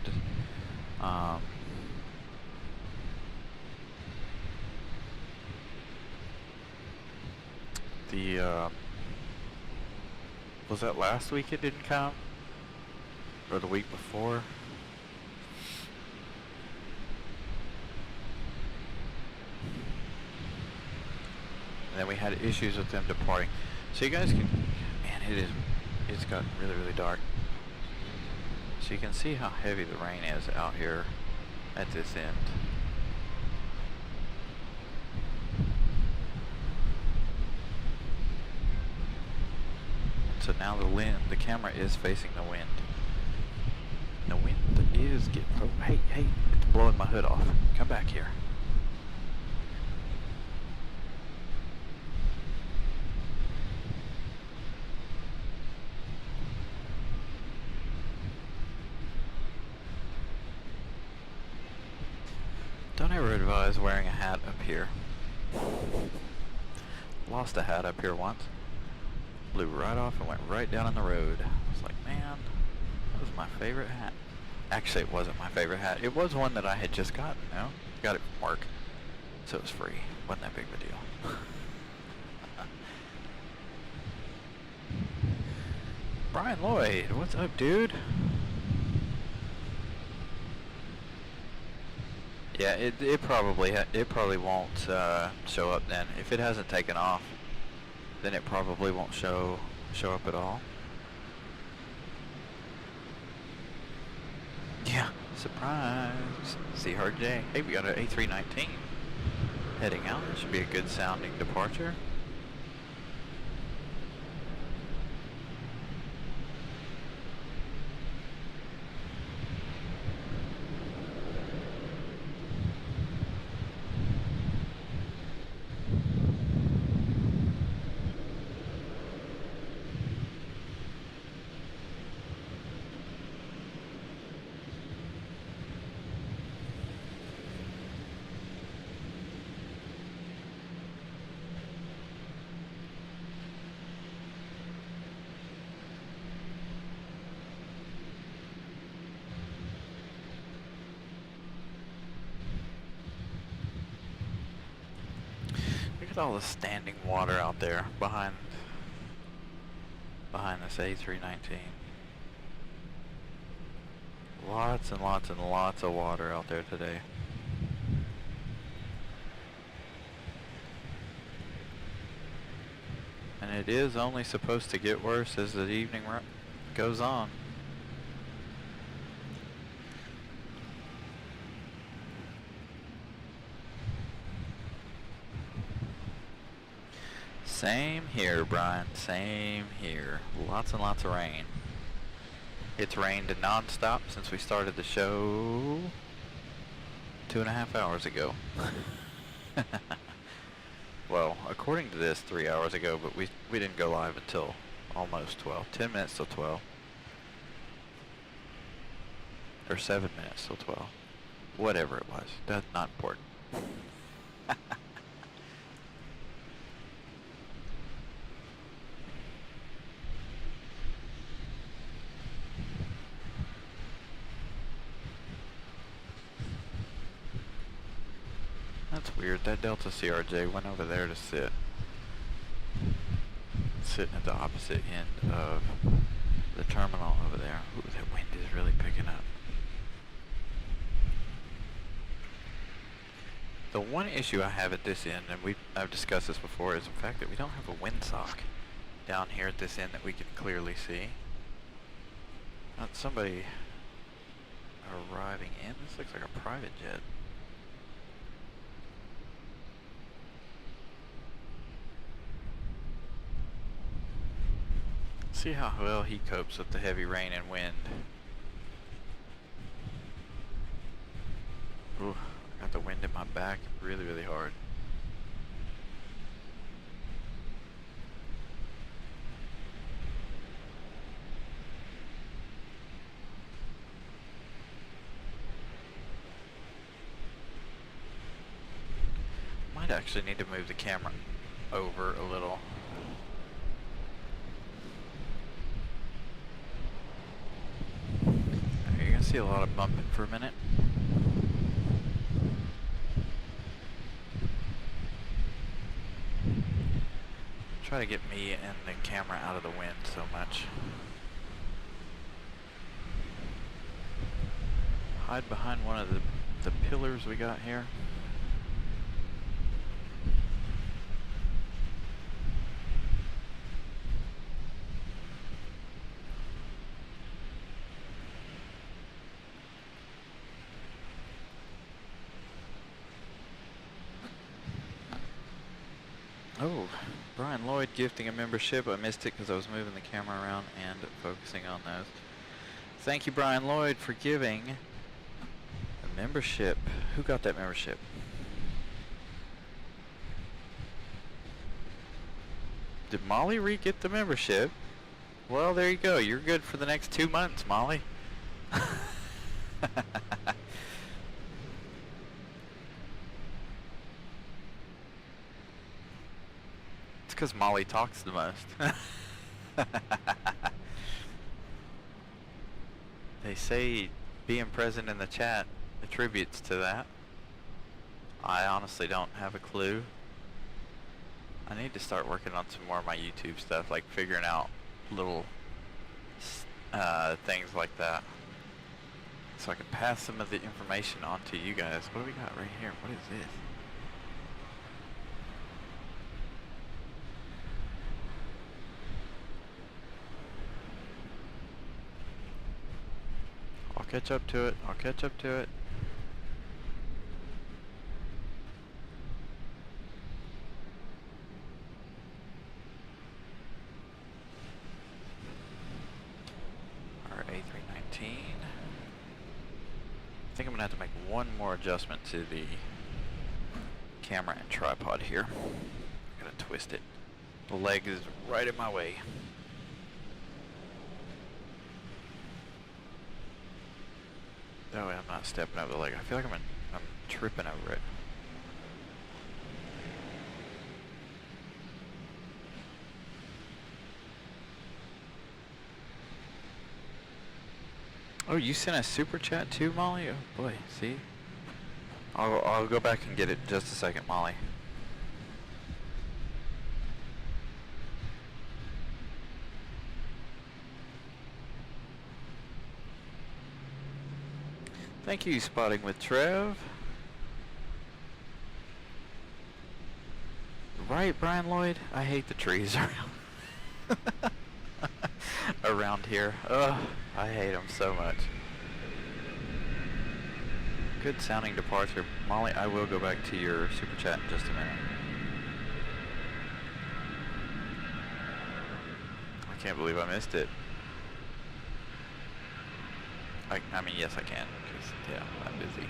S1: was that last week it didn't come? Or the week before? And then we had issues with them departing. So you guys can, man, it's gotten really, really dark. So you can see how heavy the rain is out here at this end. So now the camera is facing the wind. The wind is getting, oh, hey, it's blowing my hood off. Come back here. Don't ever advise wearing a hat up here. Lost a hat up here once. Blew right off and went right down on the road. I was like, man, that was my favorite hat. Actually, it wasn't my favorite hat. It was one that I had just gotten, you know? Got it from work. So it was free. Wasn't that big of a deal. Brian Lloyd, what's up, dude? Yeah, it probably won't show up then. If it hasn't taken off, then it probably won't show up at all. Yeah, surprise. CRJ. Hey, we got an A319 heading out. That should be a good sounding departure. at all the standing water out there behind this A319. Lots and lots and lots of water out there today. And it is only supposed to get worse as the evening goes on. Same here, Brian. Same here. Lots and lots of rain. It's rained non-stop since we started the show 2.5 hours ago. Well, according to this, 3 hours ago, but we didn't go live until almost 12. 10 minutes till 12. Or 7 minutes till 12. Whatever it was. That's not important. That's weird. That Delta CRJ went over there to sit. Sitting at the opposite end of the terminal over there. Ooh, that wind is really picking up. The one issue I have at this end, and I've discussed this before, is the fact that we don't have a windsock down here at this end that we can clearly see. Not somebody arriving in. This looks like a private jet. See how well he copes with the heavy rain and wind. Ooh, I got the wind in my back really, really hard. Might actually need to move the camera over a little. See a lot of bumping for a minute. Try to get me and the camera out of the wind so much. Hide behind one of the pillars we got here. Oh, Brian Lloyd gifting a membership. I missed it because I was moving the camera around and focusing on those. Thank you, Brian Lloyd, for giving a membership. Who got that membership? Did Molly re-get the membership? Well, there you go. You're good for the next 2 months, Molly. Because Molly talks the most. They say being present in the chat attributes to that. I honestly don't have a clue. I need to start working on some more of my YouTube stuff, like figuring out little things like that, so I can pass some of the information on to you guys. What do we got right here? What is this? I'll catch up to it. I'll catch up to it. Our A319. I think I'm gonna have to make one more adjustment to the camera and tripod here. I'm gonna twist it. The leg is right in my way. That way I'm not stepping over the leg. I feel like I'm tripping over it. Oh, you sent a super chat too, Molly? Oh boy, see? I'll go back and get it in just a second, Molly. Thank you, Spotting with Trev. Right, Brian Lloyd? I hate the trees around here. Ugh, I hate them so much. Good sounding departure. Molly, I will go back to your super chat in just a minute. I can't believe I missed it. I mean, yes I can, because, yeah, I'm busy.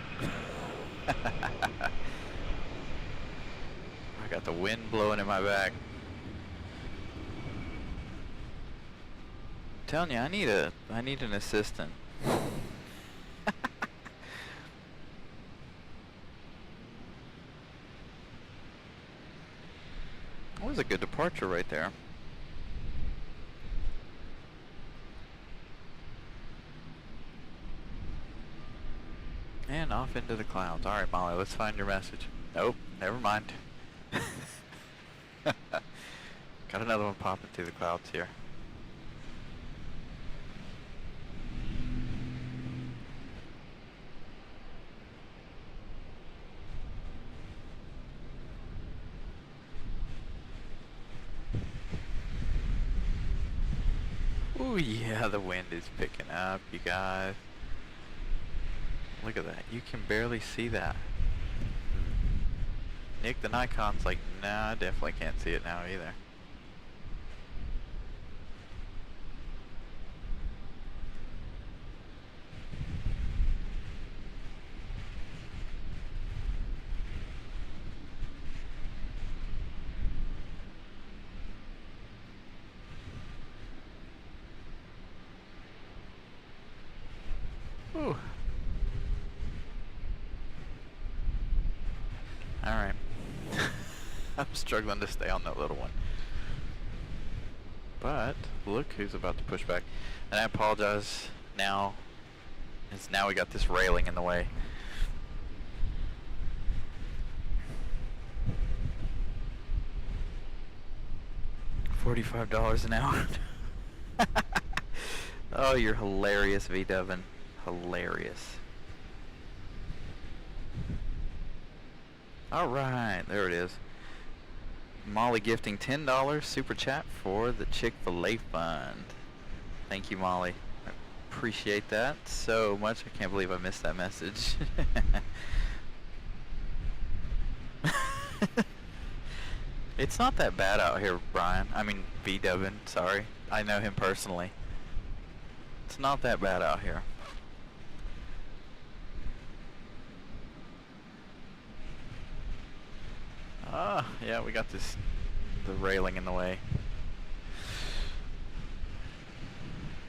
S1: I got the wind blowing in my back. I'm telling you, I need an assistant. That was a good departure right there. And off into the clouds. Alright, Molly, let's find your message. Nope, never mind. Got another one popping through the clouds here. Ooh, yeah, the wind is picking up, you guys. Look at that. You can barely see that. Nick the Nikon's like, nah, I definitely can't see it now either. Ooh. Alright. I'm struggling to stay on that little one. But, look who's about to push back. And I apologize now, as now we got this railing in the way. $45 an hour. Oh, you're hilarious, V. Devin. Hilarious. Alright, there it is. Molly gifting $10 super chat for the Chick-fil-A fund. Thank you, Molly. I appreciate that so much. I can't believe I missed that message. It's not that bad out here, Brian. I mean, V. Devin, sorry. I know him personally. It's not that bad out here. Ah, yeah, we got the railing in the way.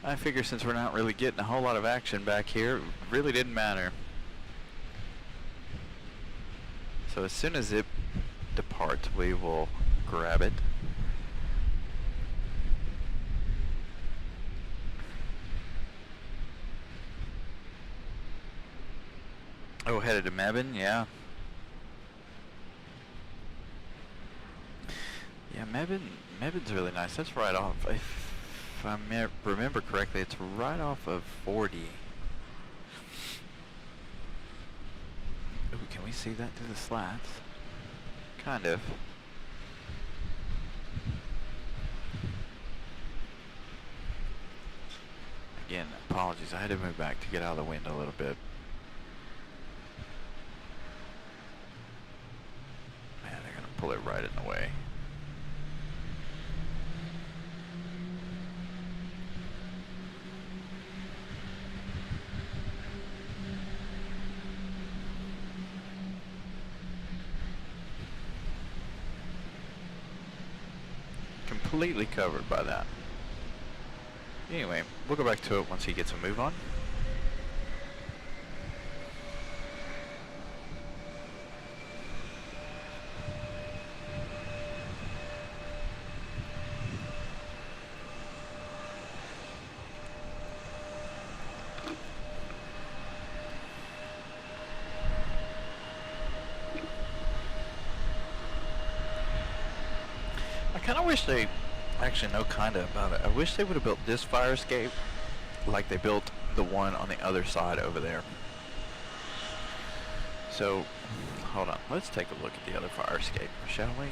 S1: I figure since we're not really getting a whole lot of action back here, it really didn't matter. So as soon as it departs, we will grab it. Oh, headed to Mebane, yeah. Yeah, Mebane's really nice. That's right off, if I remember correctly, it's right off of 40. Ooh, can we see that through the slats? Kind of. Again, apologies. I had to move back to get out of the wind a little bit. Man, they're gonna pull it right in the way. Completely covered by that. Anyway, we'll go back to it once he gets a move on. I kind of wish they actually know kind of about it. I wish they would have built this fire escape like they built the one on the other side over there. So, hold on. Let's take a look at the other fire escape, shall we?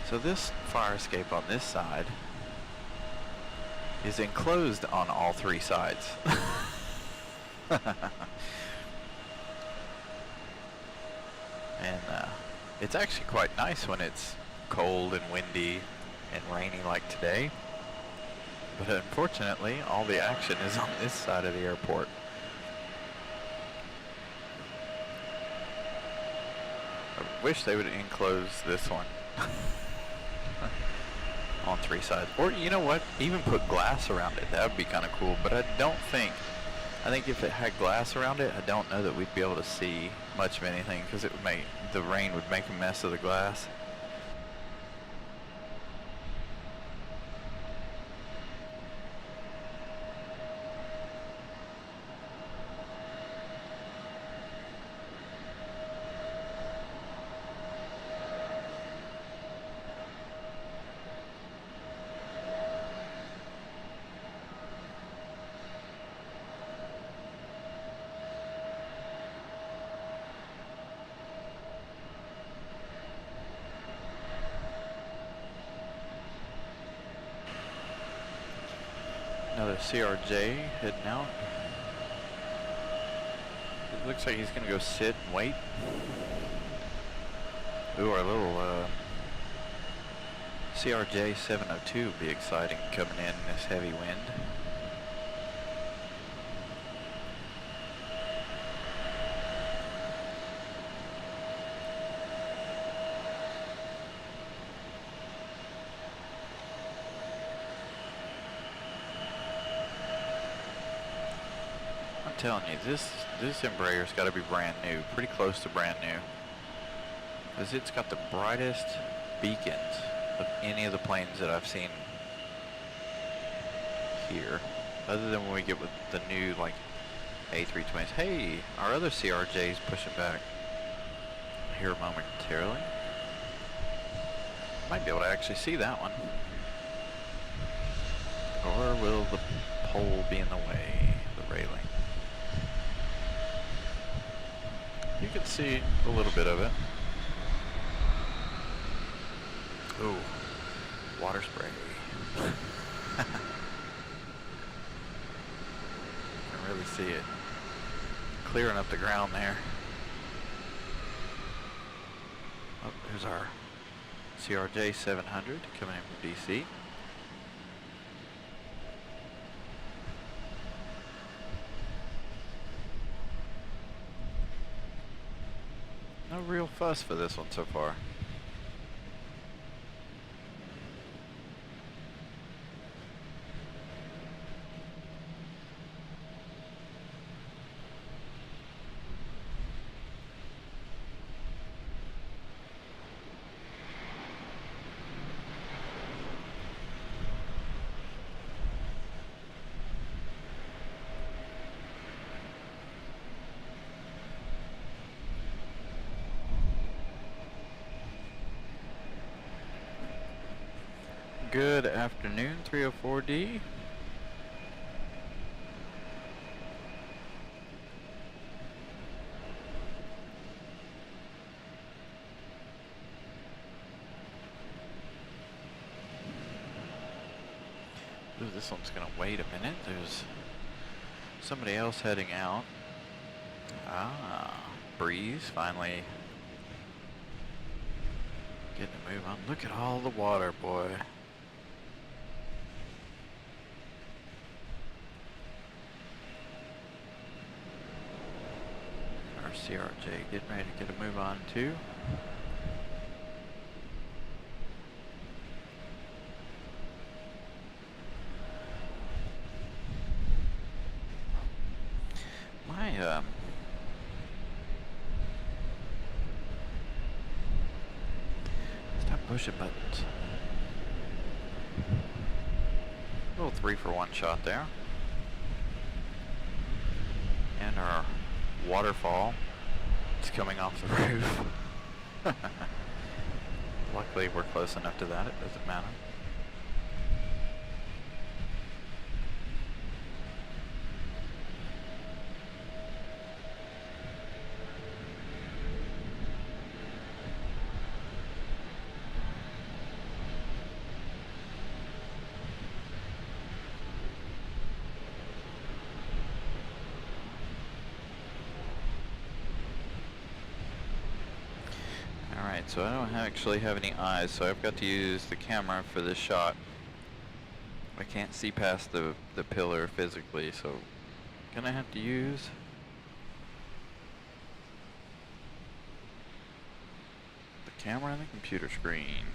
S1: So this fire escape on this side is enclosed on all three sides. And it's actually quite nice when it's cold and windy and rainy like today. But unfortunately, all the action is on this side of the airport. I wish they would enclose this one on three sides. Or, you know what? Even put glass around it. That would be kind of cool. But I think if it had glass around it, I don't know that we'd be able to see much of anything, because it would make, the rain would make a mess of the glass. Another CRJ heading out. It looks like he's gonna go sit and wait. Ooh, our little CRJ 702 will be exciting coming in this heavy wind. I'm telling you, this Embraer's got to be brand new, pretty close to brand new, because it's got the brightest beacons of any of the planes that I've seen here, other than when we get with the new like A320s. Hey, our other CRJ's pushing back here momentarily. Might be able to actually see that one, or will the pole be in the way, the railing? You can see a little bit of it. Ooh, water spray. Can really see it clearing up the ground there. Oh, there's our CRJ 700 coming in from DC. No real fuss for this one so far. Good afternoon, 304D. Ooh, this one's gonna wait a minute. There's somebody else heading out. Ah, breeze finally getting a move on. Look at all the water, boy. CRJ getting ready to get a move on too. My stop pushing buttons. A little 3-for-1 shot there. And our waterfall is coming off the roof. Luckily we're close enough to that, it doesn't matter. So I don't actually have any eyes, so I've got to use the camera for this shot. I can't see past the pillar physically, so gonna have to use the camera and the computer screen.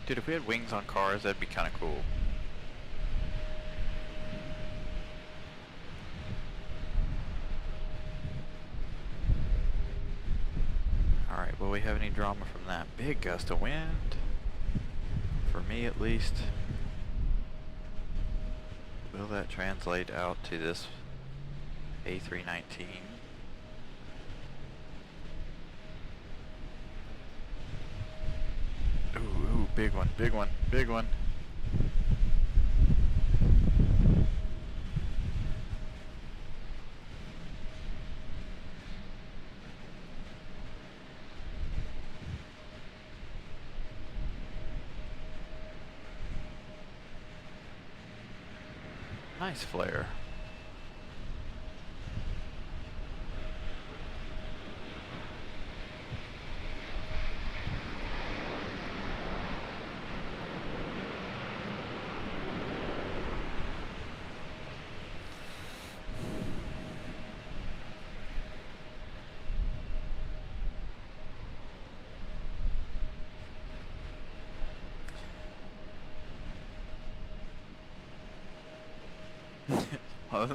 S1: Dude, if we had wings on cars, that'd be kind of cool. Alright, will we have any drama from that? Big gust of wind. For me, at least. Will that translate out to this A319? Ooh, big one, big one, big one. Nice flare.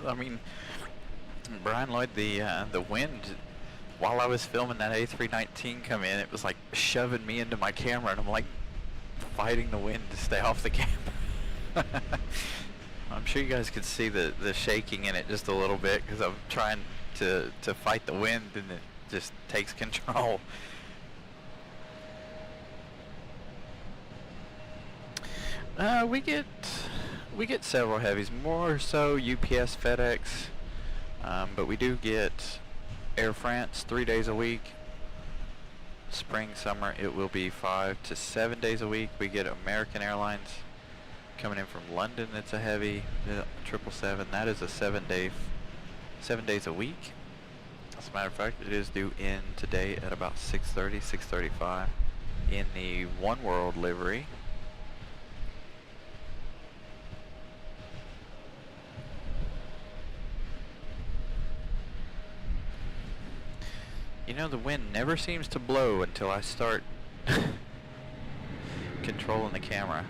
S1: I mean, Brian Lloyd, the wind, while I was filming that A319 come in, it was like shoving me into my camera, and I'm like fighting the wind to stay off the camera. I'm sure you guys could see the shaking in it just a little bit, because I'm trying to fight the wind, and it just takes control. We get several heavies, more so UPS, FedEx, but we do get Air France 3 days a week. Spring, summer, it will be 5 to 7 days a week. We get American Airlines coming in from London. It's a heavy 777. That is a 7 days a week. As a matter of fact, it is due in today at about 6:30, 6:35 in the One World livery. You know, the wind never seems to blow until I start controlling the camera.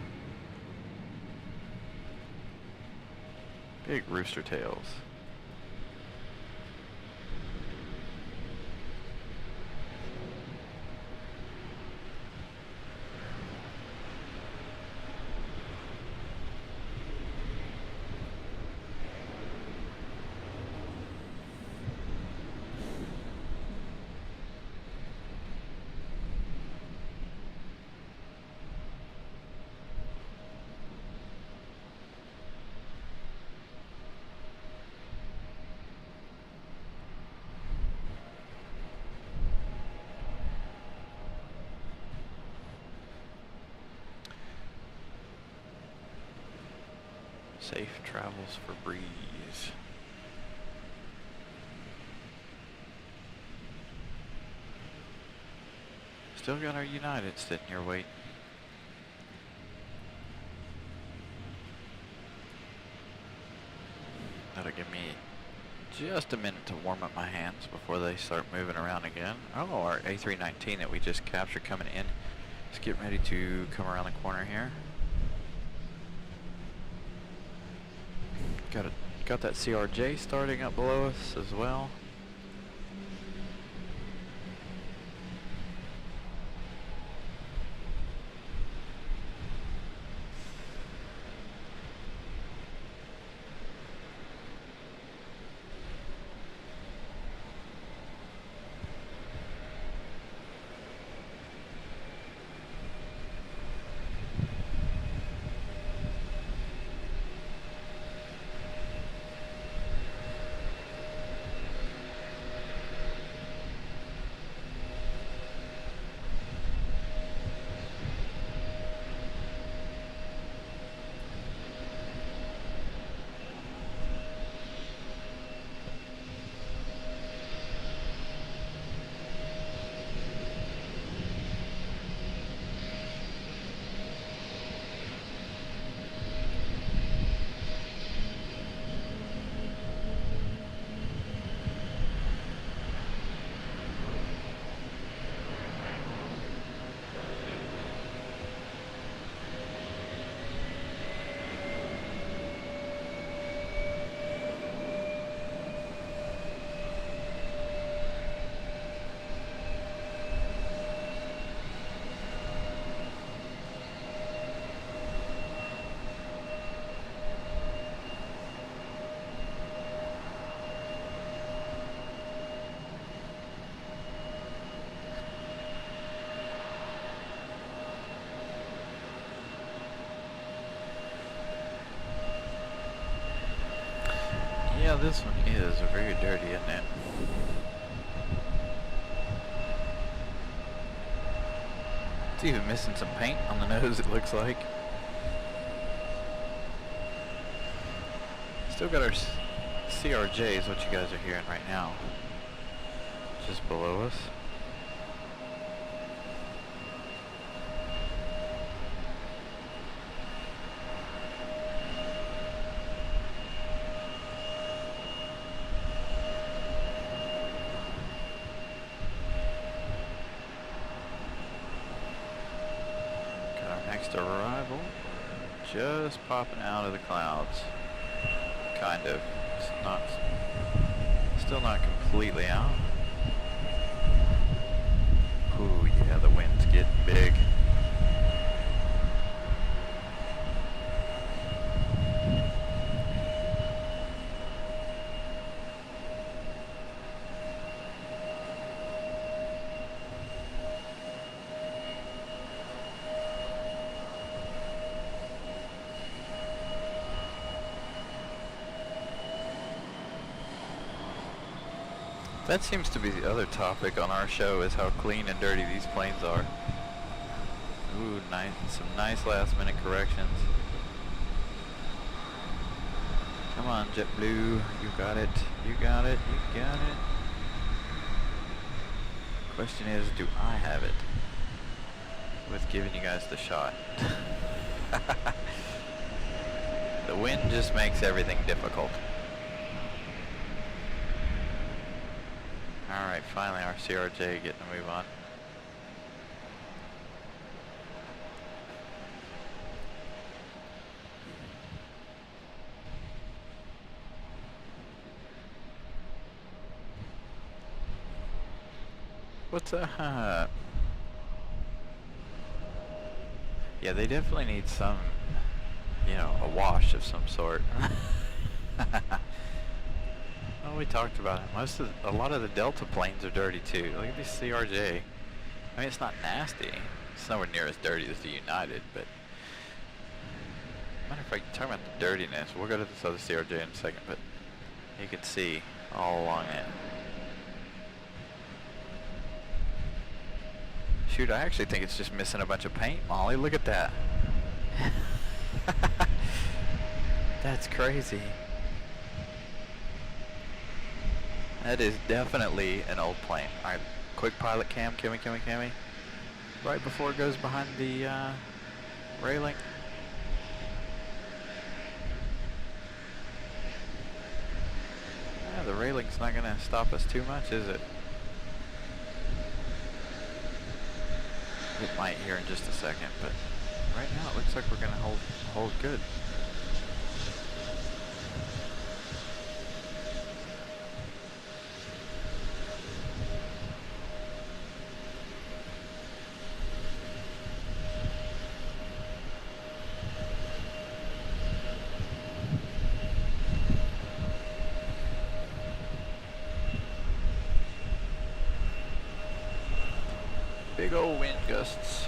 S1: Big rooster tails. Safe travels for breeze. Still got our United sitting here waiting. That'll give me just a minute to warm up my hands before they start moving around again. Oh, our A319 that we just captured coming in. Let's get ready to come around the corner here. Got that CRJ starting up below us as well. this one is very dirty, isn't it? It's even missing some paint on the nose, it looks like. Still got our CRJ is what you guys are hearing right now. Just below us. Got our next arrival. Just popping out of the clouds. Kind of. It's not, still not completely out. Ooh, yeah, the wind's getting big. That seems to be the other topic on our show, is how clean and dirty these planes are. Ooh, nice, some nice last minute corrections. Come on, JetBlue, you got it, you got it, you got it. Question is, do I have it? With giving you guys the shot. The wind just makes everything difficult. Alright, finally our CRJ getting a move on. What's up? Yeah, they definitely need some, you know, a wash of some sort. Well, we talked about it. A lot of the Delta planes are dirty too. Look at this CRJ. I mean, it's not nasty. It's nowhere near as dirty as the United, but matter of fact, talking about the dirtiness, we'll go to this other CRJ in a second, but you can see all along it. Shoot, I actually think it's just missing a bunch of paint, Molly. Look at that. That's crazy. That is definitely an old plane. Alright, quick pilot cam, Kimmy. Right before it goes behind the railing. Yeah, the railing's not going to stop us too much, is it? It might here in just a second, but right now it looks like we're going to hold good. Big old wind gusts.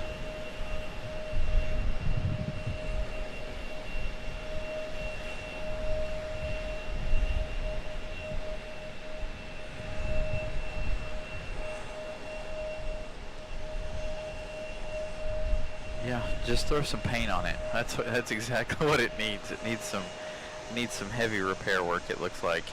S1: Yeah, just throw some paint on it. That's exactly what it needs. It needs some heavy repair work, it looks like.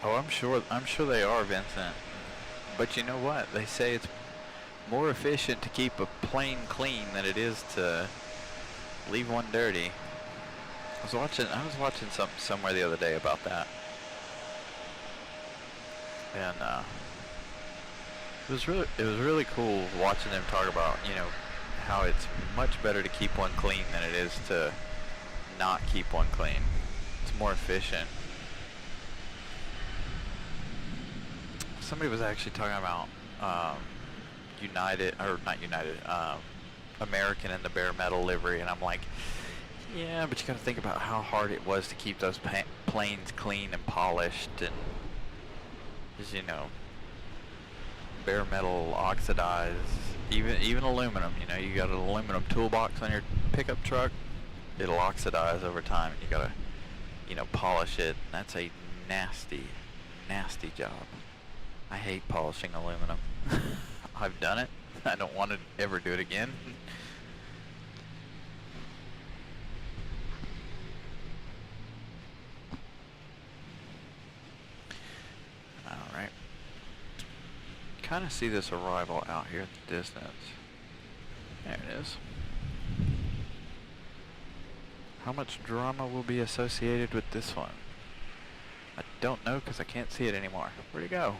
S1: Oh, I'm sure they are, Vincent. But you know what? They say it's more efficient to keep a plane clean than it is to leave one dirty. I was watching something somewhere the other day about that. And it was really cool watching them talk about, you know, how it's much better to keep one clean than it is to not keep one clean. It's more efficient. Somebody was actually talking about American in the bare metal livery, and I'm like, yeah, but you got to think about how hard it was to keep those planes clean and polished, and just, you know, bare metal oxidize, even aluminum. You know, you got an aluminum toolbox on your pickup truck, it'll oxidize over time, and you gotta, you know, polish it. That's a nasty, nasty job. I hate polishing aluminum. I've done it. I don't want to ever do it again. Alright. Kind of see this arrival out here at the distance. There it is. How much drama will be associated with this one? I don't know because I can't see it anymore. Where'd it go?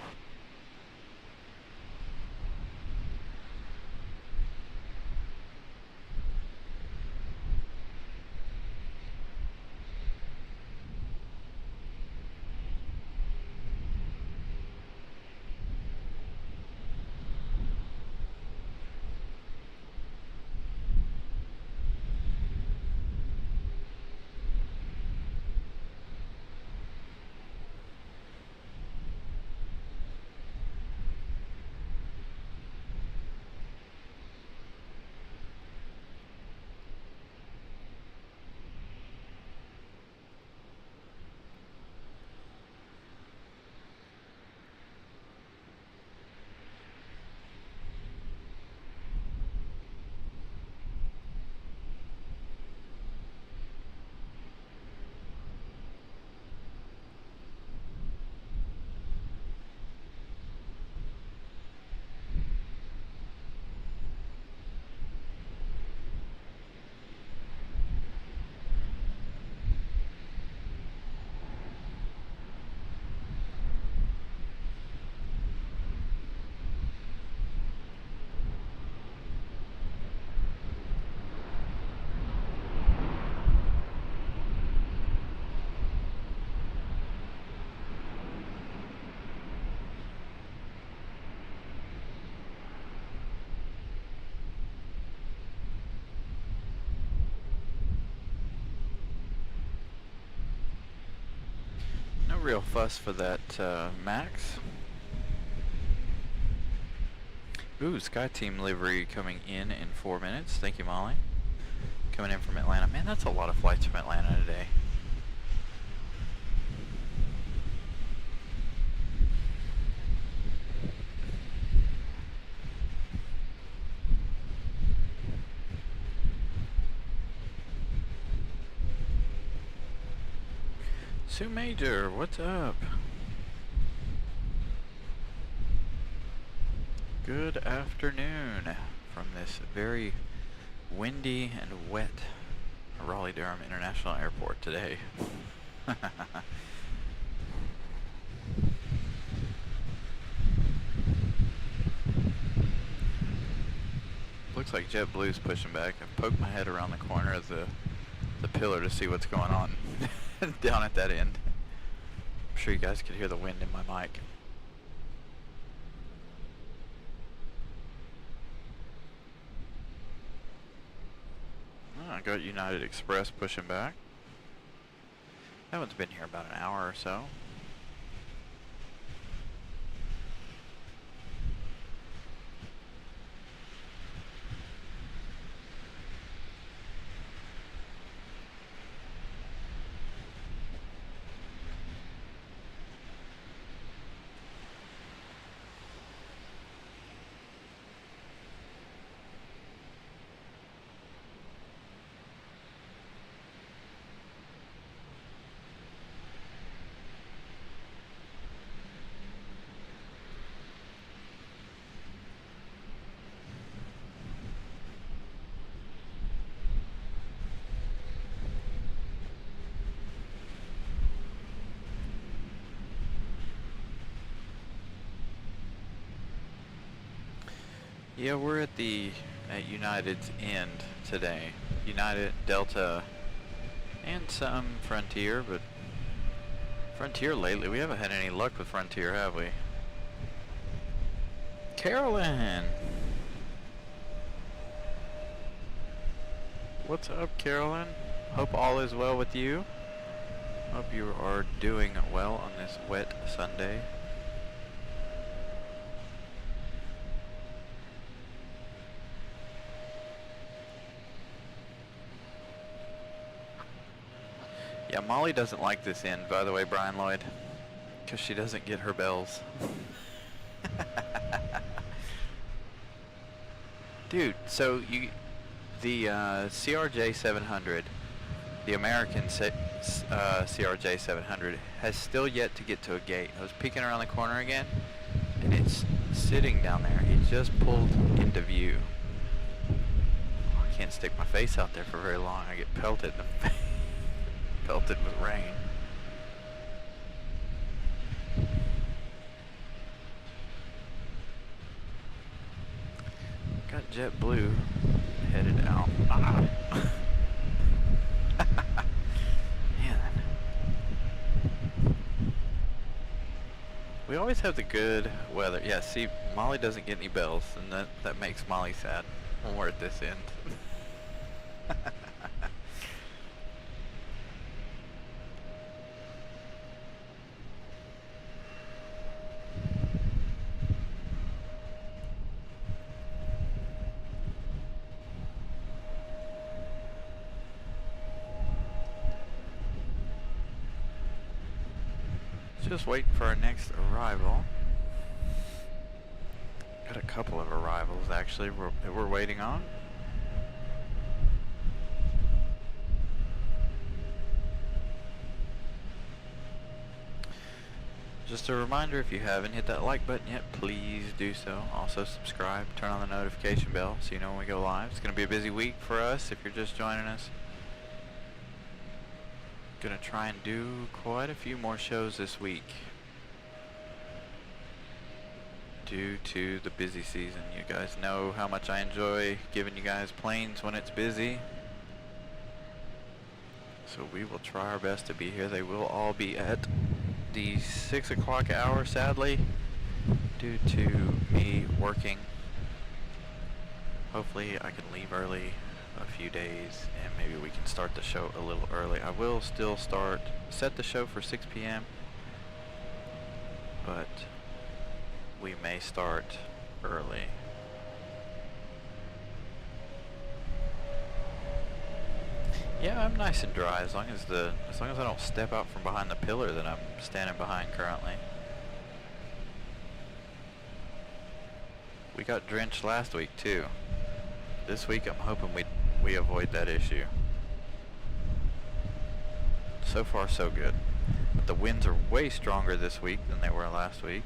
S1: Real fuss for that Max. Ooh, Sky Team livery coming in 4 minutes. Thank you, Molly. Coming in from Atlanta. Man, that's a lot of flights from Atlanta today. Sue Major, what's up? Good afternoon from this very windy and wet Raleigh Durham International Airport today. Looks like JetBlue's pushing back. I poked my head around the corner of the pillar to see what's going on down at that end. I'm sure you guys could hear the wind in my mic. Oh, I got United Express pushing back. That one's been here about an hour or so. Yeah, we're at United's end today. United, Delta, and some Frontier, but Frontier lately, we haven't had any luck with Frontier, have we? Carolyn! What's up, Carolyn? Hope all is well with you. Hope you are doing well on this wet Sunday. Yeah, Molly doesn't like this end, by the way, Brian Lloyd, because she doesn't get her bells. Dude, so the CRJ 700, the American CRJ 700, has still yet to get to a gate. I was peeking around the corner again, and it's sitting down there. It just pulled into view. I can't stick my face out there for very long. I get pelted in the face. Pelted with rain. Got JetBlue headed out. Ah. Man. We always have the good weather. Yeah, see, Molly doesn't get any bells, and that makes Molly sad when we're at this end. Just waiting for our next arrival. Got a couple of arrivals actually that we're waiting on. Just a reminder, if you haven't hit that like button yet, please do so. Also subscribe, turn on the notification bell so you know when we go live. It's going to be a busy week for us if you're just joining us. Gonna try and do quite a few more shows this week due to the busy season. You guys know how much I enjoy giving you guys planes when it's busy, so we will try our best to be here. They will all be at the 6 o'clock hour, sadly, due to me working. Hopefully I can leave early a few days and maybe we can start the show a little early. I will still set the show for 6 p.m. but we may start early. Yeah, I'm nice and dry as long as I don't step out from behind the pillar that I'm standing behind currently. We got drenched last week too. This week I'm hoping we avoid that issue. So far so good. But the winds are way stronger this week than they were last week.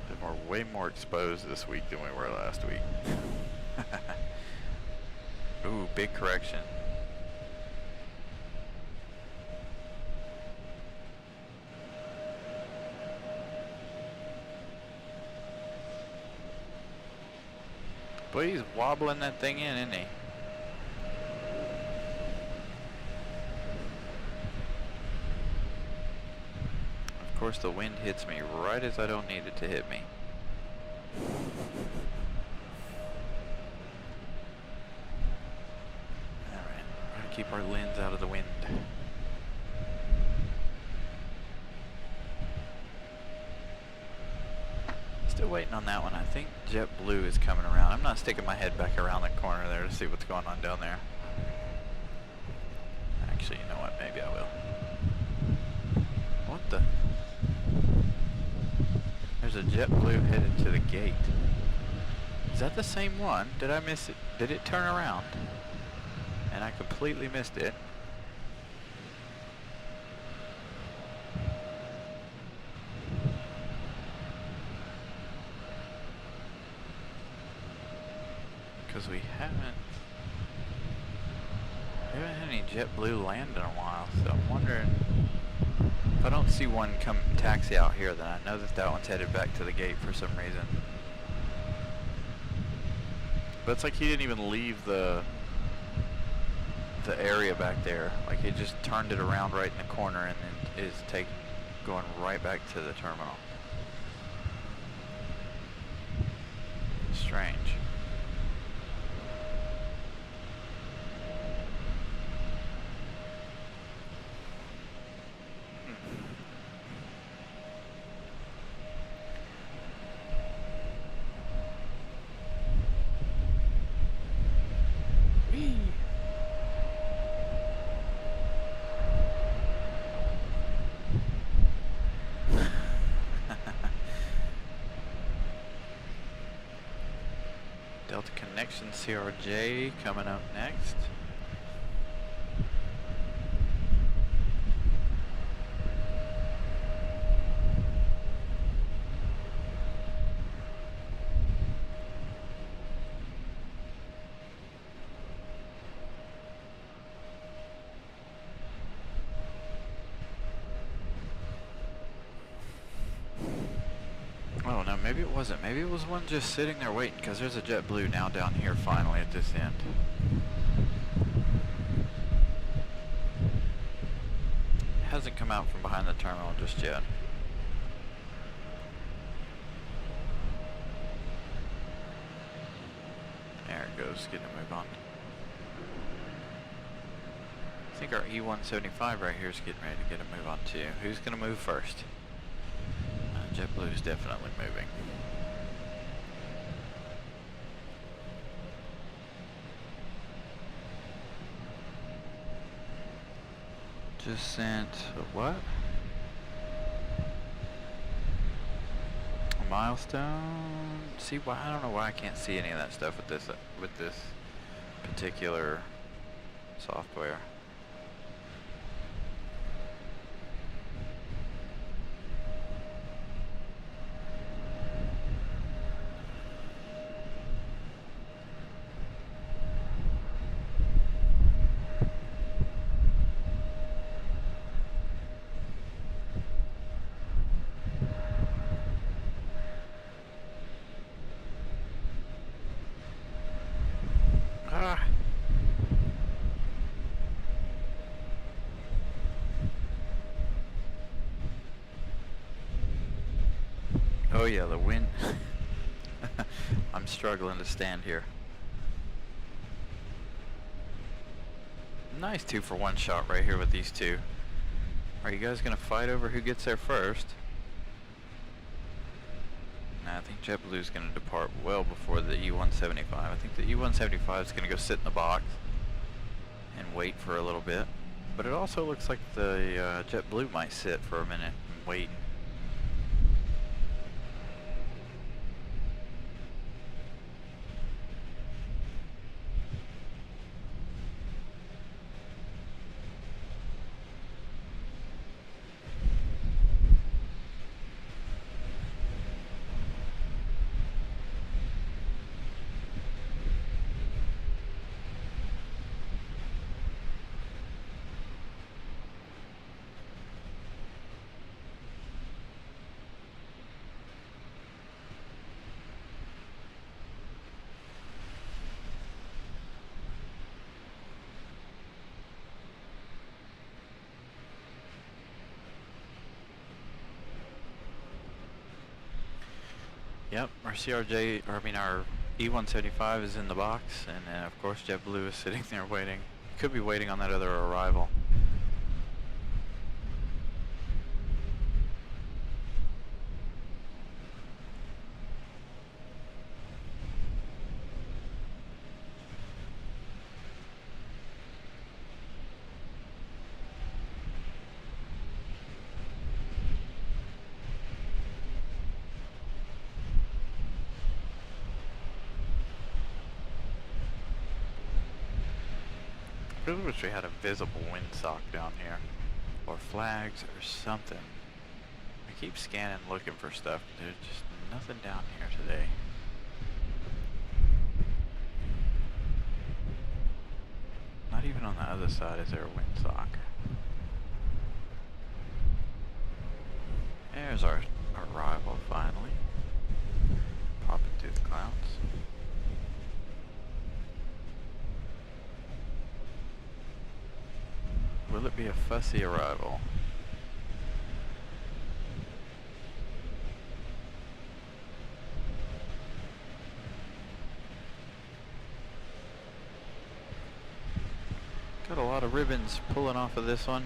S1: And we're way more exposed this week than we were last week. Ooh, big correction. Boy, he's wobbling that thing in, isn't he? Of course, the wind hits me right as I don't need it to hit me. Alright, gotta keep our lens out of the wind. Still waiting on that one. I think JetBlue is coming around. I'm not sticking my head back around the corner there to see what's going on down there. Actually, you know what? Maybe I will. What the? There's a JetBlue headed to the gate. Is that the same one? Did I miss it? Did it turn around? And I completely missed it. Because we haven't had any JetBlue land in a while, so I'm wondering if I don't see one come taxi out here, then I know that one's headed back to the gate for some reason. But it's like he didn't even leave the area back there. Like he just turned it around right in the corner and then is going right back to the terminal. Strange. Delta Connection CRJ coming up next. Oh no, maybe it wasn't. Maybe it was one just sitting there waiting, because there's a JetBlue now down here finally at this end. Hasn't come out from behind the terminal just yet. There it goes, getting a move on. I think our E175 right here is getting ready to get a move on too. Who's going to move first? JetBlue is definitely moving. Just sent a what? A milestone. See why? I don't know why I can't see any of that stuff with this particular software. Oh yeah, the wind. I'm struggling to stand here. Nice 2-for-1 shot right here with these two. Are you guys gonna fight over who gets there first? Nah, I think JetBlue's gonna depart well before the E175. I think the E175 is gonna go sit in the box and wait for a little bit. But it also looks like the JetBlue might sit for a minute and wait. Yep, our CRJ, or I mean our E175 is in the box, and of course JetBlue is sitting there waiting. Could be waiting on that other arrival. I really wish we had a visible windsock down here, or flags or something. I keep scanning looking for stuff, but there's just nothing down here today. Not even on the other side is there a windsock. There's our arrival finally. Popping through the clouds. Will it be a fussy arrival? Got a lot of ribbons pulling off of this one.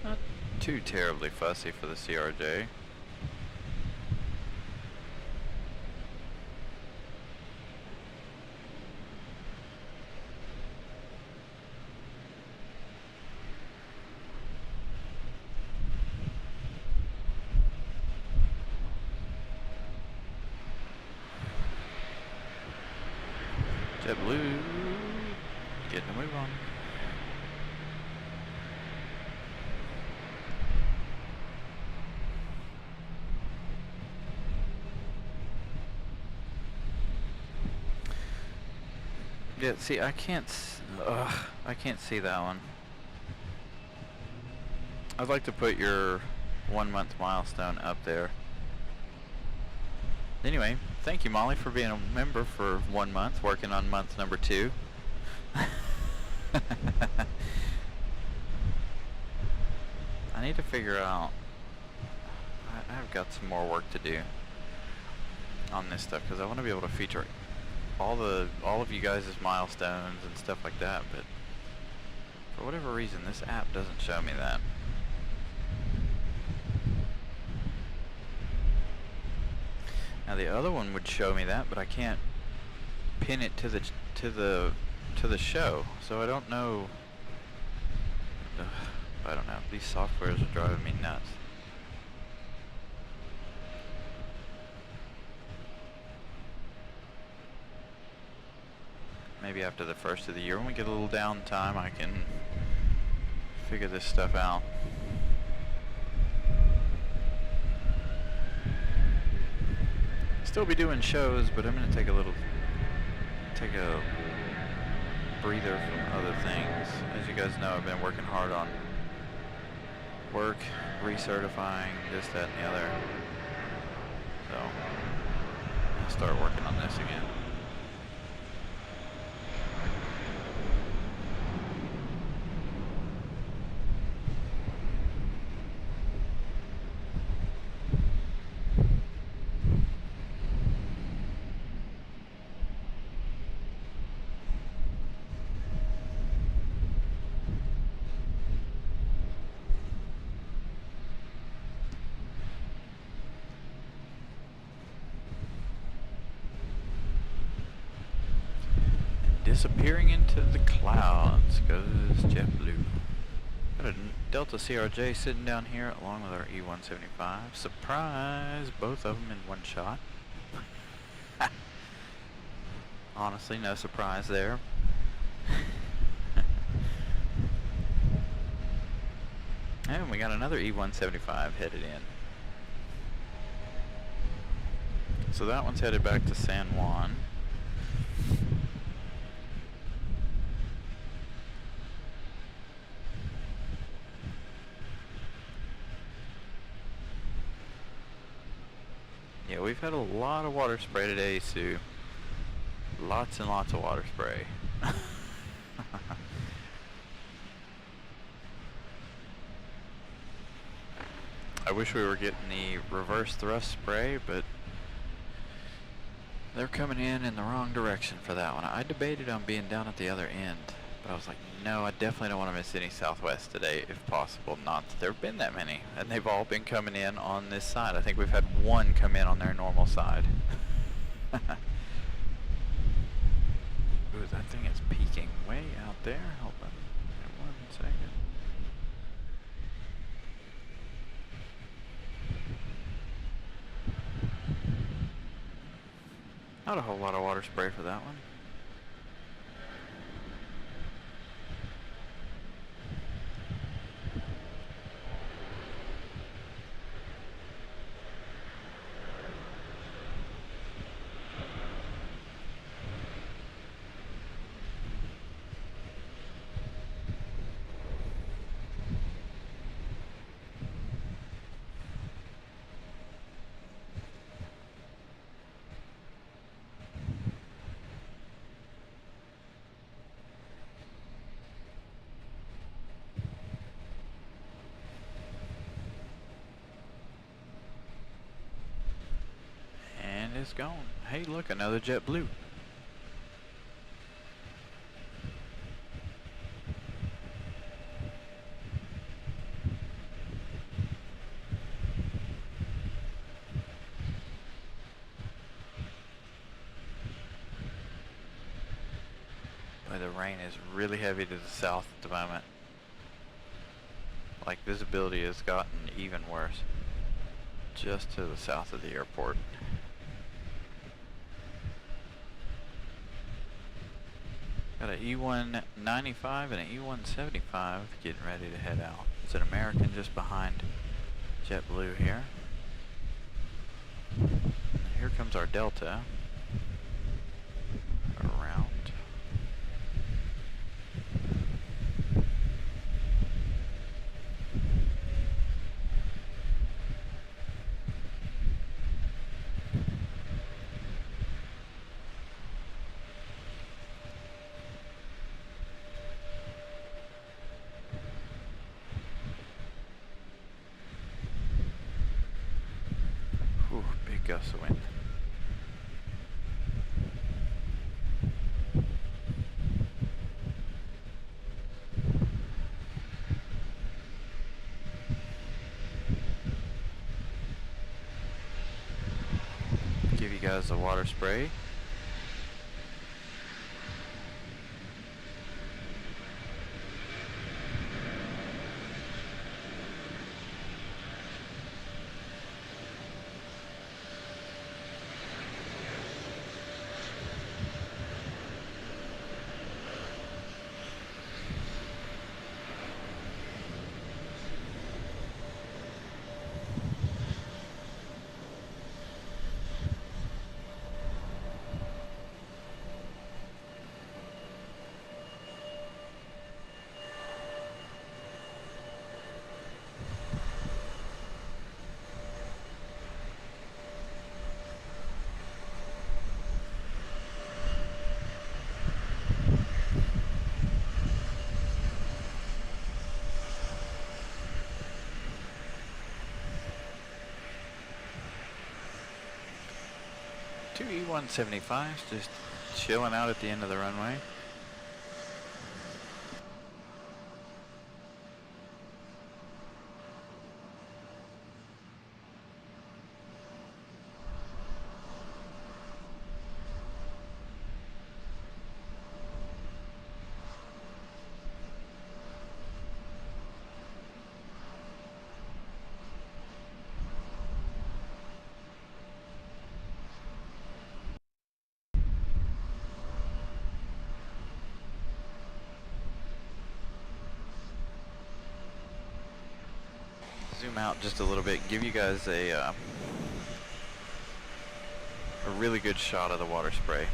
S1: Not too terribly fussy for the CRJ. Yeah, see, I can't see that one. I'd like to put your 1 month milestone up there. Anyway, thank you, Molly, for being a member for 1 month, working on month number 2. I need to figure out, I've got some more work to do on this stuff, because I want to be able to feature all of you guys' milestones and stuff like that, but for whatever reason this app doesn't show me that. Now the other one would show me that, but I can't pin it to the show, so I don't know. I don't know. These softwares are driving me nuts. Maybe after the first of the year, when we get a little downtime, I can figure this stuff out. Still be doing shows, but I'm gonna take a breather from other things. As you guys know, I've been working hard on work, recertifying, this, that, and the other. So I'll start working on this again. Disappearing into the clouds goes JetBlue. Got a Delta CRJ sitting down here along with our E175. Surprise! Both of them in one shot. Honestly, no surprise there. And we got another E175 headed in. So that one's headed back to San Juan. Yeah, we've had a lot of water spray today, Sue. Lots and lots of water spray. I wish we were getting the reverse thrust spray, but they're coming in the wrong direction for that one. I debated on being down at the other end, but I was like, no, I definitely don't want to miss any southwest today, if possible. Not that there have been that many, and they've all been coming in on this side. I think we've had one come in on their normal side. Ooh, that thing is peaking way out there. Hold on, 1 second. Not a whole lot of water spray for that one. It's gone. Hey, look, another JetBlue. Boy, the rain is really heavy to the south at the moment. Like, visibility has gotten even worse just to the south of the airport. Got an E195 and an E175 getting ready to head out. It's an American just behind JetBlue here. And here comes our Delta around. gusts of wind. Give you guys the water spray. Two E-175s just chilling out at the end of the runway. Zoom out just a little bit, give you guys a really good shot of the water spray.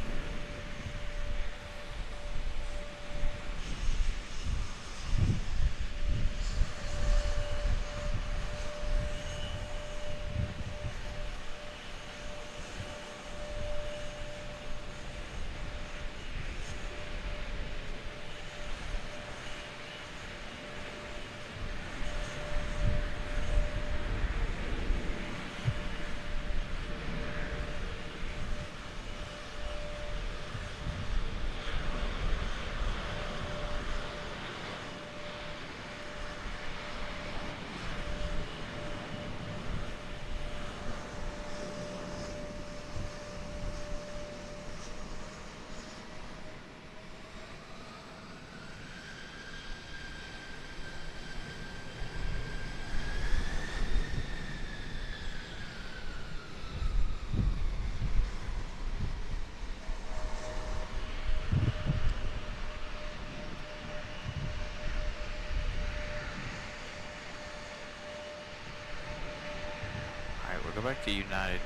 S1: We'll go back to United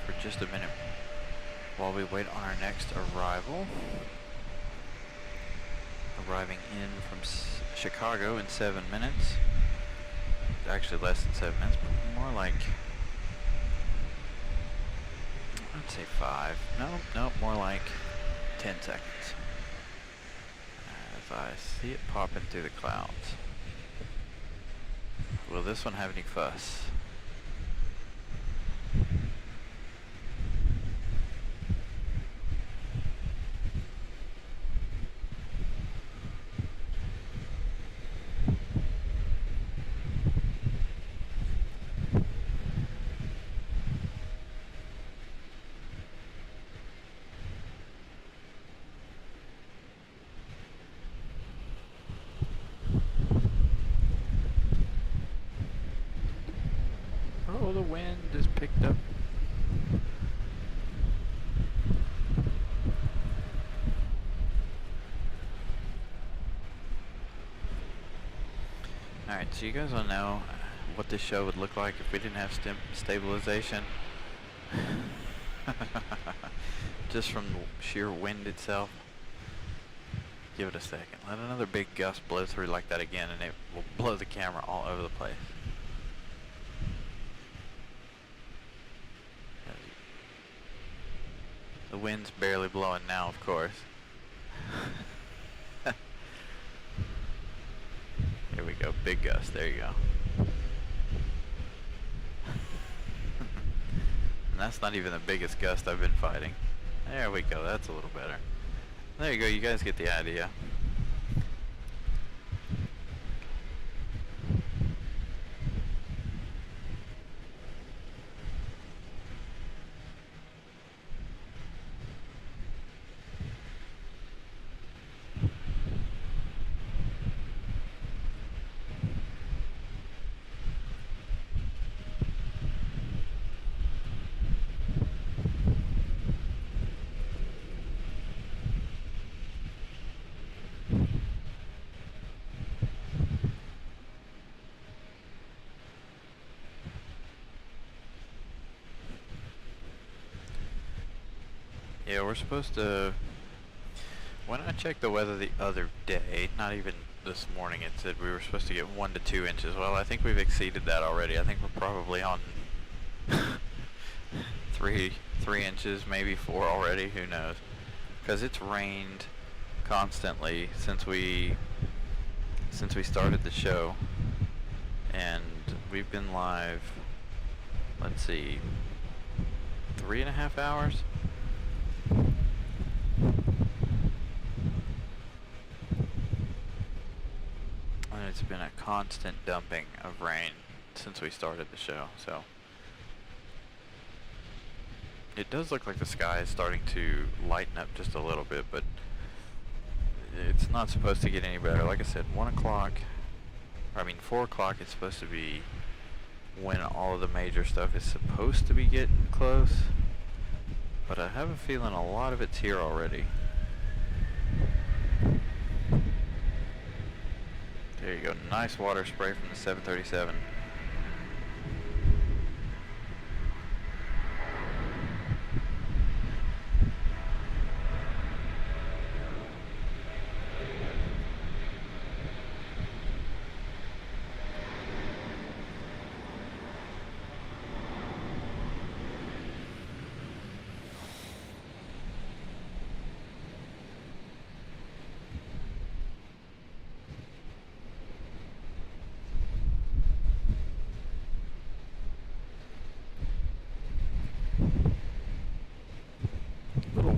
S1: for just a minute while we wait on our next arrival. Arriving in from Chicago in 7 minutes. Actually less than 7 minutes, but more like, I'd say 5. No, more like 10 seconds. As I see it popping through the clouds. Will this one have any fuss? Oh, the wind is picked up. Alright, so you guys want to know what this show would look like if we didn't have stabilization. Just from sheer wind itself. Give it a second. Let another big gust blow through like that again and it will blow the camera all over the place. The wind's barely blowing now, of course. Here we go, big gust, there you go. that's not even the biggest gust I've been fighting. There we go, that's a little better. There you go, you guys get the idea. Yeah, we're supposed to... When I checked the weather the other day, not even this morning, it said we were supposed to get 1 to 2 inches. Well, I think we've exceeded that already. I think we're probably on 3 inches, maybe 4 already. Who knows? Because it's rained constantly since we started the show, and we've been live. Let's see, 3.5 hours. And it's been a constant dumping of rain since we started the show, so it does look like the sky is starting to lighten up just a little bit, but it's not supposed to get any better. Like I said, 4 o'clock it's supposed to be when all of the major stuff is supposed to be getting close, but I have a feeling a lot of it's here already. There you go, nice water spray from the 737.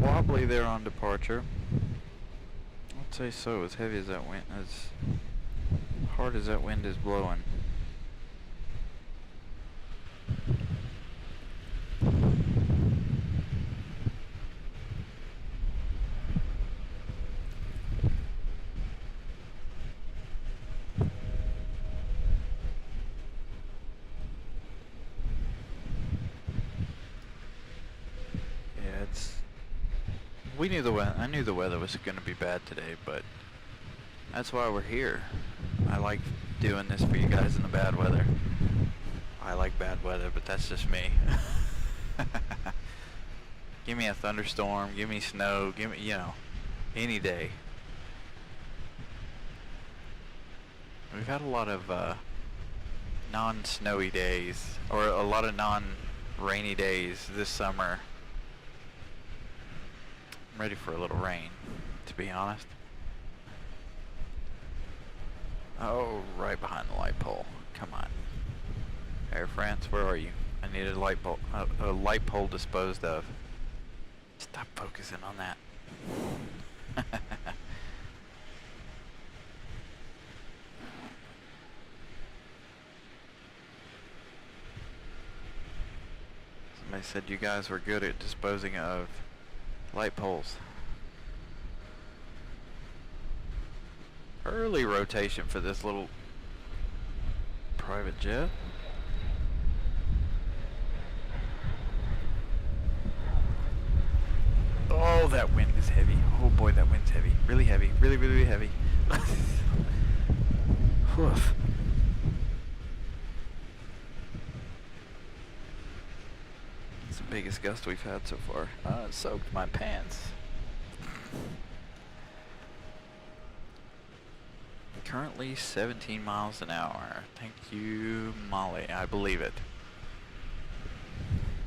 S1: Wobbly there on departure. I'd say so, as heavy as that wind, as hard as that wind is blowing. I knew the weather was going to be bad today, but that's why we're here. I like doing this for you guys in the bad weather. I like bad weather, but that's just me. Give me a thunderstorm, give me snow, give me, any day. We've had a lot of non-snowy days, or a lot of non-rainy days this summer. I'm ready for a little rain, to be honest. Oh, right behind the light pole. Come on. Air France, where are you? I need a light pole disposed of. Stop focusing on that. Somebody said you guys were good at disposing of light poles. Early rotation for this little private jet. Oh, that wind is heavy. Oh boy, that wind's heavy. Really heavy. Really, really, really heavy. Woof. It's the biggest gust we've had so far. It soaked my pants. Currently 17 miles an hour. Thank you, Molly. I believe it.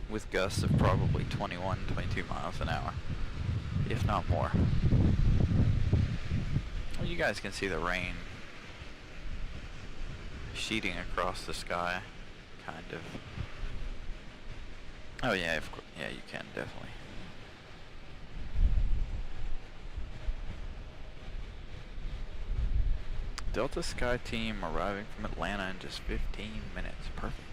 S1: With gusts of probably 21, 22 miles an hour, if not more. Well, you guys can see the rain sheeting across the sky, kind of. Oh yeah, of course. Yeah, you can definitely. Delta Sky team arriving from Atlanta in just 15 minutes. Perfect.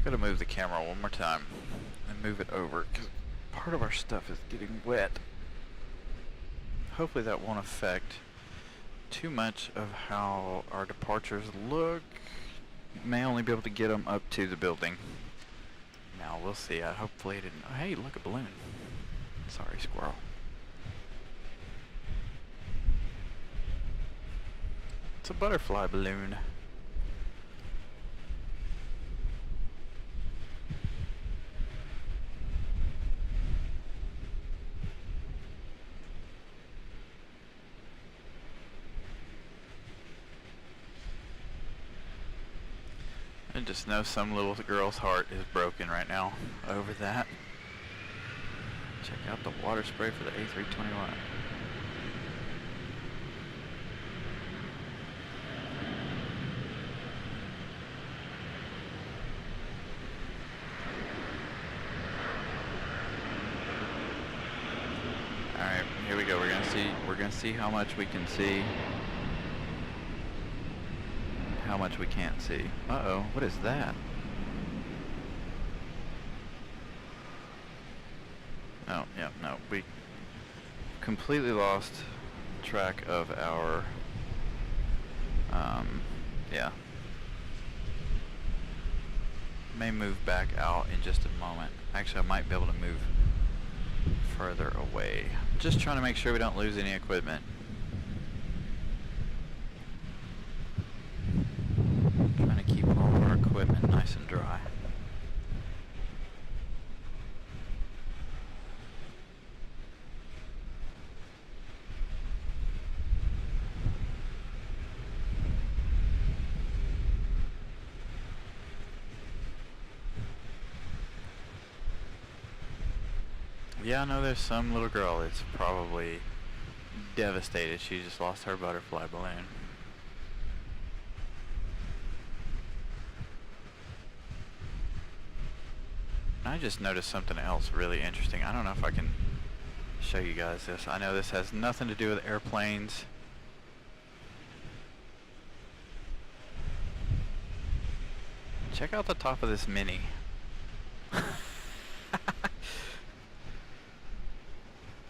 S1: Gotta move the camera one more time and move it over because part of our stuff is getting wet. Hopefully that won't affect too much of how our departures look. May only be able to get them up to the building. Now we'll see. Hopefully it didn't. Oh, hey, look, a balloon. Sorry, squirrel. It's a butterfly balloon. I just know some little girl's heart is broken right now over that. Check out the water spray for the A321. Alright, here we go. We're gonna see how much we can see. How much we can't see. Uh-oh, what is that? Oh, yeah, no, we completely lost track of our, yeah. May move back out in just a moment. Actually, I might be able to move further away. Just trying to make sure we don't lose any equipment. Trying to keep all of our equipment nice and dry. Yeah, I know there's some little girl that's probably devastated. She just lost her butterfly balloon. I just noticed something else really interesting. I don't know if I can show you guys this. I know this has nothing to do with airplanes. Check out the top of this Mini.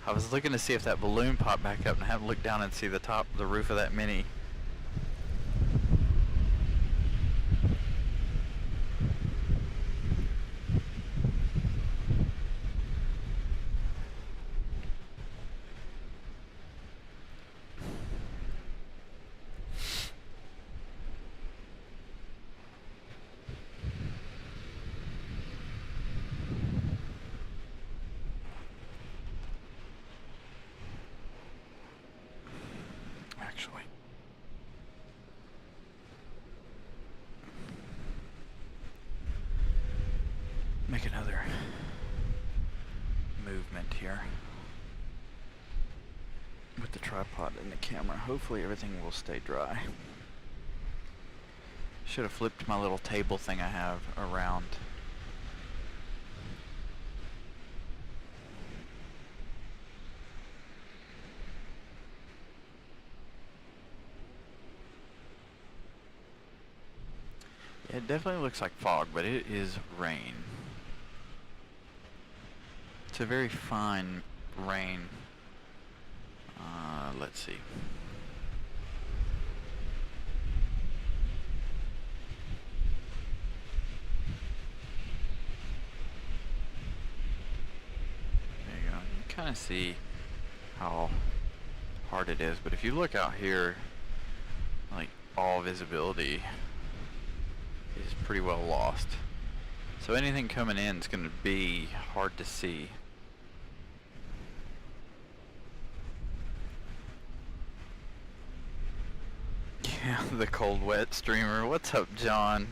S1: I was looking to see if that balloon popped back up and I haven't looked down and see the top, the roof of that Mini. Make another movement here with the tripod and the camera. Hopefully everything will stay dry. Should have flipped my little table thing I have around. It definitely looks like fog, but it is rain. It's a very fine rain. Let's see. There you go. You can kind of see how hard it is, but if you look out here, like all visibility is pretty well lost. So anything coming in is going to be hard to see. Yeah, the cold wet streamer. What's up, John?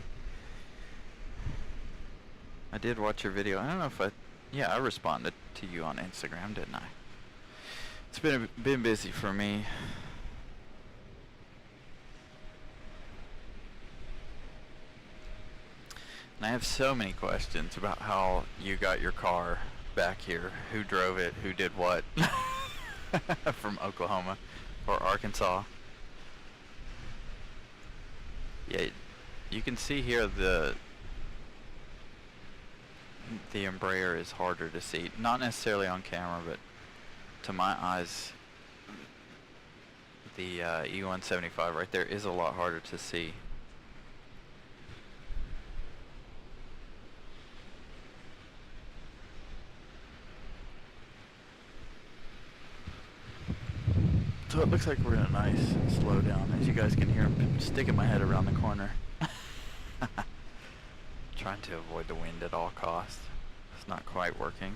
S1: I did watch your video. I don't know if I Yeah, I responded to you on Instagram, didn't I? It's been busy for me. And I have so many questions about how you got your car back here, who drove it, who did what, from Oklahoma or Arkansas. Yeah, you can see here the Embraer is harder to see. Not necessarily on camera, but to my eyes, the E175 right there is a lot harder to see. So it looks like we're in a nice slowdown. As you guys can hear, I'm sticking my head around the corner. Trying to avoid the wind at all costs. It's not quite working.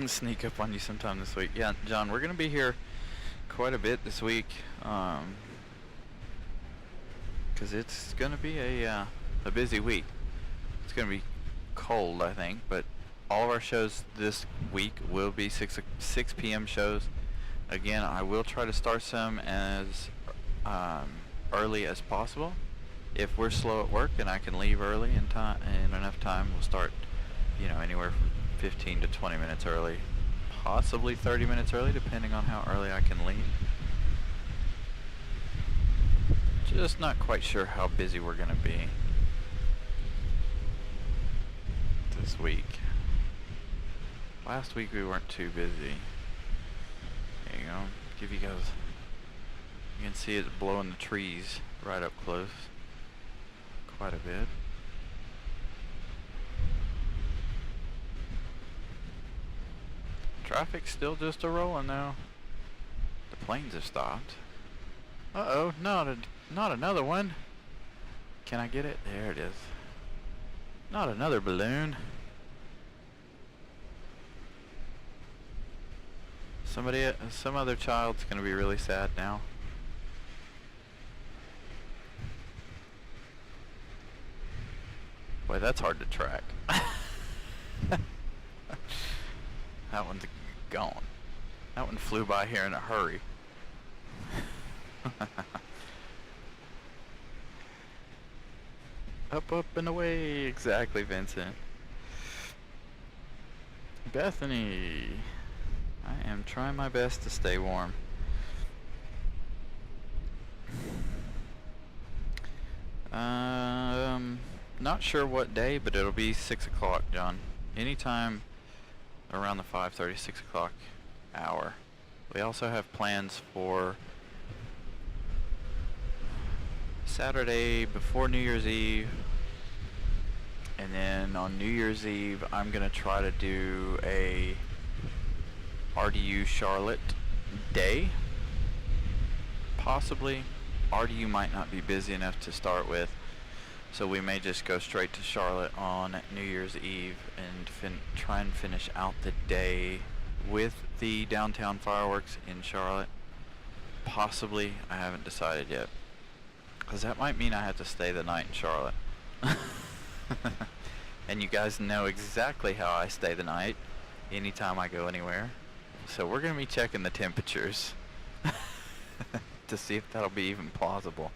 S1: Sneak up on you sometime this week. Yeah, John, we're gonna be here quite a bit this week, because it's gonna be a busy week. It's gonna be cold, I think, but all of our shows this week will be 6 p.m. shows. Again, I will try to start some as early as possible. If we're slow at work and I can leave early in enough time, we'll start, anywhere from 15 to 20 minutes early, possibly 30 minutes early, depending on how early I can leave. Just not quite sure how busy we're gonna be this week. Last week we weren't too busy. There you go. Give you guys. You can see it blowing the trees right up close. Quite a bit. Traffic's still just a-rolling though. The planes have stopped. Uh-oh, not another one. Can I get it? There it is. Not another balloon. Some other child's gonna be really sad now. Boy, that's hard to track. That one's gone. That one flew by here in a hurry. Up, up, and away. Exactly, Vincent. Bethany. I am trying my best to stay warm. Not sure what day, but it'll be 6 o'clock, John. Anytime around the 5:30, 6 o'clock hour. We also have plans for Saturday before New Year's Eve, and then on New Year's Eve I'm gonna try to do a RDU Charlotte day. Possibly. RDU might not be busy enough to start with, so we may just go straight to Charlotte on New Year's Eve and try and finish out the day with the downtown fireworks in Charlotte. Possibly. I haven't decided yet, because that might mean I have to stay the night in Charlotte. And you guys know exactly how I stay the night anytime I go anywhere. So we're going to be checking the temperatures to see if that'll be even plausible.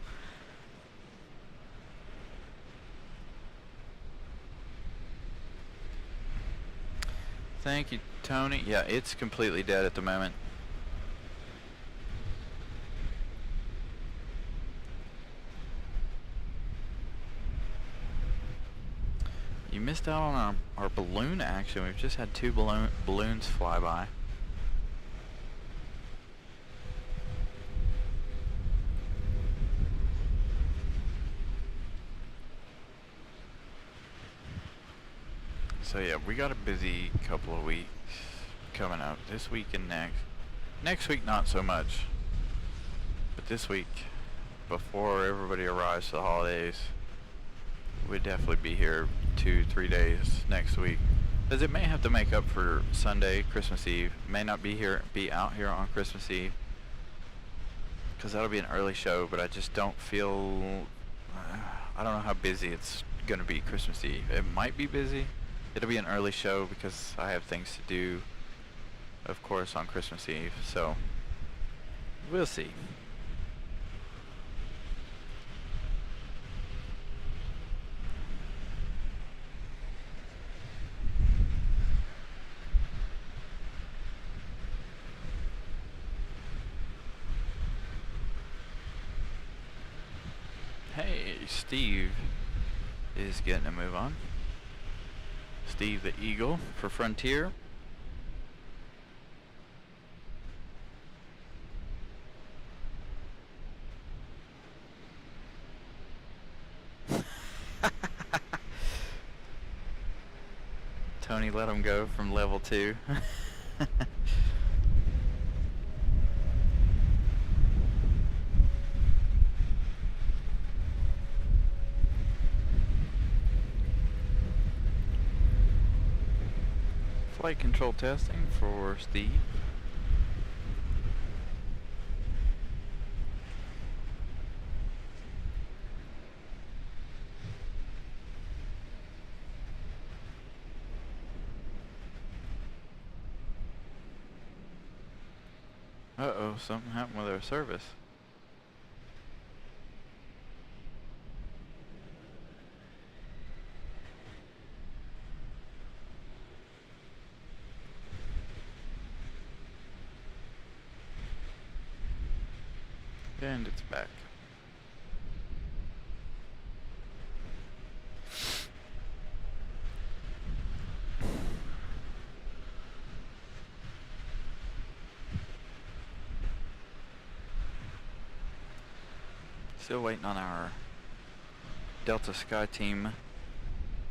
S1: Thank you, Tony. Yeah, it's completely dead at the moment. You missed out on our balloon action. We've just had two balloons fly by. So yeah, we got a busy couple of weeks coming up. This week and next. Next week not so much. But this week, before everybody arrives for the holidays, we'd definitely be here 2-3 days next week. Because it may have to make up for Sunday, Christmas Eve. May not be out here on Christmas Eve, because that'll be an early show, but I just don't feel I don't know how busy it's gonna be Christmas Eve. It might be busy. It'll be an early show because I have things to do, of course, on Christmas Eve. So we'll see. Hey, Steve is getting a move on. Steve the Eagle for Frontier. Tony let him go from level 2. Flight control testing for Steve. Uh-oh, something happened with our service. And it's back. Still waiting on our Delta Sky Team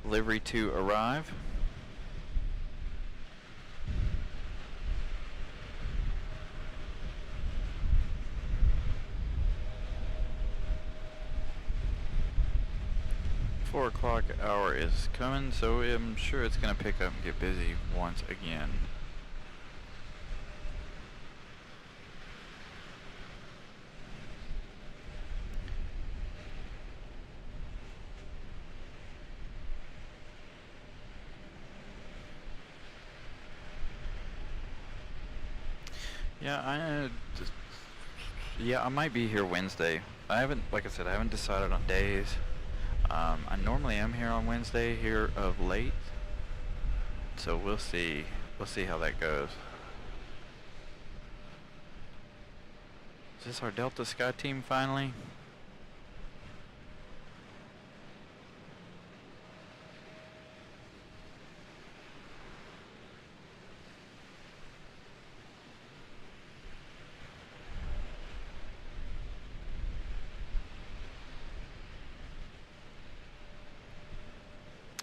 S1: livery to arrive. Four o'clock hour is coming, so I'm sure it's gonna pick up and get busy once again. Yeah, I might be here Wednesday. I haven't, like I said, I haven't decided on days. I normally am here on Wednesday here of late, so we'll see. We'll see how that goes. Is this our Delta Sky Team finally?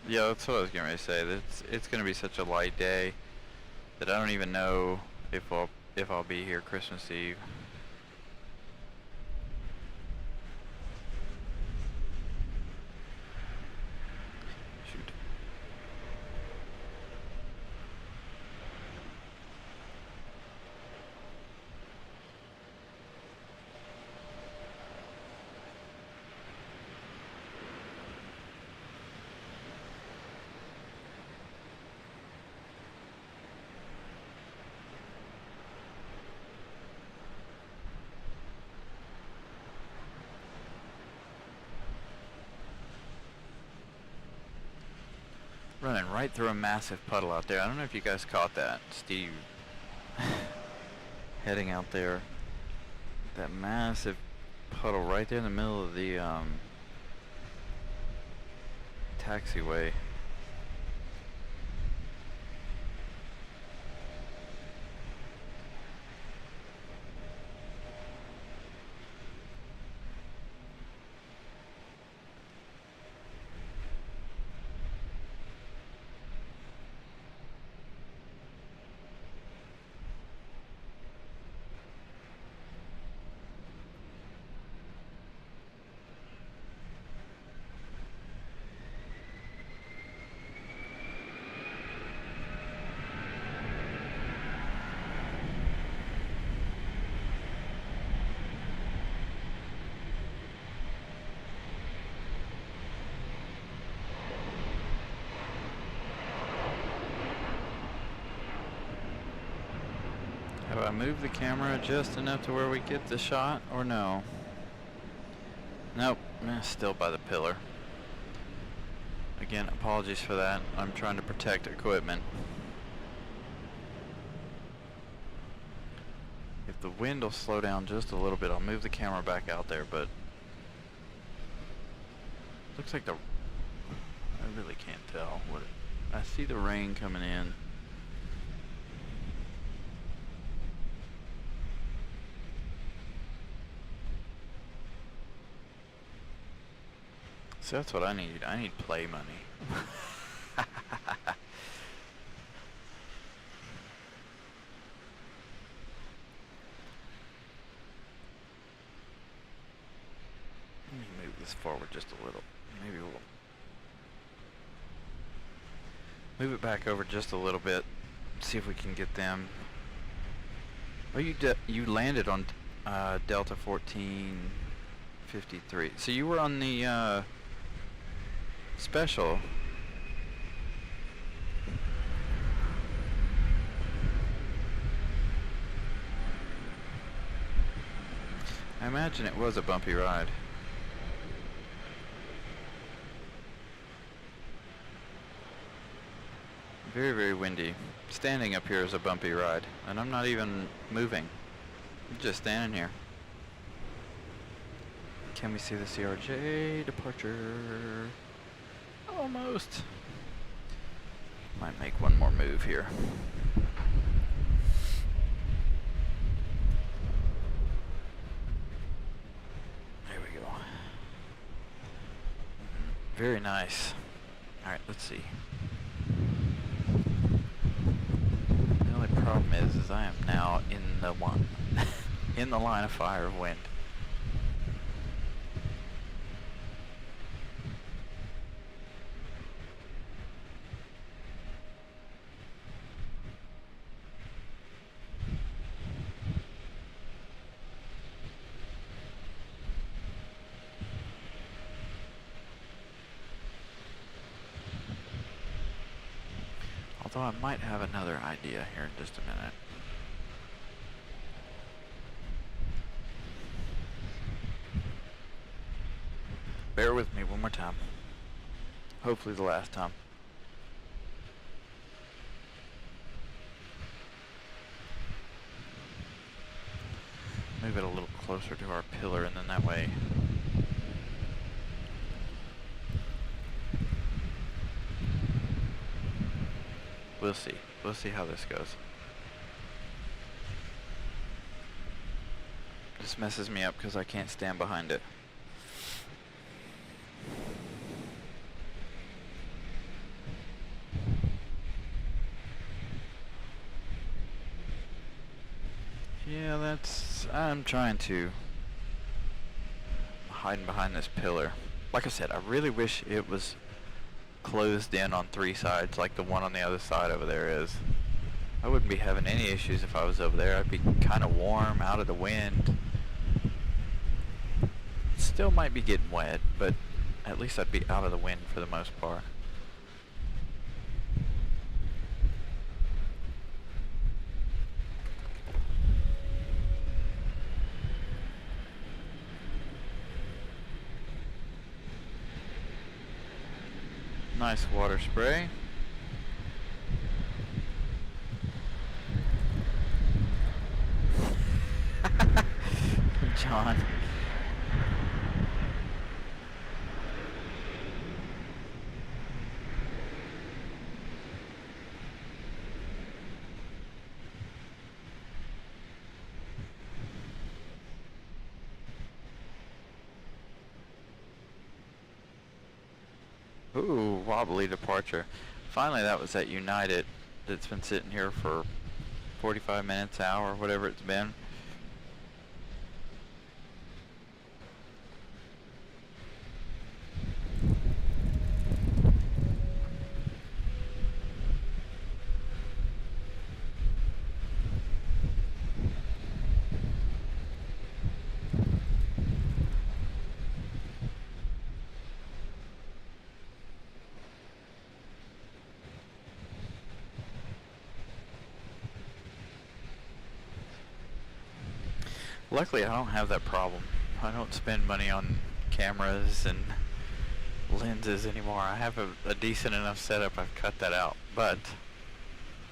S1: Yeah, that's what I was getting ready to say. It's going to be such a light day that I don't even know if I'll be here Christmas Eve. Shoot. Running right through a massive puddle out there. I don't know if you guys caught that. Steve heading out there. That massive puddle right there in the middle of the taxiway. I move the camera just enough to where we get the shot, or no? Nope, still by the pillar. Again, apologies for that. I'm trying to protect equipment. If the wind will slow down just a little bit, I'll move the camera back out there, but looks like I really can't tell what I see the rain coming in. So that's what I need. I need play money. Let me move this forward just a little. Maybe we'll move it back over just a little bit. See if we can get them. Oh, you landed on Delta 1453. So you were on the special. I imagine it was a bumpy ride. Very, very windy. Standing up here is a bumpy ride, and I'm not even moving. I'm just standing here. Can we see the CRJ departure? Almost. Might make one more move here. There we go. Very nice. Alright, let's see. The only problem is I am now in the in the line of fire of wind. Although I might have another idea here in just a minute. Bear with me one more time. Hopefully the last time. Move it a little closer to our pillar, and then that way we'll see. We'll see how this goes. This messes me up because I can't stand behind it. Yeah, I'm trying to hide behind this pillar. Like I said, I really wish it was closed in on 3 sides like the one on the other side over there is. I wouldn't be having any issues if I was over there. I'd be kind of warm, out of the wind. Still might be getting wet, but at least I'd be out of the wind for the most part. Nice water spray. John. Ooh, wobbly departure. Finally, that was that United that's been sitting here for 45 minutes, hour, whatever it's been. Luckily, I don't have that problem. I don't spend money on cameras and lenses anymore. I have a decent enough setup. I've cut that out. But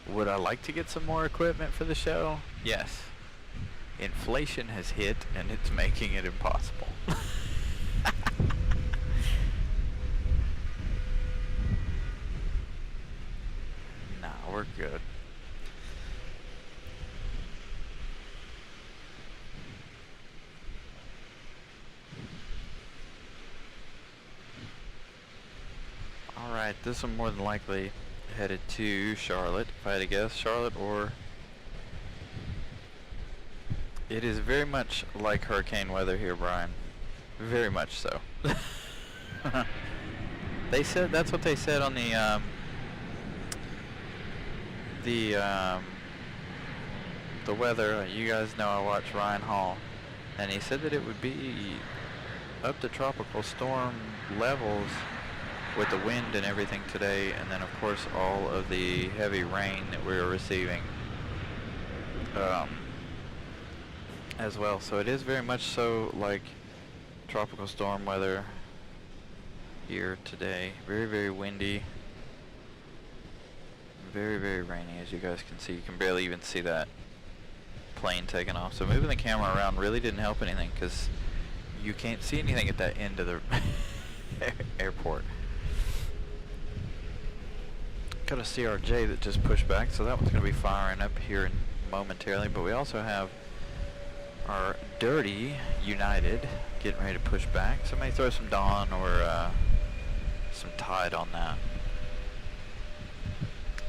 S1: would I like to get some more equipment for the show? Yes. Inflation has hit and it's making it impossible. Nah, we're good. Alright, this one more than likely headed to Charlotte, if I had to guess. Charlotte, or it is very much like hurricane weather here, Brian. Very much so. They said, that's what they said on the weather. You guys know I watch Ryan Hall, and he said that it would be up to tropical storm levels with the wind and everything today, and then of course all of the heavy rain that we are receiving as well. So it is very much so like tropical storm weather here today. Very, very windy, very, very rainy, as you guys can see. You can barely even see that plane taking off. So moving the camera around really didn't help anything, because you can't see anything at that end of the airport. Got a CRJ that just pushed back, so that one's going to be firing up here momentarily. But we also have our Dirty United getting ready to push back. Somebody throw some Dawn or some Tide on that.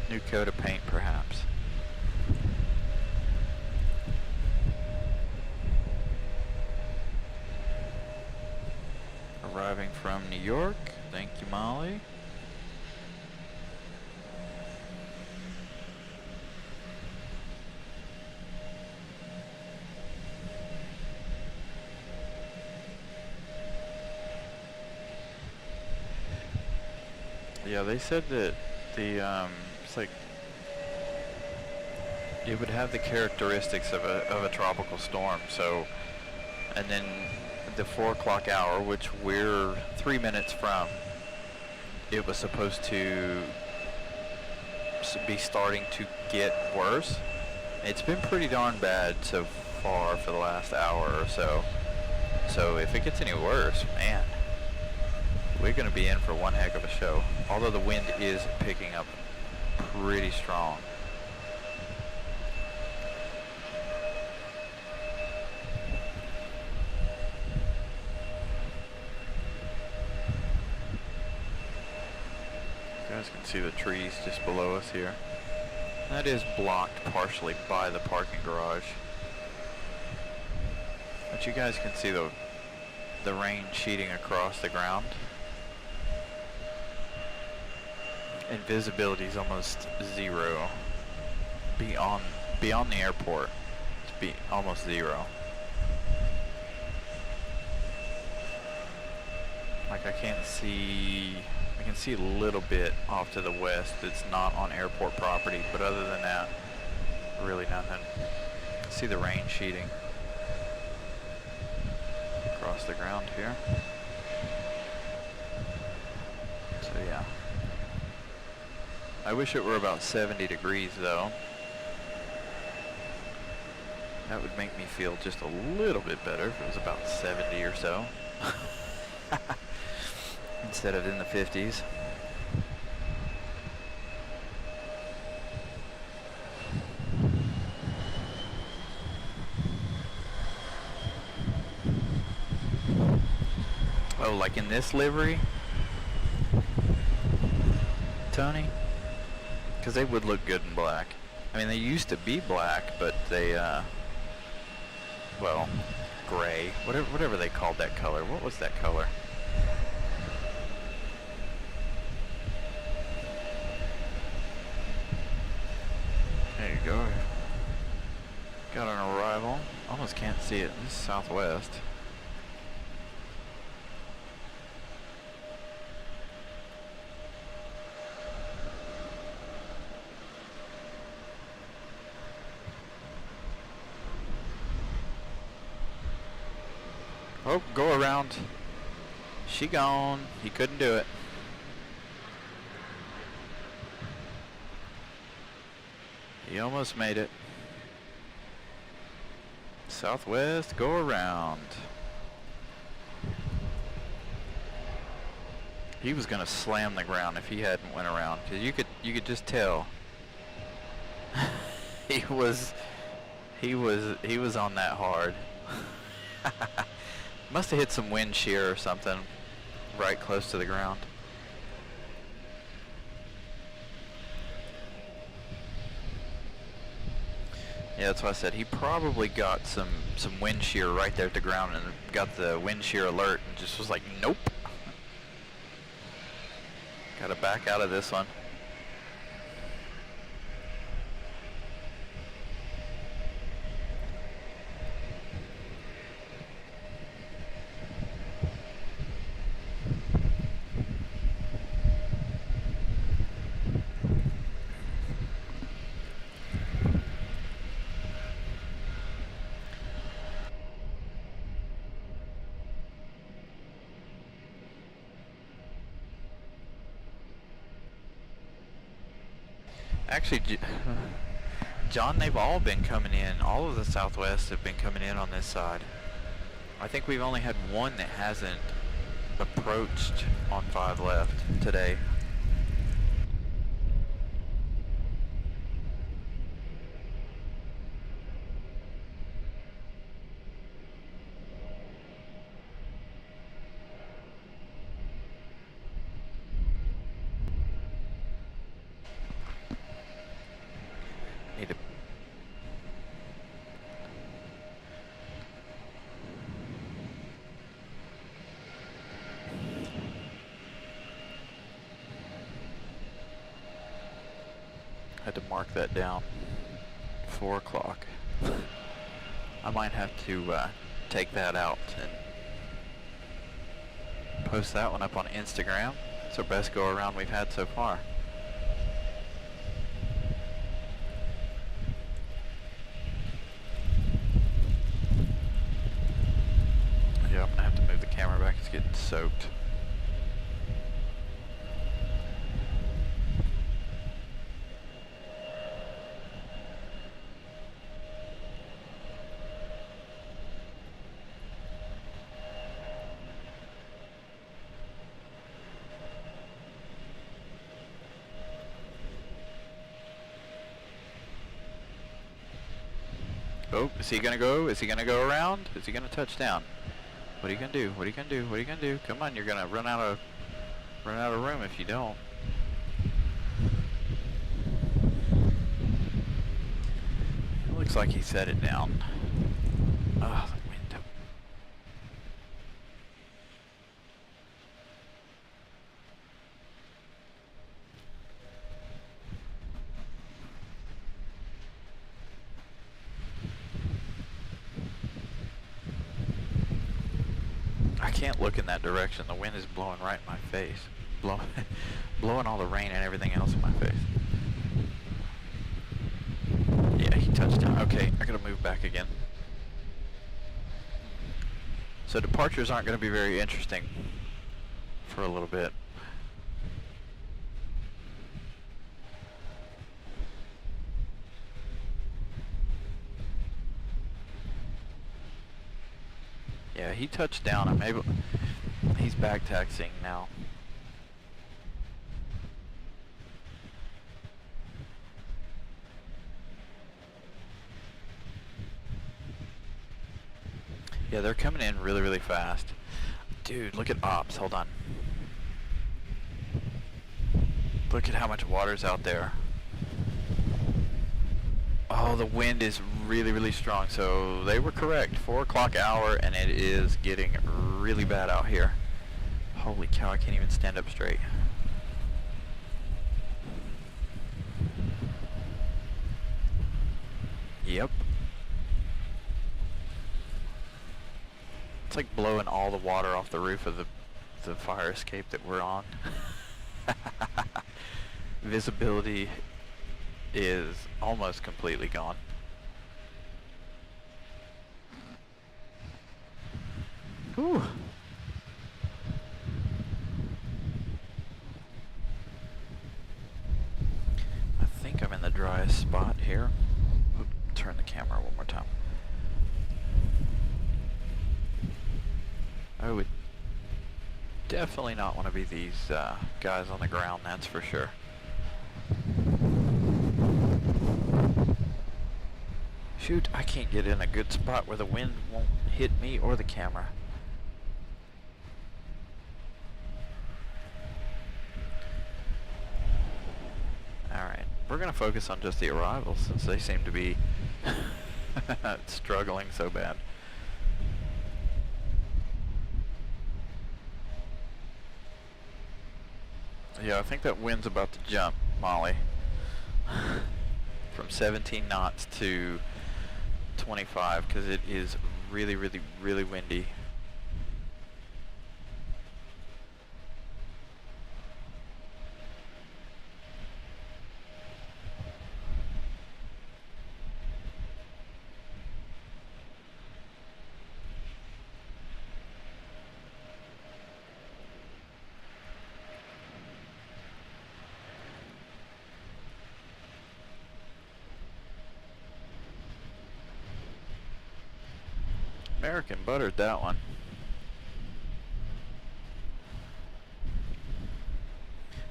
S1: New coat of paint, perhaps. Arriving from New York. Thank you, Molly. Yeah, they said that the it's like it would have the characteristics of a tropical storm. So, and then the 4 o'clock hour, which we're 3 minutes from, it was supposed to be starting to get worse. It's been pretty darn bad so far for the last hour or so. So if it gets any worse, man, we're going to be in for one heck of a show. Although the wind is picking up pretty strong. You guys can see the trees just below us here. That is blocked partially by the parking garage. But you guys can see the rain sheeting across the ground. And visibility is almost zero. Beyond the airport, it's almost zero. Like I can see a little bit off to the west that's not on airport property, but other than that, really nothing. See the rain sheeting across the ground here. So yeah. I wish it were about 70 degrees though. That would make me feel just a little bit better if it was about 70 or so. Instead of in the 50s. Oh, like in this livery, Tony? Because they would look good in black. I mean, they used to be black, but they, well, gray, whatever they called that color. What was that color? There you go. Got an arrival. Almost can't see it. This is Southwest. Oh, go around. She gone. He couldn't do it. He almost made it. Southwest, go around. He was gonna slam the ground if he hadn't went around, cause you could just tell. he was on that hard. Must have hit some wind shear or something right close to the ground. Yeah, that's why I said he probably got some wind shear right there at the ground and got the wind shear alert and just was like, nope. Gotta back out of this one. Actually, John, they've all been coming in. All of the Southwest have been coming in on this side. I think we've only had one that hasn't approached on 5 left today. Need to had to mark that down. 4 o'clock. I might have to take that out and post that one up on Instagram. It's our best go around we've had so far. Yeah, I'm gonna have to move the camera back. It's getting soaked. Oh, is he gonna go? Is he gonna go around? Is he gonna touch down? What are you gonna do? What are you gonna do? What are you gonna do? Come on, you're gonna run out of room if you don't. It looks like he set it down. Oh, the window. I can't look in that direction. The wind is blowing right in my face. Blowing all the rain and everything else in my face. Yeah, he touched down. Okay, I gotta move back again. So departures aren't gonna be very interesting for a little bit. Yeah, he touched down. I'm able. He's back taxiing now. Yeah, they're coming in really, really fast. Dude, look at ops. Hold on. Look at how much water's out there. Oh, the wind is really, really strong. So they were correct. 4 o'clock hour, and it is getting really bad out here. Holy cow, I can't even stand up straight. Yep. It's like blowing all the water off the roof of the fire escape that we're on. Visibility is almost completely gone. Whew. I think I'm in the driest spot here. Oop, turn the camera one more time. I would definitely not want to be these guys on the ground, that's for sure. Shoot, I can't get in a good spot where the wind won't hit me or the camera. Alright, we're going to focus on just the arrivals since they seem to be struggling so bad. Yeah, I think that wind's about to jump, Molly. From 17 knots to 25 because it is really, really, really windy. American buttered that one.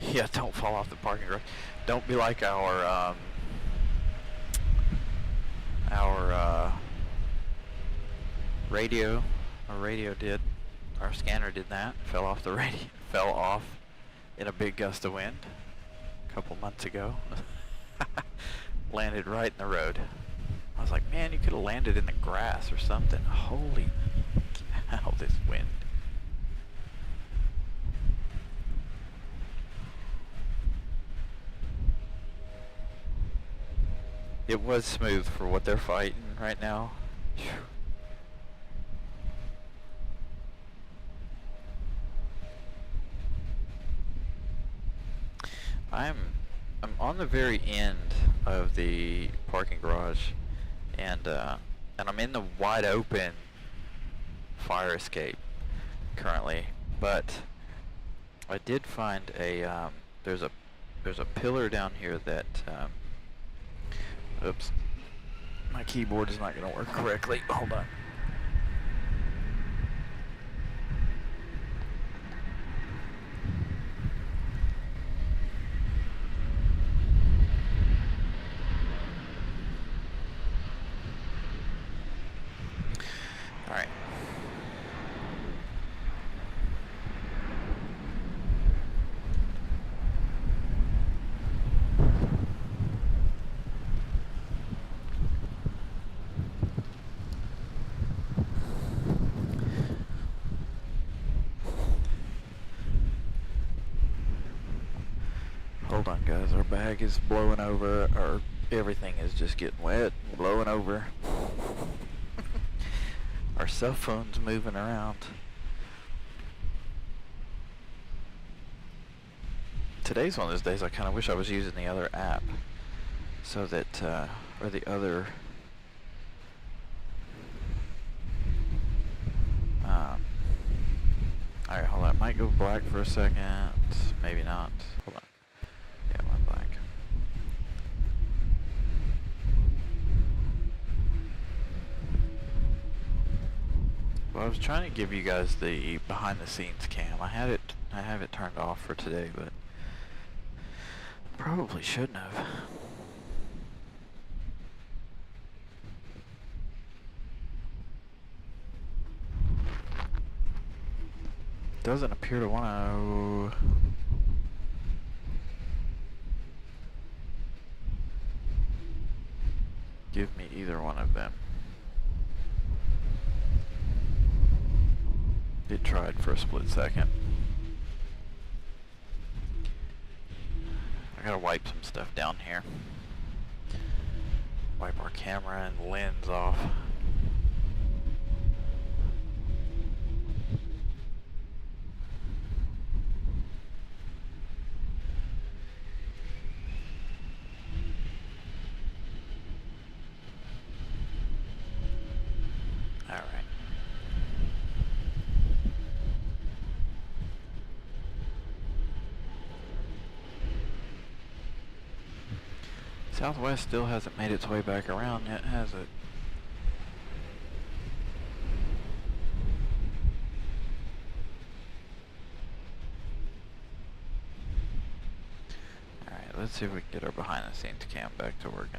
S1: Yeah, don't fall off the parking garage. Don't be like our radio. Our radio did. Our scanner did that. Fell off the radio. Fell off in a big gust of wind a couple months ago. Landed right in the road. I was like, man, you could have landed in the grass or something. Holy cow, this wind. It was smooth for what they're fighting right now. Whew. I'm on the very end of the parking garage. And I'm in the wide open fire escape currently, but I did find a there's a pillar down here that oops, my keyboard is not going to work correctly. Hold on. Alright. Hold on, guys. Our bag is blowing over. Everything is just getting wet, blowing over. Our cell phone's moving around. Today's one of those days I kind of wish I was using the other app so that, or the other, alright, hold on, it might go black for a second, maybe not, hold on, yeah, it went black. Well, I was trying to give you guys the behind the scenes cam. I have it turned off for today, but probably shouldn't have. Doesn't appear to want to give me either one of them. It tried for a split second. I gotta wipe some stuff down here. Wipe our camera and lens off. Southwest still hasn't made its way back around yet, has it? Alright, let's see if we can get our behind the scenes cam back to working.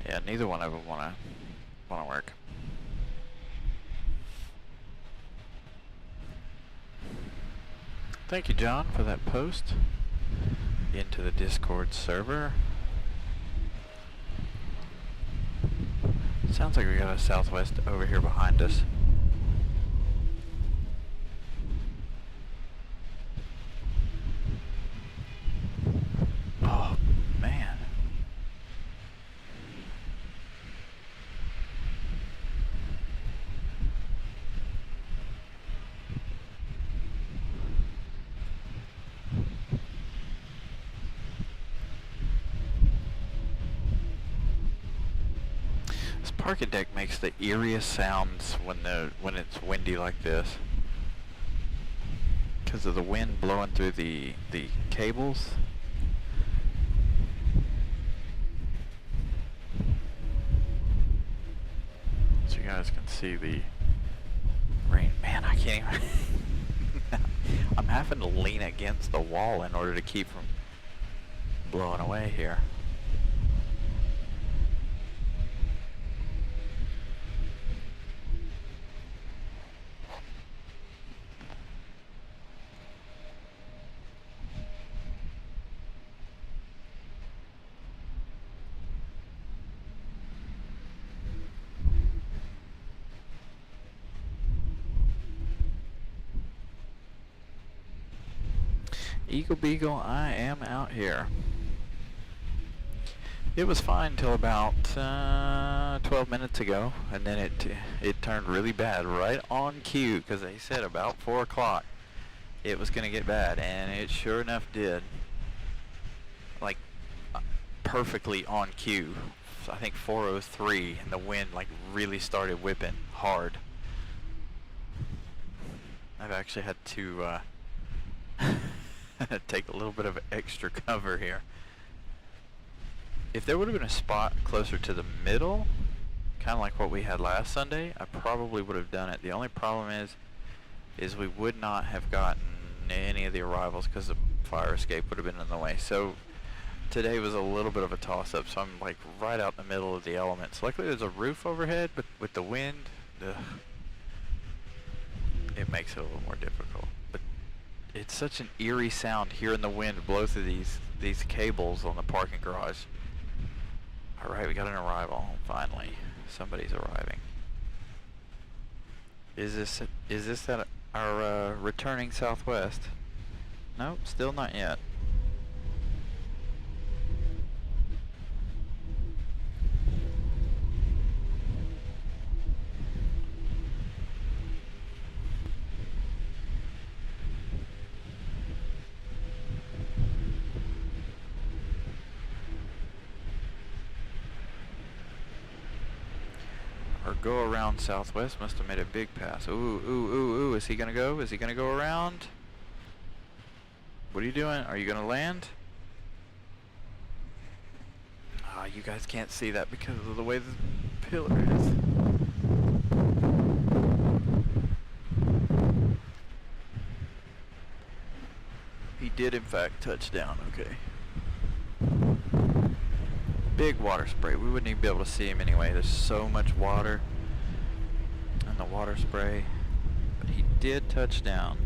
S1: Yeah, neither one of them wanna work. Thank you, John, for that post into the Discord server. Sounds like we got a Southwest over here behind us. Oh, man. This parking deck makes the eeriest sounds when it's windy like this, because of the wind blowing through the cables. So you guys can see the rain. Man, I can't even. I'm having to lean against the wall in order to keep from blowing away here. Eagle Beagle, I am out here. It was fine till about 12 minutes ago, and then it turned really bad right on cue, because they said about 4 o'clock it was going to get bad, and it sure enough did. Like, perfectly on cue. I think 4:03, and the wind like really started whipping hard. I've actually had to take a little bit of extra cover here. If there would have been a spot closer to the middle, kind of like what we had last Sunday, I probably would have done it. The only problem is we would not have gotten any of the arrivals because the fire escape would have been in the way. So today was a little bit of a toss-up, so I'm like right out in the middle of the elements. Luckily there's a roof overhead, but with the wind, it makes it a little more difficult. But it's such an eerie sound hearing the wind blow through these cables on the parking garage. Alright, we got an arrival, finally. Somebody's arriving. Is this at our returning Southwest? Nope, still not yet. Or go around Southwest must have made a big pass. Ooh, ooh, ooh, ooh. Is he gonna go? Is he gonna go around? What are you doing? Are you gonna land? Ah, you guys can't see that because of the way the pillar is. He did in fact touch down, okay. Big water spray. We wouldn't even be able to see him anyway. There's so much water in the water spray. But he did touch down.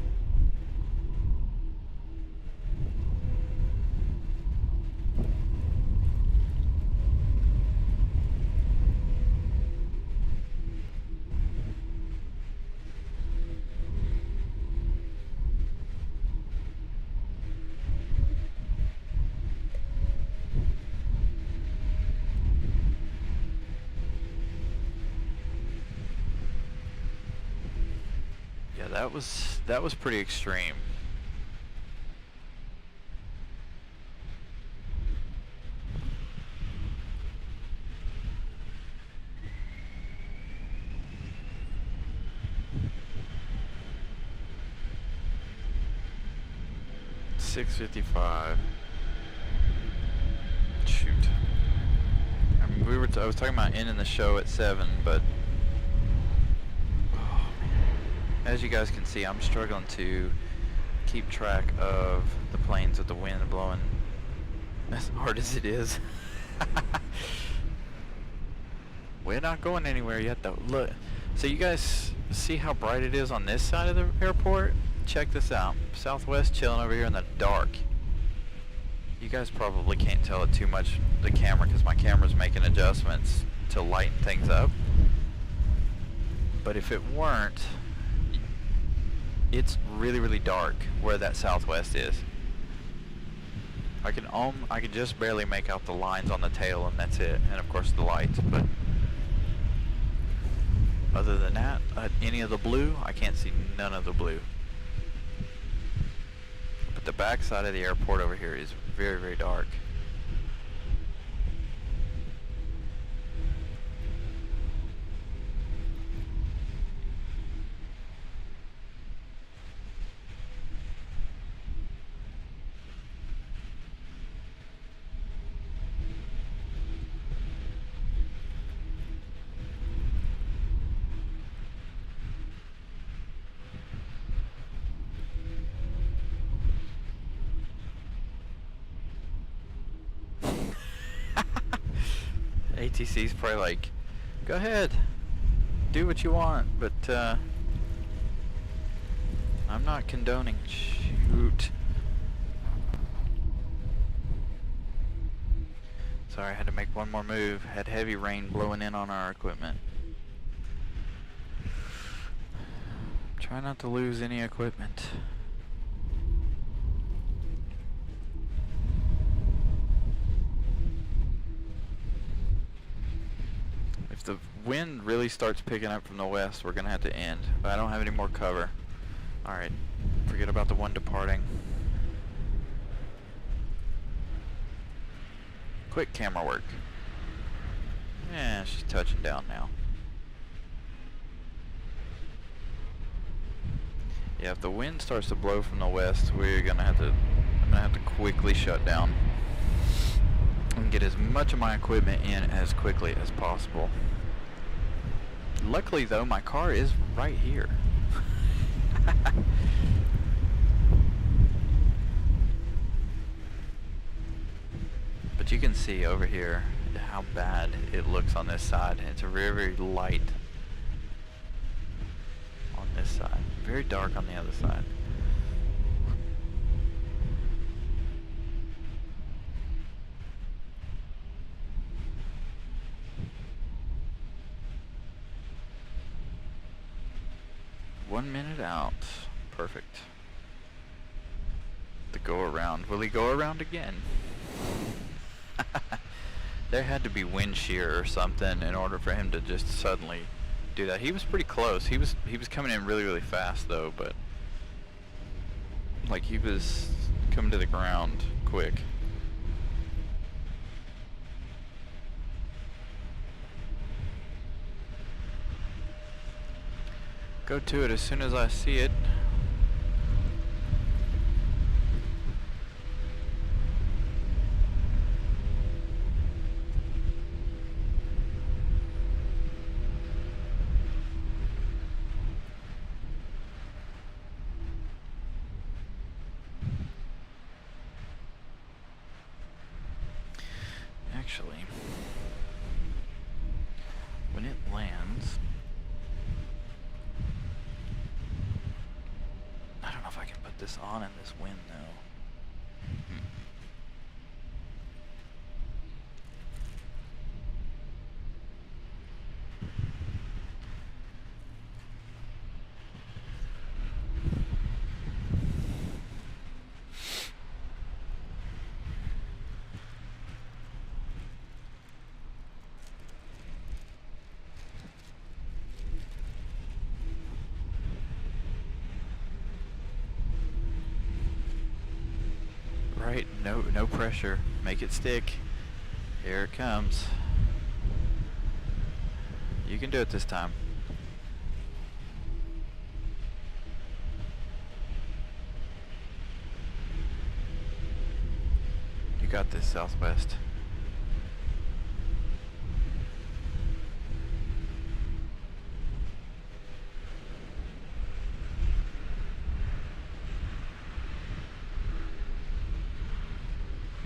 S1: that was pretty extreme. $6.55. Shoot. I mean, I was talking about ending the show at 7, but as you guys can see, I'm struggling to keep track of the planes with the wind blowing as hard as it is. We're not going anywhere yet though. Look, so you guys see how bright it is on this side of the airport? Check this out. Southwest chilling over here in the dark. You guys probably can't tell it too much, the camera, because my camera's making adjustments to lighten things up. But if it weren't, it's really, really dark where that Southwest is. I can just barely make out the lines on the tail, and that's it. And of course the lights, but other than that, any of the blue, I can't see none of the blue. But the back side of the airport over here is very, very dark. ATC's probably like, go ahead, do what you want, but I'm not condoning. Shoot. Sorry, I had to make one more move. Had heavy rain blowing in on our equipment. Try not to lose any equipment. If the wind really starts picking up from the west, we're gonna have to end. But I don't have any more cover. Alright, forget about the one departing. Quick camera work. Yeah, she's touching down now. Yeah, if the wind starts to blow from the west, I'm gonna have to quickly shut down and get as much of my equipment in as quickly as possible. Luckily though, my car is right here. But you can see over here how bad it looks on this side. It's very, very light on this side. Very dark on the other side. One minute out. Perfect. The go around. Will he go around again? There had to be wind shear or something in order for him to just suddenly do that. He was pretty close. He was coming in really, really fast though, but like he was coming to the ground quick. Go to it as soon as I see it. Actually, when it lands, I don't know if I can put this on in this wind though. Alright, no pressure. Make it stick. Here it comes. You can do it this time. You got this, Southwest.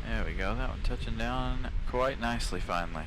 S1: There we go, that one touching down quite nicely finally.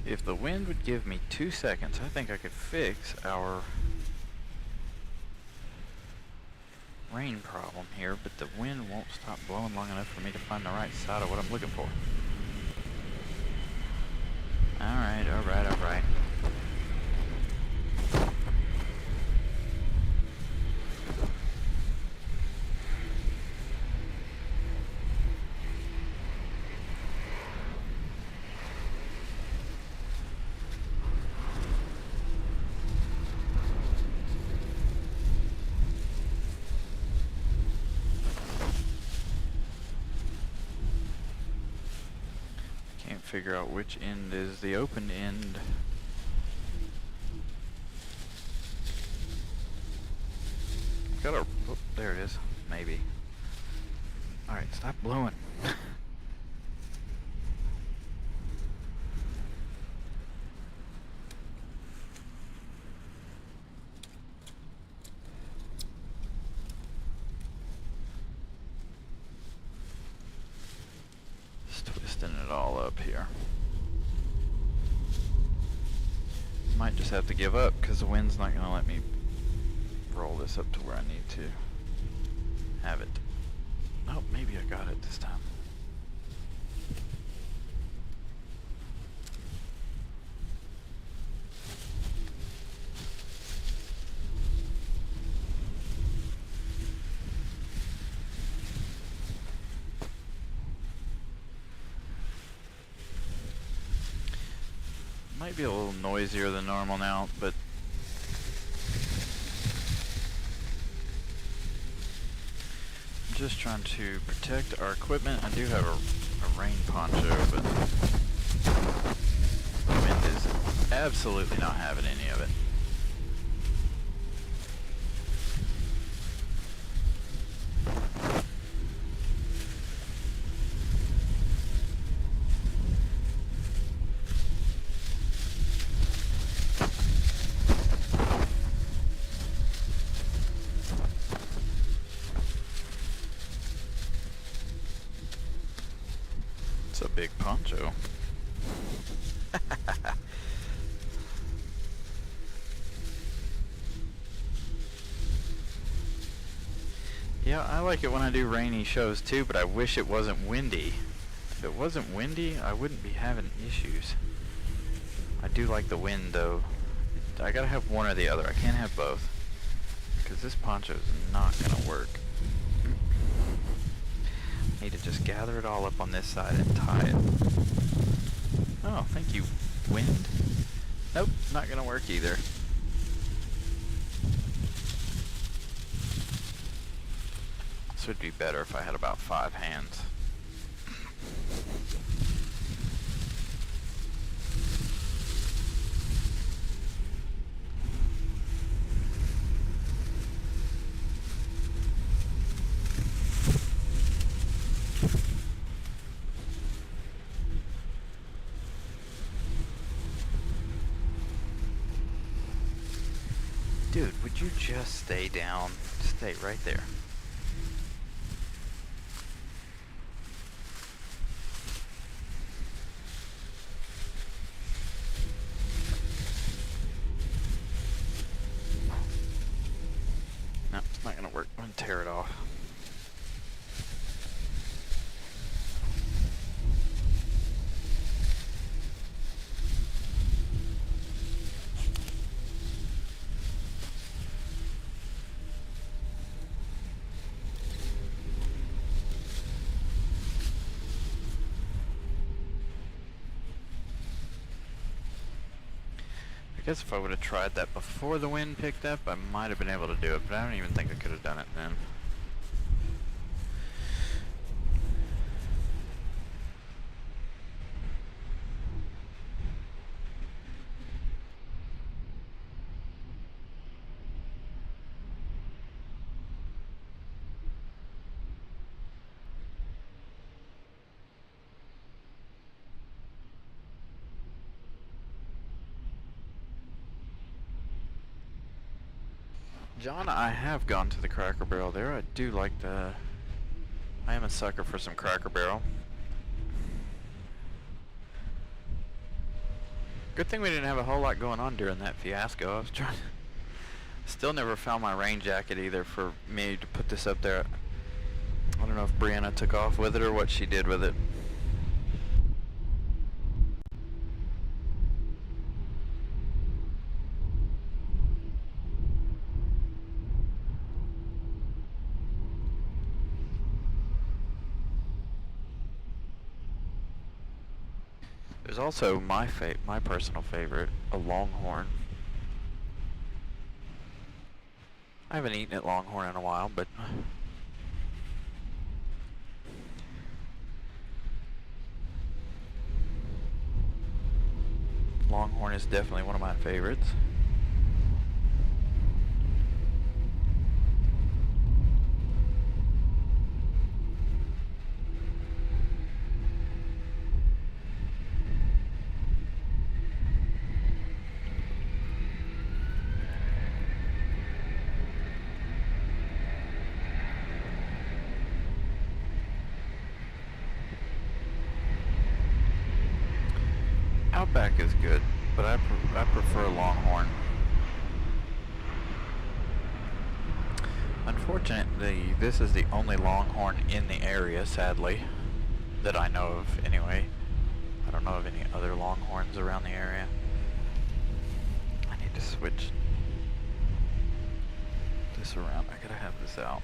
S1: If the wind would give me 2 seconds, I think I could fix our rain problem here, but the wind won't stop blowing long enough for me to find the right side of what I'm looking for. Alright, alright, alright. Figure out which end is the open end. Got a, oh, there it is, maybe. Alright, stop blowing. It all up here. Might just have to give up because the wind's not going to let me roll this up to where I need to have it. Oh, maybe I got it this time. Might be a little noisier than normal now, but I'm just trying to protect our equipment. I do have a rain poncho, but the wind is absolutely not having any of it. It's a big poncho. Yeah, I like it when I do rainy shows too, but I wish it wasn't windy. If it wasn't windy, I wouldn't be having issues. I do like the wind though. I gotta have one or the other. I can't have both, because this poncho is not gonna work. Need to just gather it all up on this side and tie it. Oh, thank you, wind. Nope, not gonna work either. This would be better if I had about 5 hands. Could you just stay down? Stay right there. No, it's not gonna work. I'm gonna tear it off. I guess if I would have tried that before the wind picked up, I might have been able to do it, but I don't even think I could have done it then. John, I have gone to the Cracker Barrel there. I do like the... I am a sucker for some Cracker Barrel. Good thing we didn't have a whole lot going on during that fiasco. I was trying... Still never found my rain jacket either for me to put this up there. I don't know if Brianna took off with it or what she did with it. There's also my personal favorite, a Longhorn. I haven't eaten at Longhorn in a while, but Longhorn is definitely one of my favorites. Outback is good, but I prefer Longhorn. Unfortunately, this is the only Longhorn in the area, sadly, that I know of anyway. I don't know of any other Longhorns around the area. I need to switch this around. I gotta have this out.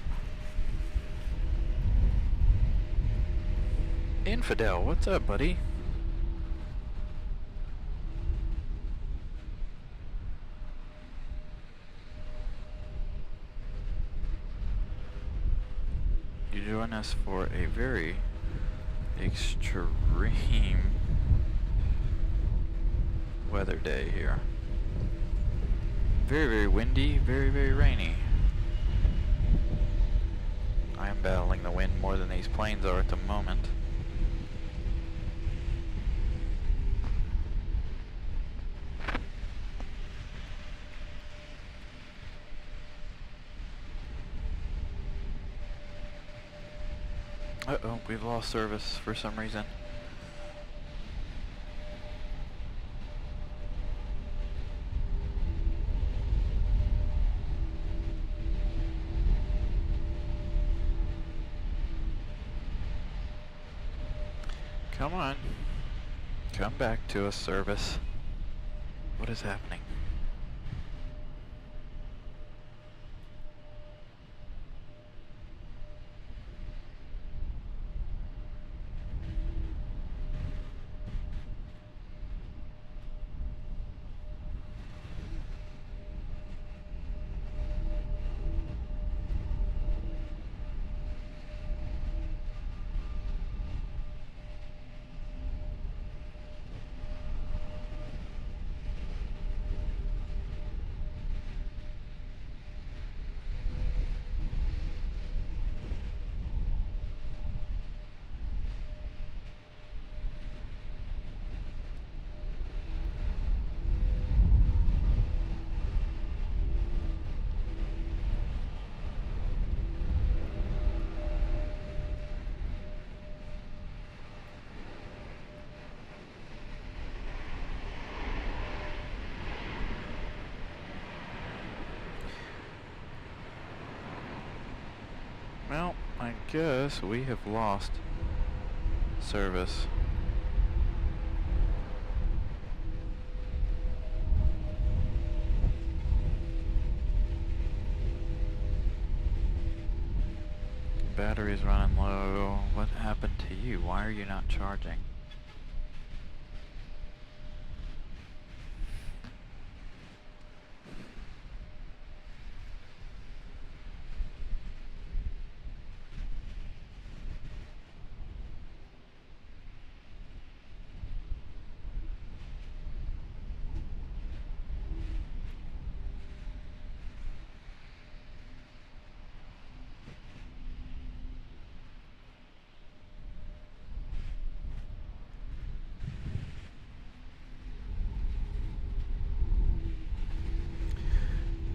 S1: Infidel, what's up, buddy? You join us for a very extreme weather day here. Very, very windy, very, very rainy. I am battling the wind more than these planes are at the moment. Uh-oh, we've lost service for some reason. Come on. Come back to us, service. What is happening? Well, I guess we have lost service. Battery's running low. What happened to you? Why are you not charging?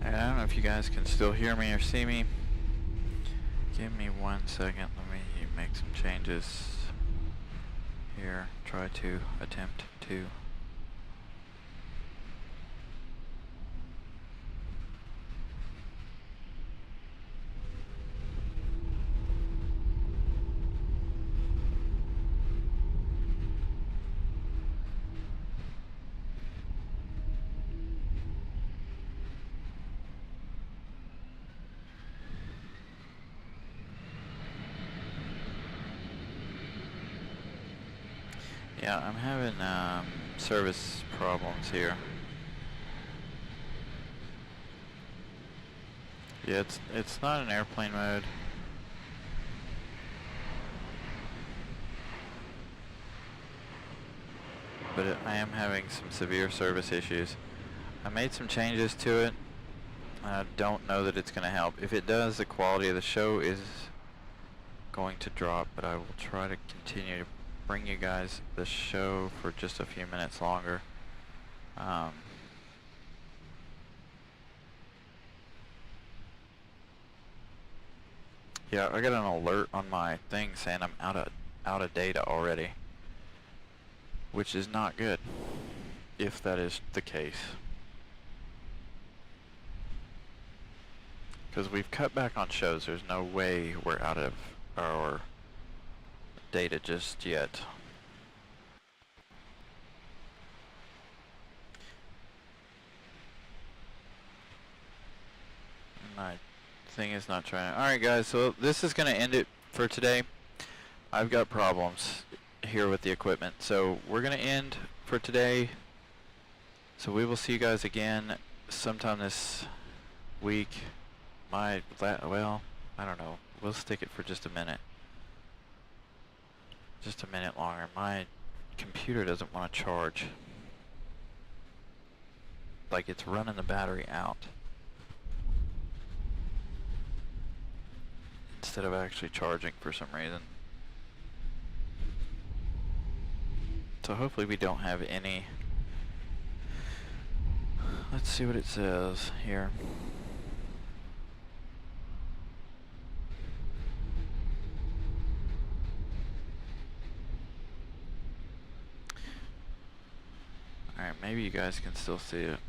S1: I don't know if you guys can still hear me or see me. Give me 1 second. Let me make some changes here. Try to attempt to. Yeah, I'm having service problems here. Yeah, it's not in airplane mode. But I am having some severe service issues. I made some changes to it. I don't know that it's going to help. If it does, the quality of the show is going to drop, but I will try to continue to bring you guys the show for just a few minutes longer. Yeah, I got an alert on my thing saying I'm out of data already, which is not good if that is the case. Because we've cut back on shows, there's no way we're out of our data just yet. My thing is not trying. Alright guys, so this is going to end it for today. I've got problems here with the equipment, so we're going to end for today. So we will see you guys again sometime this week. Well, I don't know. We'll stick it for just a minute. Just a minute longer. My computer doesn't want to charge. Like it's running the battery out instead of actually charging for some reason. So hopefully we don't have any. Let's see what it says here. Alright, maybe you guys can still see it.